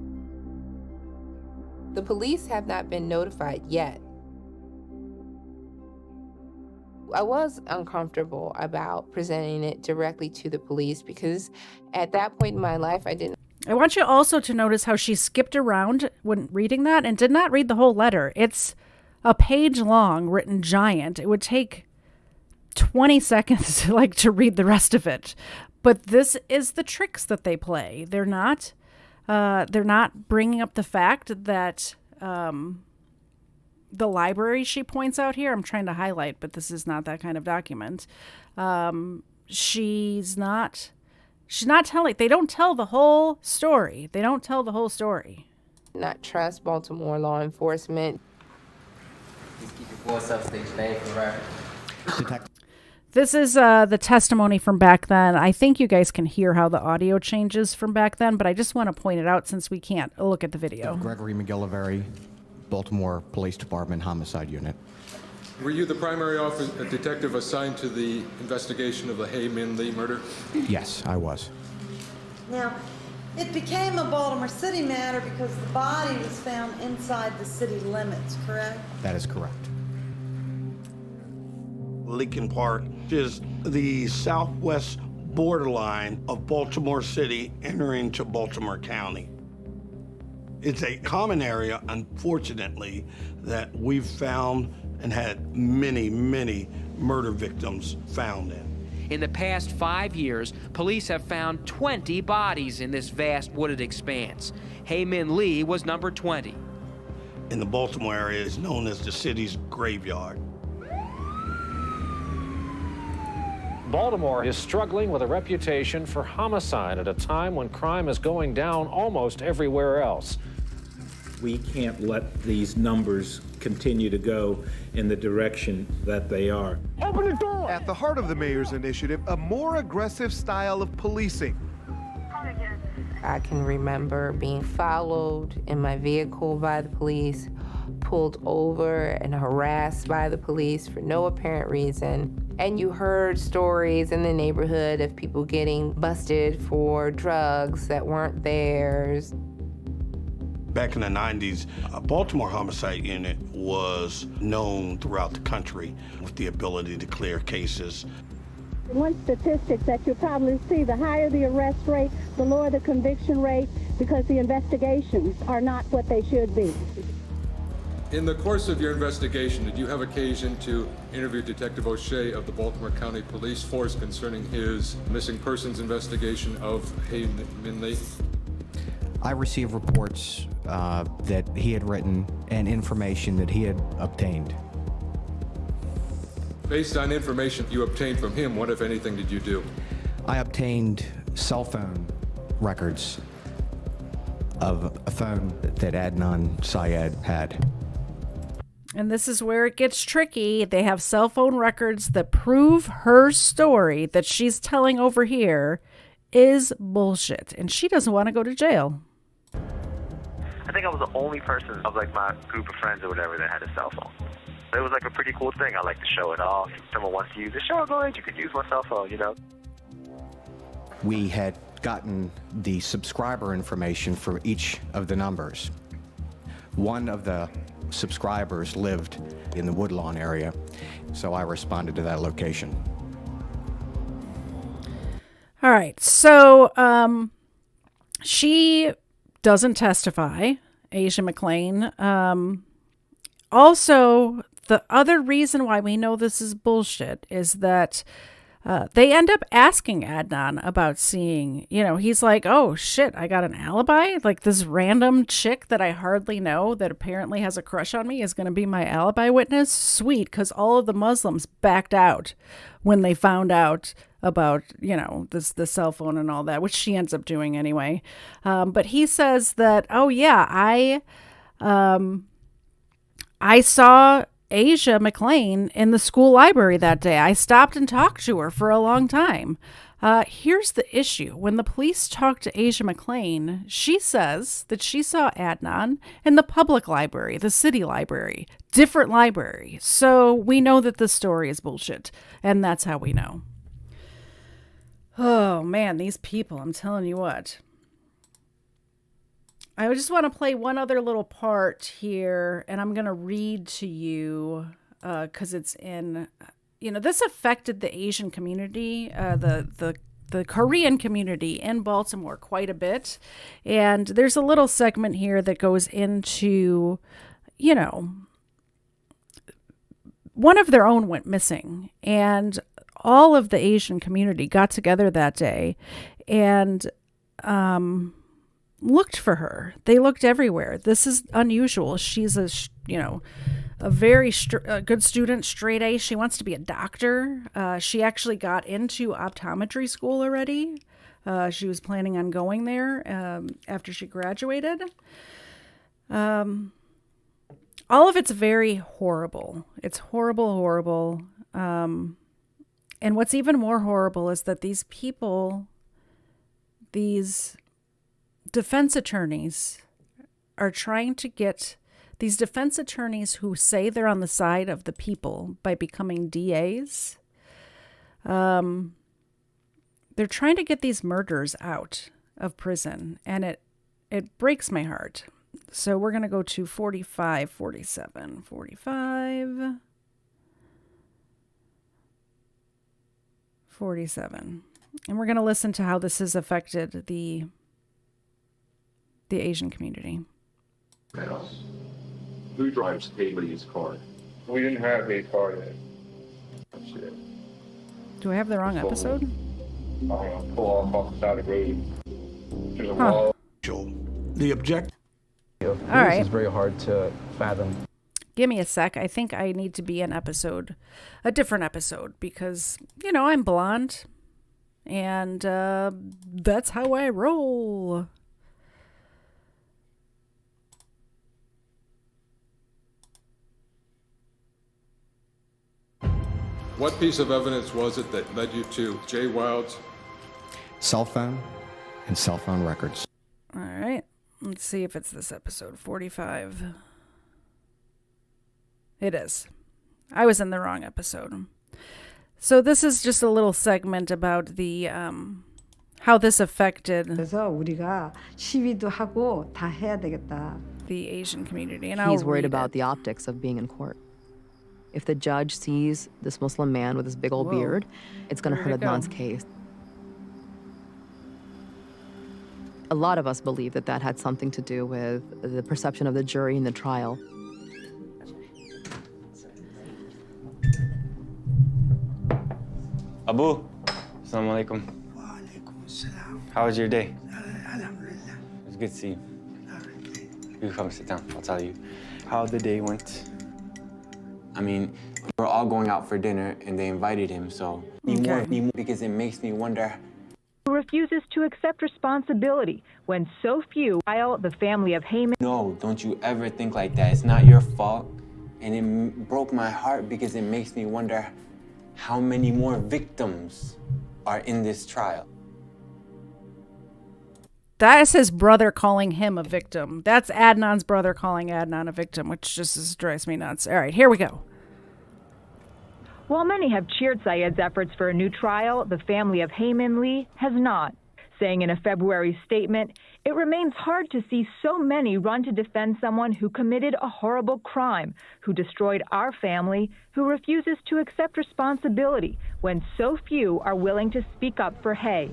The police have not been notified yet. I was uncomfortable about presenting it directly to the police because at that point in my life, I want you also to notice how she skipped around when reading that and did not read the whole letter. It's a page long, written giant. It would take 20 seconds to read the rest of it. But this is the tricks that they play. They're not bringing up the fact that the library she points out here, I'm trying to highlight, but this is not that kind of document. She's not telling, they don't tell the whole story. They don't tell the whole story. Not trust Baltimore law enforcement. Just keep your full substation name for reference. This is the testimony from back then. I think you guys can hear how the audio changes from back then, but I just want to point it out since we can't look at the video. Gregory McGillivray, Baltimore Police Department Homicide Unit. Were you the primary detective assigned to the investigation of the Hae Min Lee murder? Yes, I was. Now, it became a Baltimore City matter because the body was found inside the city limits, correct? That is correct. Leakin Park is the southwest borderline of Baltimore City entering to Baltimore County. It's a common area, unfortunately, that we've found and had many, many murder victims found in. In the past 5 years, police have found 20 bodies in this vast wooded expanse. Hae Min Lee was number 20. In the Baltimore area, it's known as the city's graveyard. Baltimore is struggling with a reputation for homicide at a time when crime is going down almost everywhere else. We can't let these numbers continue to go in the direction that they are. Open the door! At the heart of the mayor's initiative, a more aggressive style of policing. I can remember being followed in my vehicle by the police, pulled over and harassed by the police for no apparent reason. And you heard stories in the neighborhood of people getting busted for drugs that weren't theirs. Back in the 90s, a Baltimore homicide unit was known throughout the country with the ability to clear cases. One statistic that you'll probably see, the higher the arrest rate, the lower the conviction rate, because the investigations are not what they should be. In the course of your investigation, did you have occasion to interview Detective O'Shea of the Baltimore County Police Force concerning his missing persons investigation of Hae Min Lee? I received reports that he had written and information that he had obtained. Based on information you obtained from him, what, if anything, did you do? I obtained cell phone records of a phone that Adnan Syed had. And this is where it gets tricky. They have cell phone records that prove her story that she's telling over here is bullshit. And she doesn't want to go to jail. I think I was the only person of like my group of friends or whatever that had a cell phone. It was like a pretty cool thing. I like to show it off. If someone wants to use it, sure, go ahead, you can use my cell phone, you know. We had gotten the subscriber information for each of the numbers. One of the subscribers lived in the Woodlawn area, so I responded to that location. All right, so she doesn't testify, Asia McClain. Also, the other reason why we know this is bullshit is that they end up asking Adnan about seeing, he's like, oh shit, I got an alibi? Like this random chick that I hardly know that apparently has a crush on me is going to be my alibi witness? Sweet, because all of the Muslims backed out when they found out about, the cell phone and all that, which she ends up doing anyway. But he says that, oh yeah, I saw Asia McClain in the school library that day. I stopped and talked to her for a long time. Here's the issue. When the police talked to Asia McClain, she says that she saw Adnan in the public library, the city library, different library. So we know that this story is bullshit, and that's how we know. Oh man, these people, I'm telling you what. I just want to play one other little part here, and I'm going to read to you because it's in, this affected the Asian community, the Korean community in Baltimore quite a bit. And there's a little segment here that goes into, one of their own went missing, and all of the Asian community got together that day and looked for her. They looked everywhere. This is unusual. She's a very good student, straight A. She wants to be a doctor. She actually got into optometry school already. She was planning on going there after she graduated. All of it's very horrible. It's horrible. And what's even more horrible is that these people, these defense attorneys are trying to get these defense attorneys who say they're on the side of the people by becoming DAs. They're trying to get these murderers out of prison, and it breaks my heart. So we're going to go to 45, 47, 45, 47. And we're going to listen to how this has affected the Asian community. Who drives Hae Lee's car? We didn't have Hae's car yet. Shit. Do I have the wrong episode? Pull off the side of the road. There's a wall. The objective. All right. This is very hard to fathom. Give me a sec. I think I need to be a different episode, because, I'm blonde, and that's how I roll. What piece of evidence was it that led you to Jay Wild's cell phone and cell phone records? All right. Let's see if it's this episode, 45. It is. I was in the wrong episode. So this is just a little segment about the how this affected 그래서 우리가 시위도 하고 다 해야 되겠다. The Asian community. And he's worried about the optics of being in court. If the judge sees this Muslim man with his big old beard, it's going to hurt Adnan's case. A lot of us believe that had something to do with the perception of the jury in the trial. Abu, assalamu alaikum. How was your day? It was good to see you. You come sit down, I'll tell you how the day went. I mean, we're all going out for dinner and they invited him, so because it makes me wonder. Refuses to accept responsibility when so few, while the family of Hae Min. No, don't you ever think like that. It's not your fault. And it broke my heart because it makes me wonder how many more victims are in this trial. That is his brother calling him a victim. That's Adnan's brother calling Adnan a victim, which just drives me nuts. All right, here we go. While many have cheered Syed's efforts for a new trial, the family of Hae Min Lee has not. saying in a February statement, "It remains hard to see so many run to defend someone who committed a horrible crime, who destroyed our family, who refuses to accept responsibility when so few are willing to speak up for Hae."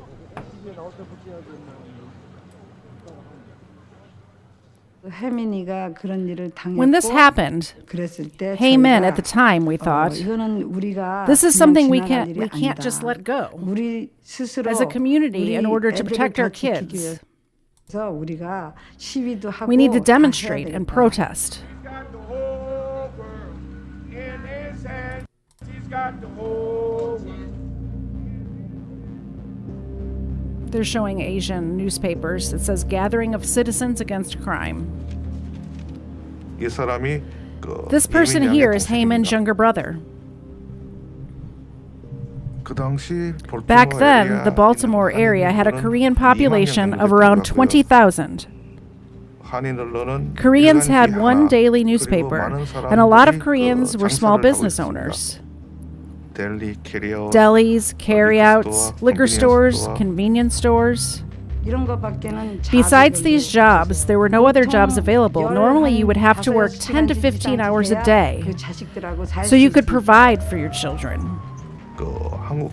When this happened, Hae Min, at the time, we thought, this is something we can't just let go. As a community, in order to protect our kids, we need to demonstrate and protest. They're showing Asian newspapers. It says Gathering of Citizens Against Crime. This person here is Hae Min's younger brother. Back then, the Baltimore area had a Korean population of around 20,000. Koreans had one daily newspaper, and a lot of Koreans were small business owners. Delis, carryouts, liquor stores, convenience stores. Besides these jobs, there were no other jobs available. Normally, you would have to work 10 to 15 hours a day so you could provide for your children.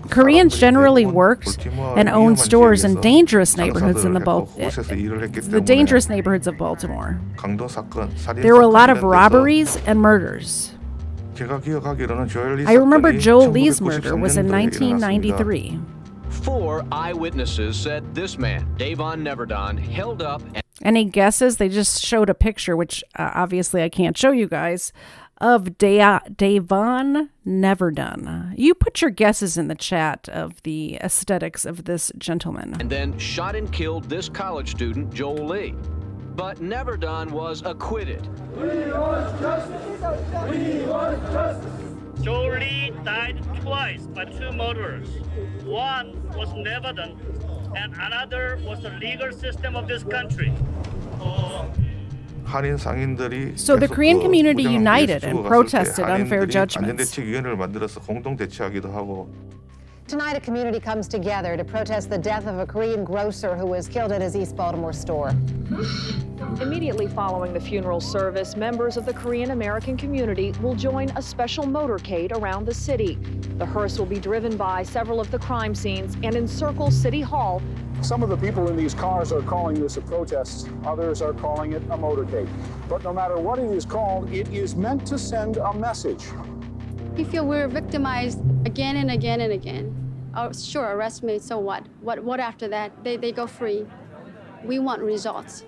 Koreans generally worked and owned stores in dangerous neighborhoods in the dangerous neighborhoods of Baltimore. There were a lot of robberies and murders. I remember Joe Lee's murder was in 1993. 4 eyewitnesses said this man, Davon Neverdon, held up. Any guesses? They just showed a picture, which obviously I can't show you guys, of Davon Neverdon. You put your guesses in the chat of the aesthetics of this gentleman. And then shot and killed this college student, Joel Lee. But Neverdon was acquitted. We want justice. We want justice. Joel Lee died twice by 2 murderers. One was Neverdon, and another was the legal system of this country. So the Korean community united and protested unfair judgments. Tonight, a community comes together to protest the death of a Korean grocer who was killed at his East Baltimore store. Immediately following the funeral service, members of the Korean American community will join a special motorcade around the city. The hearse will be driven by several of the crime scenes and encircle City Hall. Some of the people in these cars are calling this a protest. Others are calling it a motorcade. But no matter what it is called, it is meant to send a message. We feel we're victimized again and again and again. Oh, sure, arrest me, so what? What after that? They go free. We want results.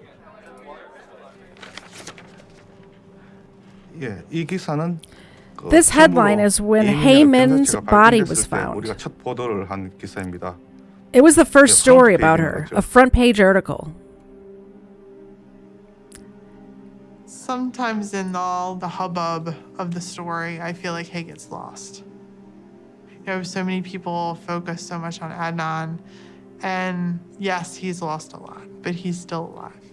This headline is when Hae Min's body was found. It was the first story about her, a front page article. Sometimes in all the hubbub of the story, I feel like Hae gets lost. You know, so many people focus so much on Adnan, and yes, he's lost a lot, but he's still alive.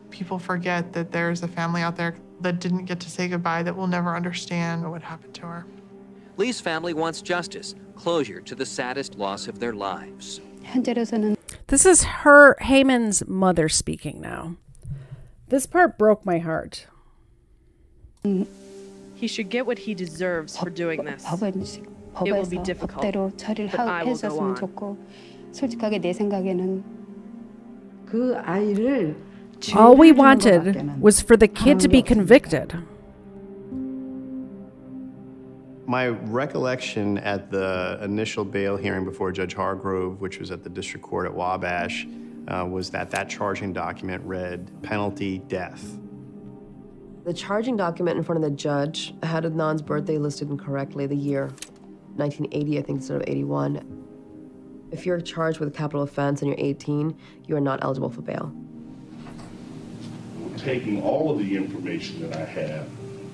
People forget that there's a family out there that didn't get to say goodbye, that will never understand what happened to her. Lee's family wants justice, closure to the saddest loss of their lives. This is Hae Min's mother speaking now. This part broke my heart. He should get what he deserves for doing this. It will be difficult, but I will go on. All we wanted was for the kid to be convicted. My recollection at the initial bail hearing before Judge Hargrove, which was at the district court at Wabash, was that charging document read penalty death. The charging document in front of the judge had Adnan's birthday listed incorrectly, the year 1980, I think, instead of 81. If you're charged with a capital offense and you're 18, you are not eligible for bail. Taking all of the information that I have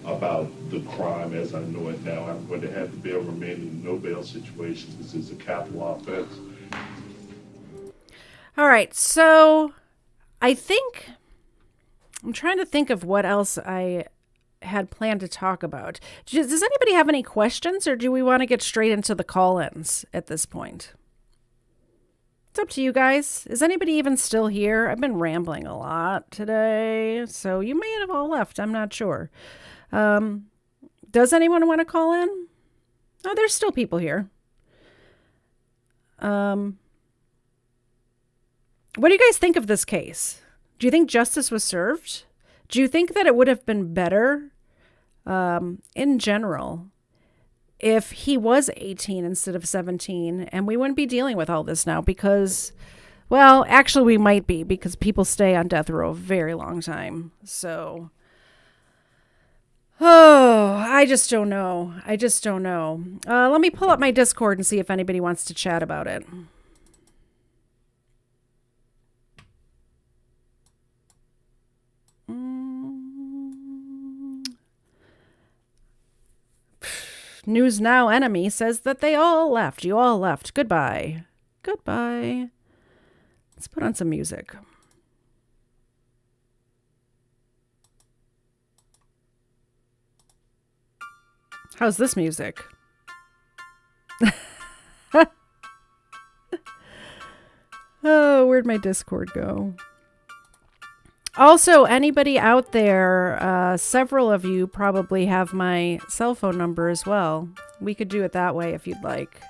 about the crime as I know it now, I'm going to have the bail remain in no bail situation. This is a capital offense. All right, so I'm trying to think of what else I had planned to talk about. Does anybody have any questions, or do we want to get straight into the call-ins at this point? It's up to you guys. Is anybody even still here? I've been rambling a lot today, so you may have all left. I'm not sure. Does anyone want to call in? Oh, there's still people here. What do you guys think of this case? Do you think justice was served? Do you think that it would have been better, in general, if he was 18 instead of 17, and we wouldn't be dealing with all this now because, well, actually we might be, because people stay on death row a very long time. So, I just don't know. Let me pull up my Discord and see if anybody wants to chat about it. News Now enemy says that they all left. You all left. Goodbye. Goodbye. Let's put on some music. How's this music? Oh, where'd my Discord go? Also, anybody out there, several of you probably have my cell phone number as well. We could do it that way if you'd like.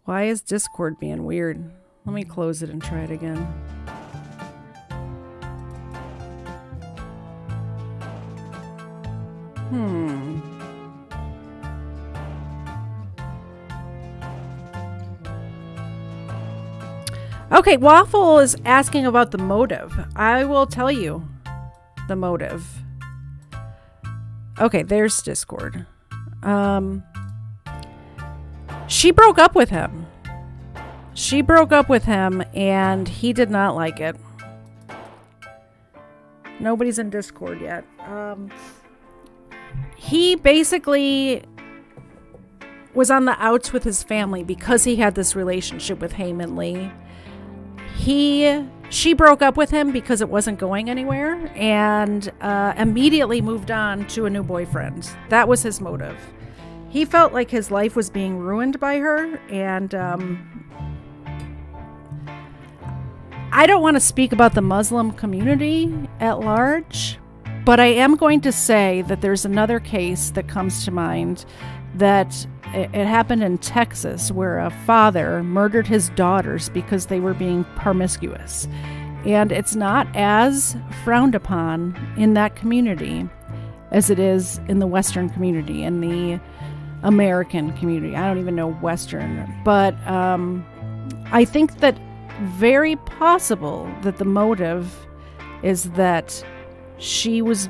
Why is Discord being weird? Let me close it and try it again. Okay, Waffle is asking about the motive. I will tell you the motive. Okay, there's Discord. She broke up with him. And he did not like it. Nobody's in Discord yet. He basically was on the outs with his family because he had this relationship with Hae Min Lee. She broke up with him because it wasn't going anywhere, and immediately moved on to a new boyfriend. That was his motive. He felt like his life was being ruined by her, and I don't want to speak about the Muslim community at large, but I am going to say that there's another case that comes to mind that it happened in Texas, where a father murdered his daughters because they were being promiscuous. And it's not as frowned upon in that community as it is in the Western community, in the American community. I don't even know Western. But I think that very possible that the motive is that she was,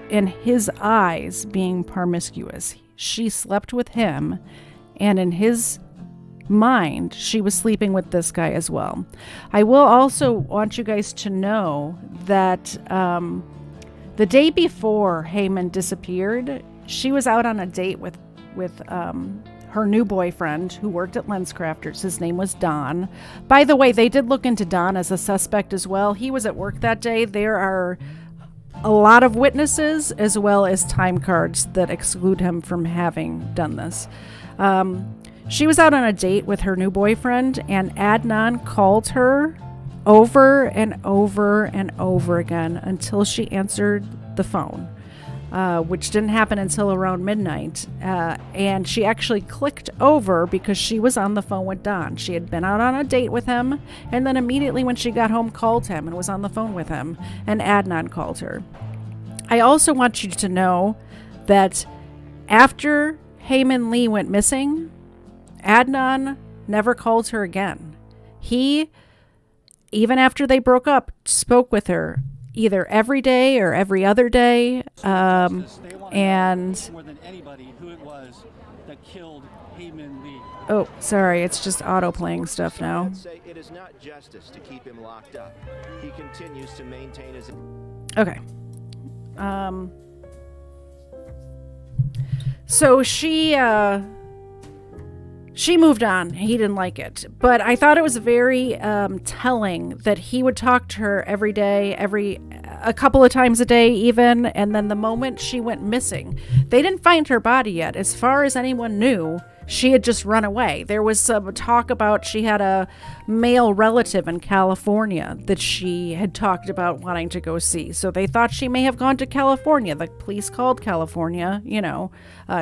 in his eyes, being promiscuous. She slept with him, and in his mind, she was sleeping with this guy as well. I will also want you guys to know that the day before Hae Min disappeared, she was out on a date with her new boyfriend who worked at LensCrafters. His name was Don. By the way, they did look into Don as a suspect as well. He was at work that day. There are a lot of witnesses as well as time cards that exclude him from having done this. She was out on a date with her new boyfriend, and Adnan called her over and over and over again until she answered the phone, which didn't happen until around midnight. And she actually clicked over because she was on the phone with Don. She had been out on a date with him, and then immediately when she got home, called him and was on the phone with him, and Adnan called her. I also want you to know that after Hae Min Lee went missing, Adnan never called her again. He, even after they broke up, spoke with her either every day or every other day, and more than anybody who it was that killed Hae Min Lee. Oh, sorry, it's just auto-playing stuff now. It is not justice to keep him locked up. He continues to maintain his... Okay. So she moved on. He didn't like it. But I thought it was very telling that he would talk to her every day, a couple of times a day even, and then the moment she went missing, they didn't find her body yet. As far as anyone knew, she had just run away. There was some talk about she had a male relative in California that she had talked about wanting to go see. So they thought she may have gone to California. The police called California.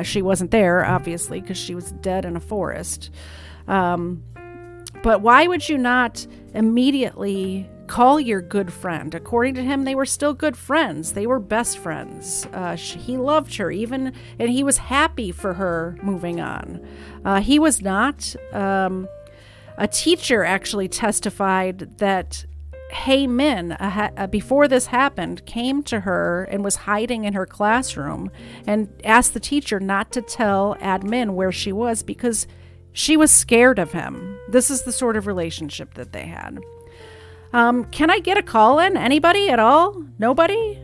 She wasn't there, obviously, because she was dead in a forest. But why would you not immediately call your good friend? According to him, they were still good friends. They were best friends. He loved her and he was happy for her moving on. He was not. A teacher actually testified that Hae Min, before this happened, came to her and was hiding in her classroom and asked the teacher not to tell Admin where she was because she was scared of him. This is the sort of relationship that they had. Can I get a call in? Anybody at all? Nobody?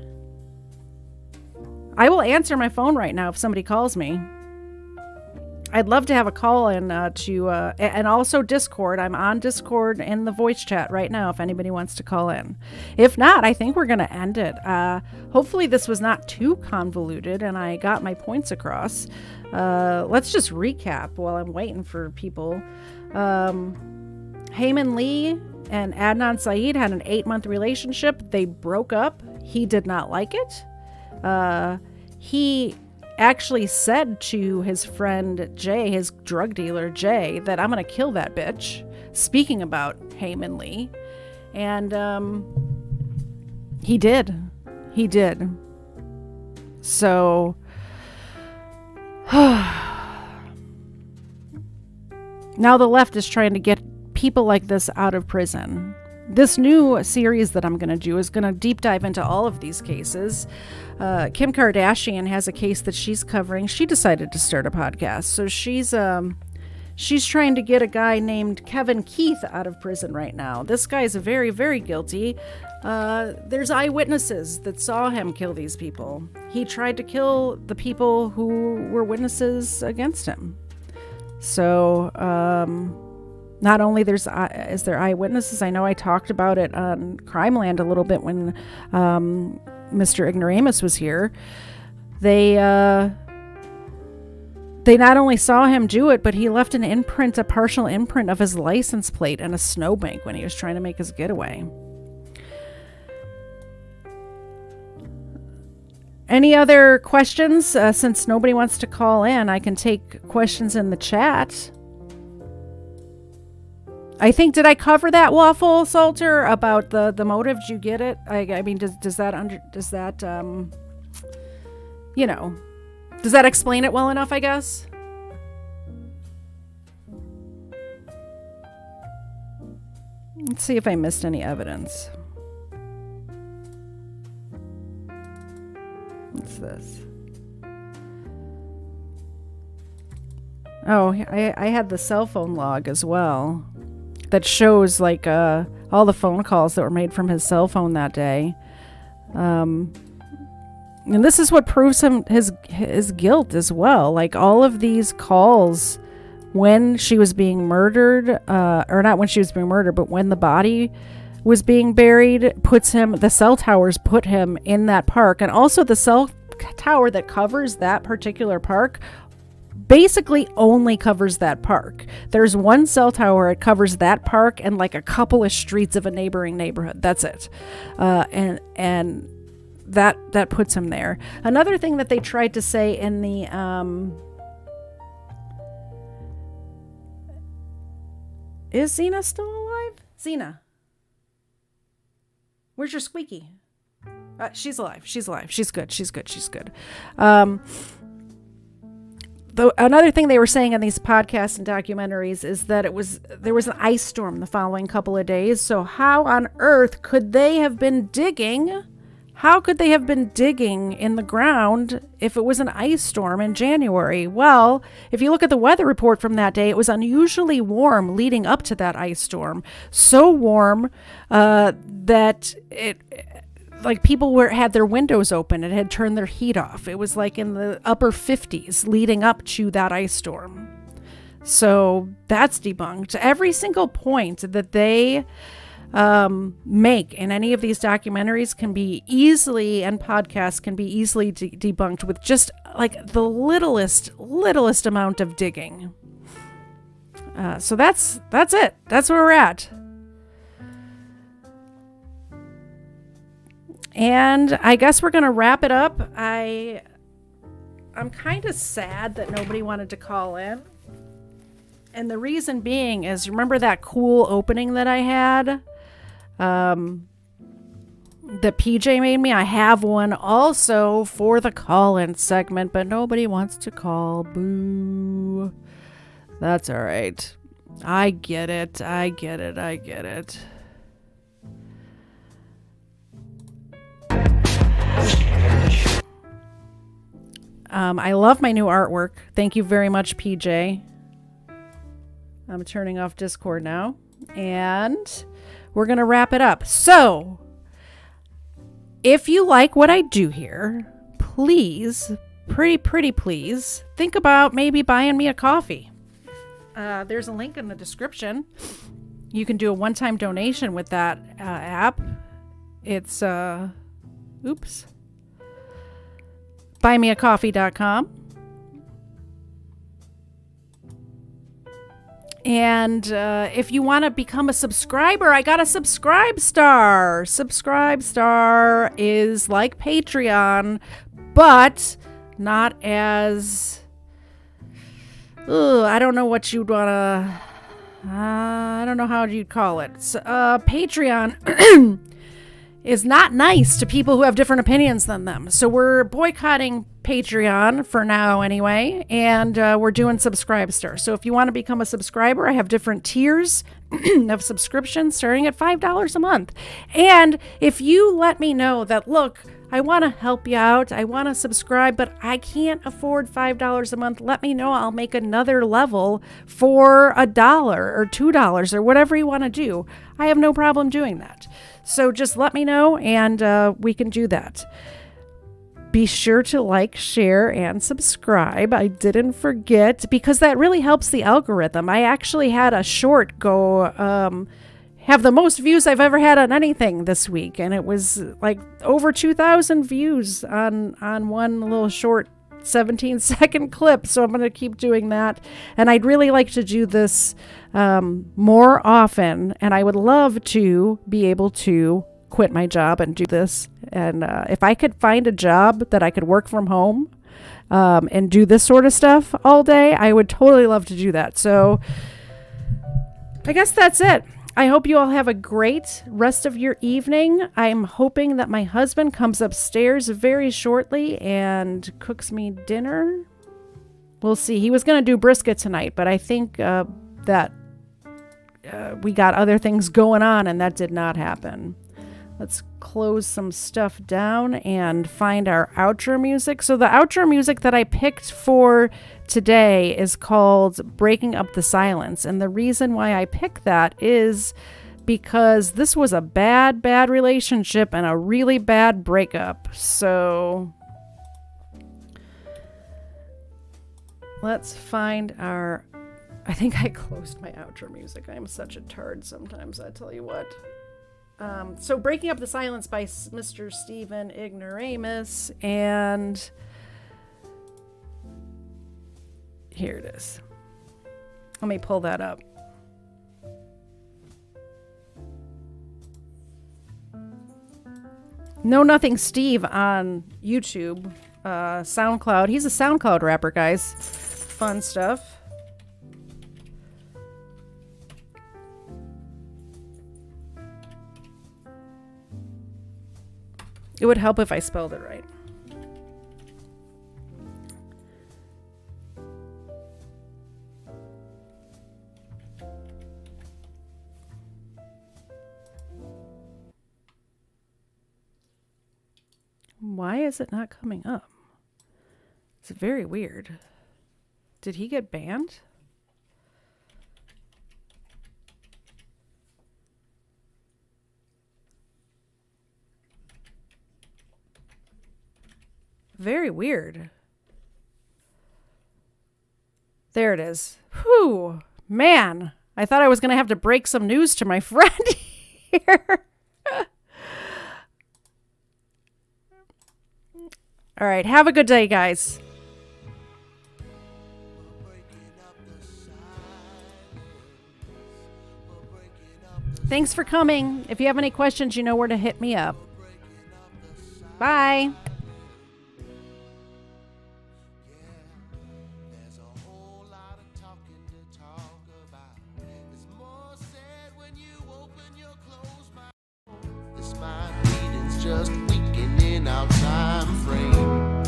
I will answer my phone right now if somebody calls me. I'd love to have a call in and also Discord. I'm on Discord in the voice chat right now if anybody wants to call in. If not, I think we're going to end it. Hopefully this was not too convoluted and I got my points across. Let's just recap while I'm waiting for people. Hae Min Lee and Adnan Syed had an 8-month relationship. They broke up. He did not like it. He actually said to his friend Jay, his drug dealer Jay, that I'm going to kill that bitch, speaking about Hae Min Lee. And he did. He did. So now the left is trying to get people like this out of prison. This new series that I'm going to do is going to deep dive into all of these cases. Kim Kardashian has a case that she's covering. She decided to start a podcast. So she's trying to get a guy named Kevin Keith out of prison right now. This guy is very, very guilty. There's eyewitnesses that saw him kill these people. He tried to kill the people who were witnesses against him. So, not only is there eyewitnesses, I know I talked about it on Crime Land a little bit when Mr. Ignoramus was here. They not only saw him do it, but he left a partial imprint of his license plate in a snowbank when he was trying to make his getaway. Any other questions? Since nobody wants to call in, I can take questions in the chat. I think, did I cover that, Waffle Salter, about the motive? Did you get it? I mean, does that explain it well enough, I guess? Let's see if I missed any evidence. What's this? Oh, I had the cell phone log as well that shows all the phone calls that were made from his cell phone that day. And this is what proves his guilt as well. Like, all of these calls when she was being murdered, or not when she was being murdered, but when the body was being buried, the cell towers put him in that park. And also the cell tower that covers that particular park basically only covers that park. There's one cell tower, it covers that park and like a couple of streets of a neighboring neighborhood. That's it. And that puts him there. Another thing that they tried to say in the is Xena still alive? Xena, where's your squeaky? She's alive. She's alive. She's good. She's good. She's good. Another thing they were saying on these podcasts and documentaries is that there was an ice storm the following couple of days. So how on earth could they have been digging? How could they have been digging in the ground if it was an ice storm in January? Well, if you look at the weather report from that day, it was unusually warm leading up to that ice storm. So warm that people had their windows open and had turned their heat off. It was like in the upper 50s leading up to that ice storm. So that's debunked. Every single point that they make in any of these documentaries can be easily, and podcasts can be easily debunked with just like the littlest amount of digging. So that's it. That's where we're at. And I guess we're going to wrap it up. I'm kind of sad that nobody wanted to call in. And the reason being is, remember that cool opening that I had? That PJ made me? I have one also for the call-in segment, but nobody wants to call. Boo. That's all right. I get it. I love my new artwork. Thank you very much, PJ. I'm turning off Discord now. And we're going to wrap it up. So, if you like what I do here, please, pretty please, think about maybe buying me a coffee. There's a link in the description. You can do a one-time donation with that app. It's, buymeacoffee.com. And if you want to become a subscriber, I got a Subscribe Star. Subscribe Star is like Patreon, but not as... I don't know what you'd want to... I don't know how you'd call it. Patreon is not nice to people who have different opinions than them. So we're boycotting Patreon for now anyway, and we're doing Subscribe Star. So if you want to become a subscriber, I have different tiers of subscriptions starting at $5 a month. And if you let me know that, look, I want to help you out, I want to subscribe, but I can't afford $5 a month, let me know. I'll make another level for $1 or $2 or whatever you want to do. I have no problem doing that. So just let me know, and we can do that. Be sure to like, share, and subscribe. I didn't forget, because that really helps the algorithm. I actually had a short go have the most views I've ever had on anything this week, and it was like over 2,000 views on one little short 17-second clip. So I'm going to keep doing that, and I'd really like to do this more often, and I would love to be able to quit my job and do this. And if I could find a job that I could work from home and do this sort of stuff all day, I would totally love to do that. So I guess that's it. I hope you all have a great rest of your evening. I'm hoping that my husband comes upstairs very shortly and cooks me dinner. We'll see. He was going to do brisket tonight, but I think that we got other things going on, and that did not happen. Let's close some stuff down and find our outro music. So the outro music that I picked for today is called Breaking Up the Silence. And the reason why I picked that is because this was a bad relationship and a really bad breakup. So let's find our... I think I closed my outro music. I'm such a tard sometimes, I tell you what. So Breaking Up the Silence by Mr. Stephen Ignoramus, and here it is. Let me pull that up. No Nothing Steve on YouTube, SoundCloud. He's a SoundCloud rapper, guys. Fun stuff. It would help if I spelled it right. Why is it not coming up? It's very weird. Did he get banned? Very weird. There it is. Whew. Man, I thought I was going to have to break some news to my friend here. All right. Have a good day, guys. Thanks for coming. If you have any questions, you know where to hit me up. Bye. Just weakening our time frame.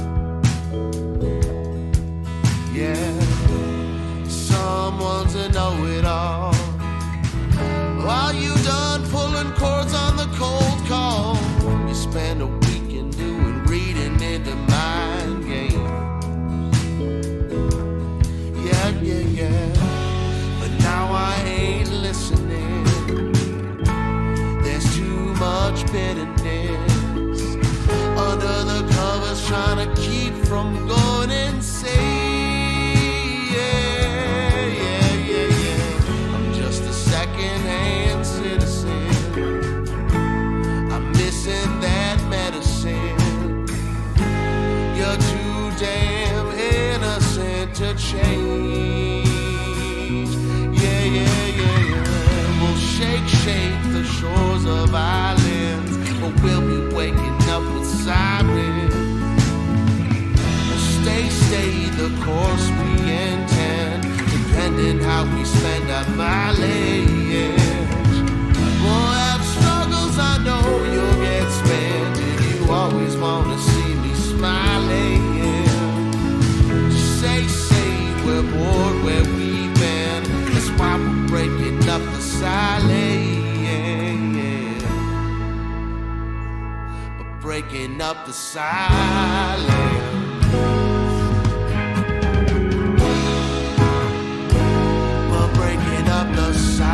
Yeah, someone's a know-it-all. Are you done pulling cords on the cold call? You spend a weekend doing reading into mind games. Yeah. But now I ain't listening. There's too much bitterness under the covers, trying to keep from going insane. Yeah. I'm just a second-hand citizen. I'm missing that medicine. You're too damn innocent to change. Yeah. We'll shake the shores of islands, but we'll be waking up with sirens. Stay the course we intend, depending how we spend our mileage. We'll have struggles, I know you'll get spent, and you always want to see me smiling. Say we're bored where we've been, that's why we're breaking up the silence. Breaking up the silence. We're breaking up the silence.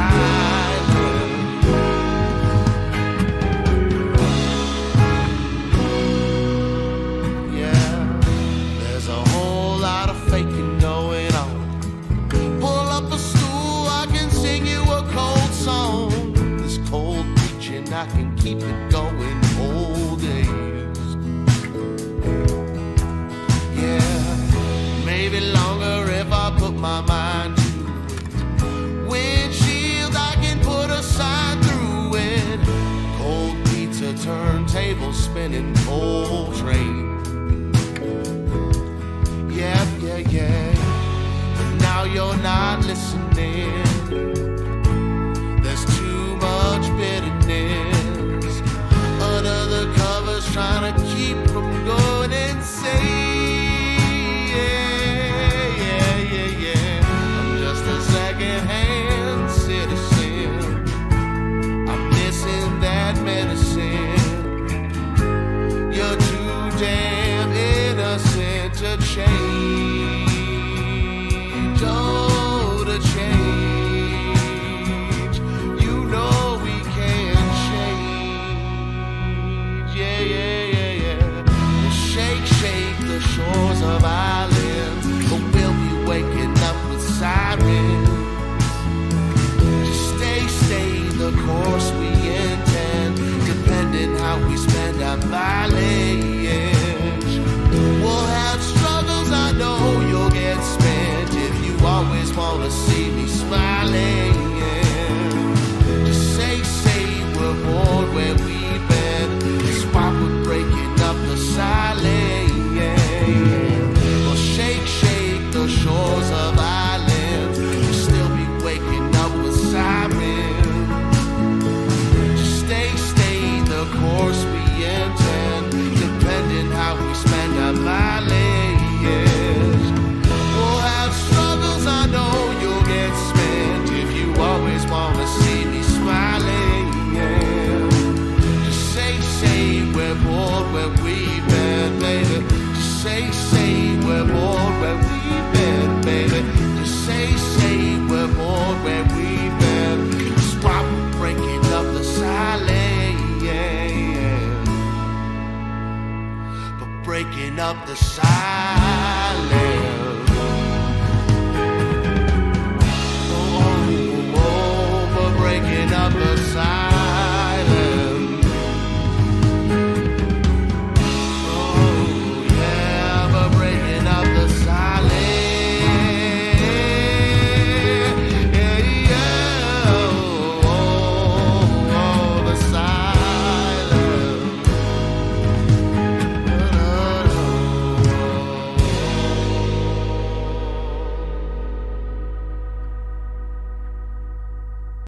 Yeah, there's a whole lot of faking going on. Pull up a stool, I can sing you a cold song. This cold preaching, I can keep it going all day. Maybe longer if I put my mind to it. Windshield, I can put a sign through it. Cold pizza, turntable spinning, cold train. Yeah. But now you're not listening. There's too much bitterness under the covers, trying to keep from going insane. Second-hand citizen, I'm missing that medicine. You're too damn innocent to change. Oh, to change. You know we can change. Yeah. We'll shake the shores of islands, but we'll be waking up with sirens. Stay the course we intend, depending how we spend our mileage. We'll have struggles, I know you'll get spent, if you always want to see